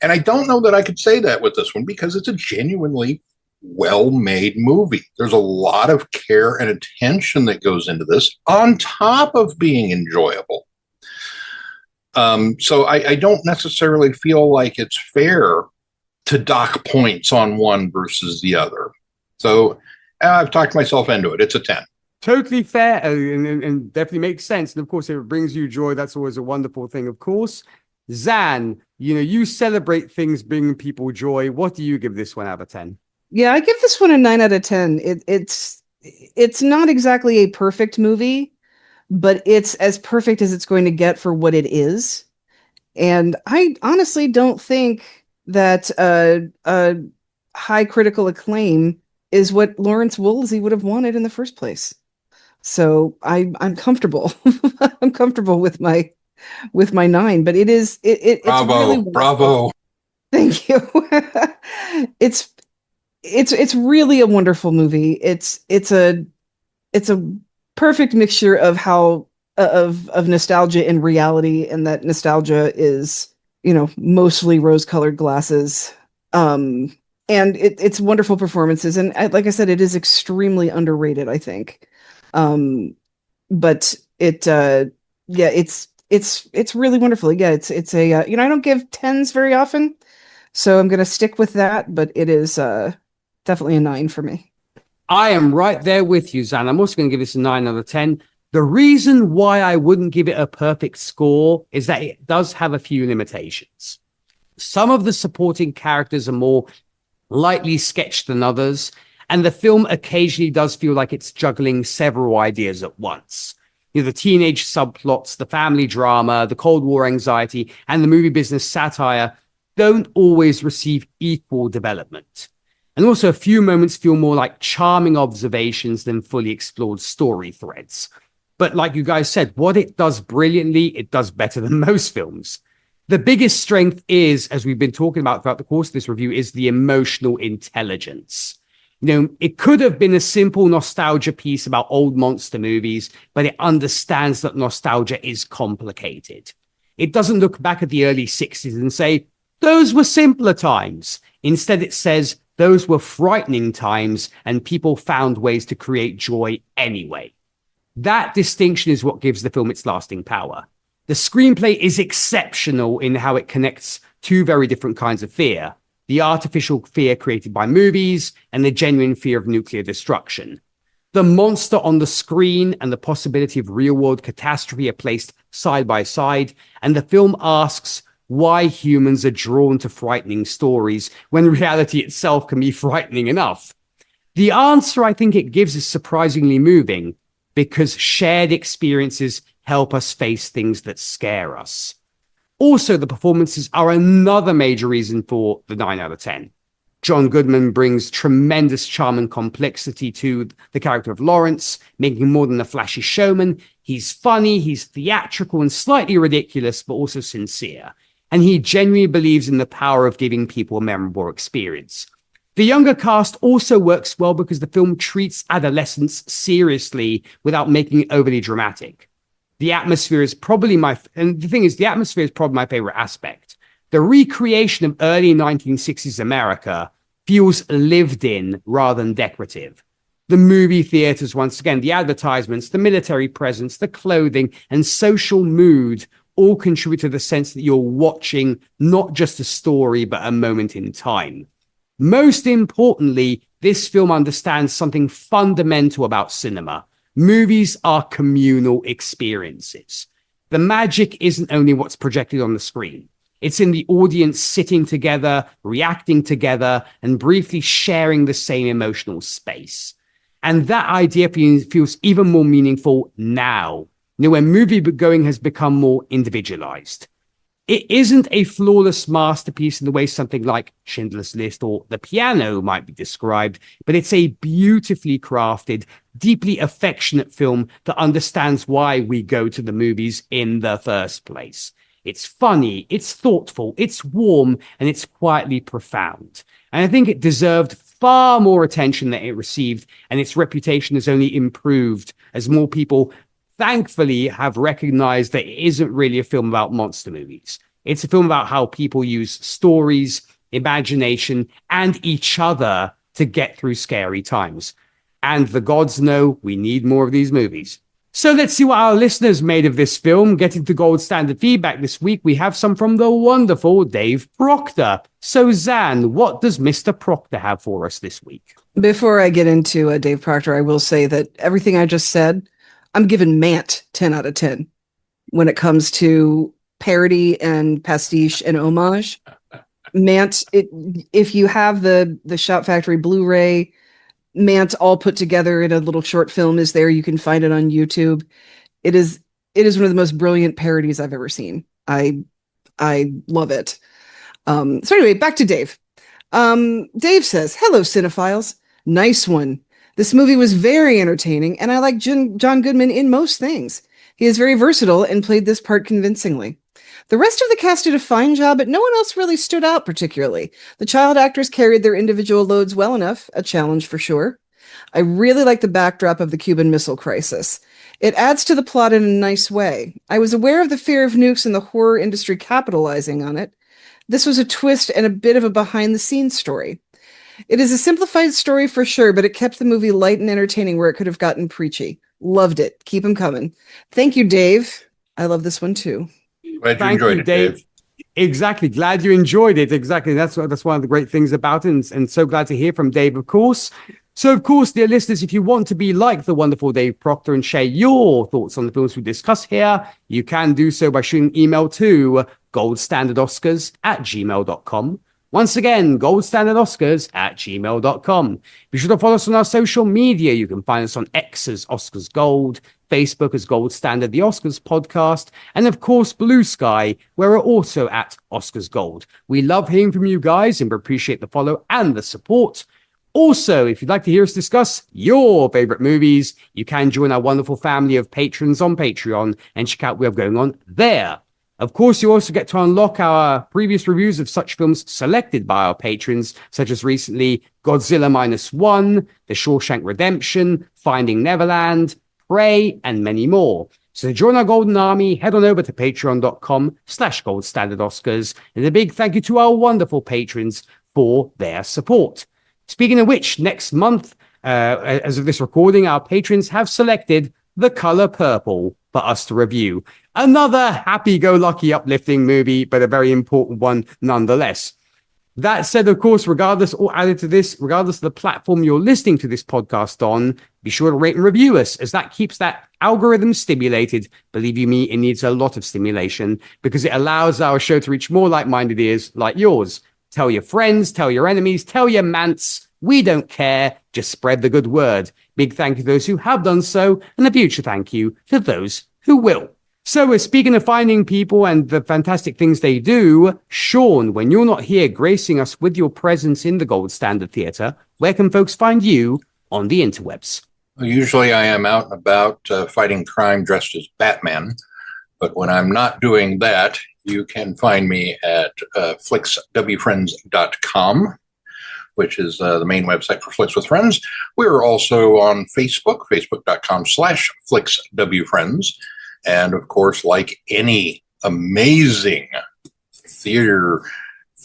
And I don't know that I could say that with this one, because it's a genuinely well-made movie. There's a lot of care and attention that goes into this on top of being enjoyable. So I don't necessarily feel like it's fair to dock points on one versus the other. So I've talked myself into it. It's a 10. Totally fair, and definitely makes sense. And of course, if it brings you joy, that's always a wonderful thing, of course. Zan, you celebrate things bringing people joy. What do you give this one out of 10? Yeah, I give this one a 9 out of 10. It's not exactly a perfect movie, but it's as perfect as it's going to get for what it is. And I honestly don't think that high critical acclaim is what Lawrence Woolsey would have wanted in the first place. So I'm comfortable. I'm comfortable with my 9, but it's bravo, really bravo. Thank you. It's really a wonderful movie. It's a perfect mixture of of nostalgia and reality, and that nostalgia is, mostly rose-colored glasses. And it's wonderful performances, and like I said, it is extremely underrated, I think. But it's really wonderful. Yeah, it's a I don't give 10s very often, so I'm gonna stick with that. But it is definitely a 9 for me. I am right there with you, Zan. I'm also going to give this a 9 out of 10. The reason why I wouldn't give it a perfect score is that it does have a few limitations. Some of the supporting characters are more lightly sketched than others, and the film occasionally does feel like it's juggling several ideas at once. The teenage subplots, the family drama, the Cold War anxiety, and the movie business satire don't always receive equal development. And also a few moments feel more like charming observations than fully explored story threads. But like you guys said, what it does brilliantly, it does better than most films. The biggest strength is, as we've been talking about throughout the course of this review, is the emotional intelligence. It could have been a simple nostalgia piece about old monster movies, but it understands that nostalgia is complicated. It doesn't look back at the early 60s and say, those were simpler times. Instead, it says, those were frightening times, and people found ways to create joy anyway. That distinction is what gives the film its lasting power. The screenplay is exceptional in how it connects two very different kinds of fear: the artificial fear created by movies and the genuine fear of nuclear destruction. The monster on the screen and the possibility of real-world catastrophe are placed side by side, and the film asks why humans are drawn to frightening stories when reality itself can be frightening enough. The answer I think it gives is surprisingly moving, because shared experiences help us face things that scare us. Also, the performances are another major reason for the 9 out of 10. John Goodman brings tremendous charm and complexity to the character of Lawrence, making him more than a flashy showman. He's funny, he's theatrical and slightly ridiculous, but also sincere. And he genuinely believes in the power of giving people a memorable experience. The younger cast also works well because the film treats adolescence seriously without making it overly dramatic. The atmosphere is probably my favorite aspect. The recreation of early 1960s America feels lived in rather than decorative. The movie theaters, once again, the advertisements, the military presence, the clothing, and social mood all contribute to the sense that you're watching not just a story, but a moment in time. Most importantly, this film understands something fundamental about cinema. Movies are communal experiences. The magic isn't only what's projected on the screen. It's in the audience sitting together, reacting together, and briefly sharing the same emotional space. And that idea feels even more meaningful now, when movie going has become more individualized. It isn't a flawless masterpiece in the way something like Schindler's List or The Piano might be described, but it's a beautifully crafted, deeply affectionate film that understands why we go to the movies in the first place. It's funny, it's thoughtful, it's warm, and it's quietly profound. And I think it deserved far more attention than it received, and its reputation has only improved as more people thankfully have recognized that it isn't really a film about monster movies. It's a film about how people use stories, imagination, and each other to get through scary times. And the gods know we need more of these movies. So let's see what our listeners made of this film. Getting to gold standard feedback this week, we have some from the wonderful Dave Proctor. So Zan, what does Mr. Proctor have for us this week? Before I get into Dave Proctor, I will say that everything I just said, I'm giving Mant 10 out of 10 when it comes to parody and pastiche and homage. Mant, if you have the Shout Factory Blu-ray, Mant all put together in a little short film is there. You can find it on YouTube. It is one of the most brilliant parodies I've ever seen. I love it. So anyway, back to Dave. Dave says, "Hello, cinephiles. Nice one. This movie was very entertaining, and I like John Goodman in most things. He is very versatile and played this part convincingly. The rest of the cast did a fine job, but no one else really stood out particularly. The child actors carried their individual loads well enough, a challenge for sure. I really like the backdrop of the Cuban Missile Crisis. It adds to the plot in a nice way. I was aware of the fear of nukes and the horror industry capitalizing on it. This was a twist and a bit of a behind-the-scenes story. It is a simplified story for sure, but it kept the movie light and entertaining where it could have gotten preachy. Loved it. Keep them coming." Thank you, Dave. I love this one too. Glad you enjoyed it, Dave. Exactly. Glad you enjoyed it. Exactly. That's one of the great things about it. And so glad to hear from Dave, of course. So, of course, dear listeners, if you want to be like the wonderful Dave Proctor and share your thoughts on the films we discuss here, you can do so by shooting an email to goldstandardoscars@gmail.com. Once again, goldstandardoscars@gmail.com. Be sure to follow us on our social media. You can find us on X as Oscars Gold, Facebook as Gold Standard, the Oscars podcast, and of course, Blue Sky, where we're also at Oscars Gold. We love hearing from you guys and we appreciate the follow and the support. Also, if you'd like to hear us discuss your favorite movies, you can join our wonderful family of patrons on Patreon and check out what we have going on there. Of course, you also get to unlock our previous reviews of such films selected by our patrons, such as recently Godzilla -1, The Shawshank Redemption, Finding Neverland, Prey, and many more. So to join our Golden Army, head on over to patreon.com/goldstandardoscars. And a big thank you to our wonderful patrons for their support. Speaking of which, next month, as of this recording, our patrons have selected The Color Purple for us to review. Another happy-go-lucky, uplifting movie, but a very important one nonetheless. That said, of course, regardless of the platform you're listening to this podcast on, be sure to rate and review us, as that keeps that algorithm stimulated. Believe you me, it needs a lot of stimulation, because it allows our show to reach more like-minded ears like yours. Tell your friends, tell your enemies, tell your mants. We don't care. Just spread the good word. Big thank you to those who have done so, and a future thank you to those who will. So, speaking of finding people and the fantastic things they do, Sean, when you're not here gracing us with your presence in the Gold Standard Theatre, where can folks find you on the interwebs? Well, usually I am out and about fighting crime dressed as Batman, but when I'm not doing that, you can find me at flickswfriends.com, which is the main website for Flicks with Friends. We're also on Facebook, facebook.com/flickswfriends. And of course, like any amazing theater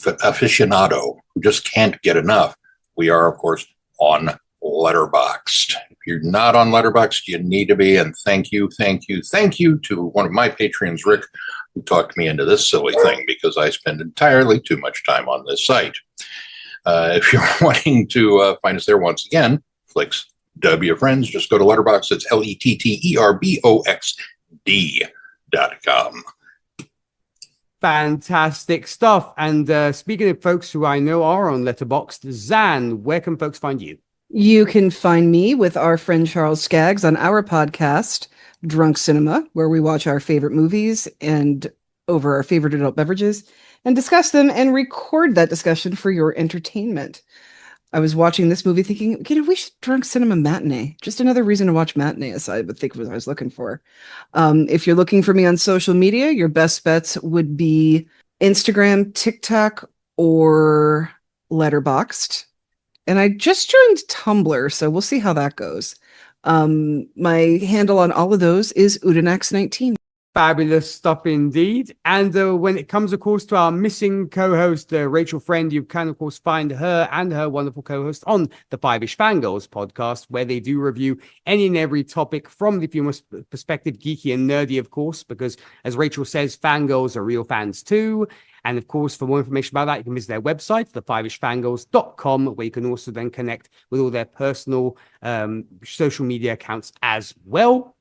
aficionado who just can't get enough, we are, of course, on Letterboxd. If you're not on Letterboxd, you need to be. And thank you to one of my patrons, Rick, who talked me into this silly thing, because I spend entirely too much time on this site. If you're wanting to find us there once again, Flicks W Friends, just go to Letterboxd. It's LETTERBOXD.com. Fantastic stuff. And speaking of folks who I know are on Letterboxd, Zan, where can folks find you? You can find me with our friend Charles Skaggs on our podcast, Drunk Cinema, where we watch our favorite movies and over our favorite adult beverages and discuss them and record that discussion for your entertainment. I was watching this movie thinking, we should drunk cinema matinee. Just another reason to watch matinee, as I would think was what I was looking for. If you're looking for me on social media, your best bets would be Instagram, TikTok, or Letterboxd. And I just joined Tumblr, so we'll see how that goes. My handle on all of those is Udanax19. Fabulous stuff indeed. And when it comes, of course, to our missing co-host, Rachel Friend, you can, of course, find her and her wonderful co-host on the Five-ish Fangirls podcast, where they do review any and every topic from the female perspective, geeky and nerdy, of course, because, as Rachel says, fangirls are real fans too. And of course, for more information about that, you can visit their website, the5ishfangirls.com, where you can also then connect with all their personal social media accounts as well.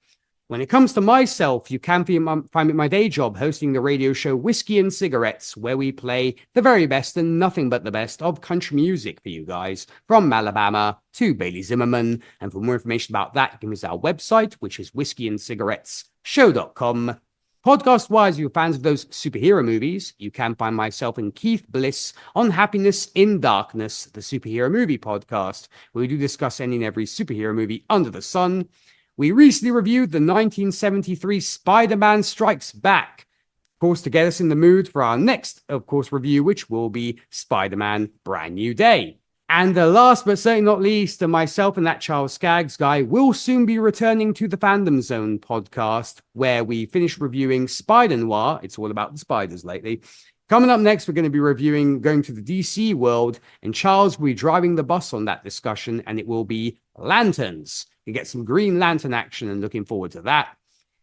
When it comes to myself, you can find me at my day job hosting the radio show Whiskey and Cigarettes, where we play the very best and nothing but the best of country music for you guys, from Alabama to Bailey Zimmerman. And for more information about that, you can visit our website, which is whiskeyandcigarettesshow.com. Podcast-wise, if you're fans of those superhero movies, you can find myself and Keith Bliss on Happiness in Darkness, the superhero movie podcast, where we do discuss any and every superhero movie under the sun. We recently reviewed the 1973 Spider-Man Strikes Back, of course, to get us in the mood for our next, of course, review, which will be Spider-Man Brand New Day. And last but certainly not least, myself and that Charles Skaggs guy will soon be returning to the Fandom Zone podcast, where we finish reviewing Spider-Noir. It's all about the spiders lately. Coming up next, we're going to be reviewing going to the DC world, and Charles will be driving the bus on that discussion, and it will be Lanterns. You get some Green Lantern action, and looking forward to that.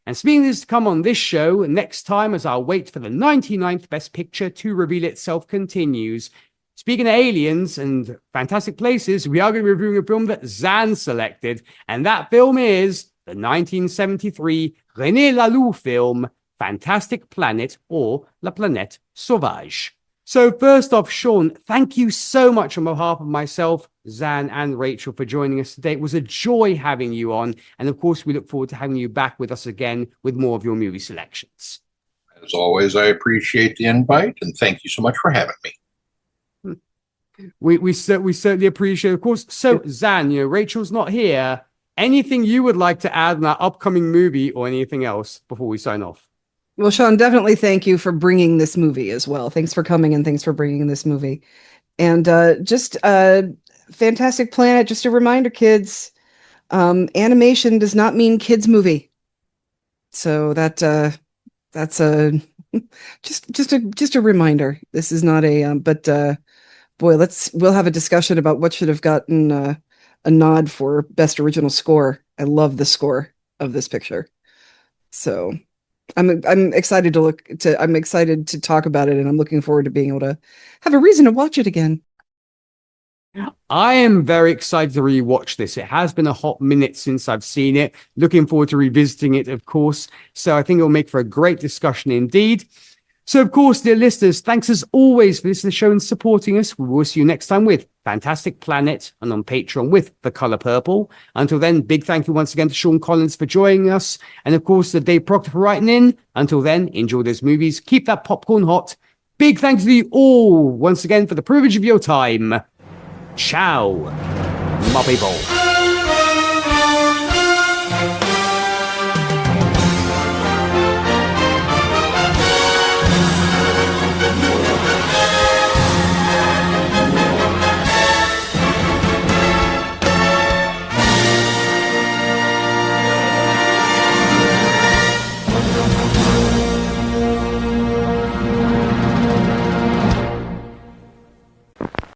And speaking of this to come on this show, next time as our wait for the 99th Best Picture to reveal itself continues. Speaking of aliens and fantastic places, we are going to be reviewing a film that Zan selected, and that film is the 1973 René Laloux film, Fantastic Planet, or La Planète Sauvage. So first off, Sean, thank you so much on behalf of myself, Zan, and Rachel for joining us today. It was a joy having you on. And of course, we look forward to having you back with us again with more of your movie selections. As always, I appreciate the invite, and thank you so much for having me. We certainly appreciate it, of course. So, Zan, Rachel's not here. Anything you would like to add on our upcoming movie or anything else before we sign off? Well, Sean, definitely thank you for bringing this movie as well. Thanks for coming and thanks for bringing this movie. And just Fantastic Planet, just a reminder, kids, animation does not mean kids movie. So that's a just a reminder. This is not a boy, we'll have a discussion about what should have gotten a nod for best original score. I love the score of this picture. So I'm excited I'm excited to talk about it, and I'm looking forward to being able to have a reason to watch it again. I am very excited to rewatch this. It has been a hot minute since I've seen it. Looking forward to revisiting it, of course. So I think it will make for a great discussion indeed. So, of course, dear listeners, thanks as always for listening to the show and supporting us. We will see you next time with Fantastic Planet and on Patreon with The Color Purple. Until then, big thank you once again to Sean Collins for joining us. And, of course, to Dave Proctor for writing in. Until then, enjoy those movies. Keep that popcorn hot. Big thanks to you all once again for the privilege of your time. Ciao, my people.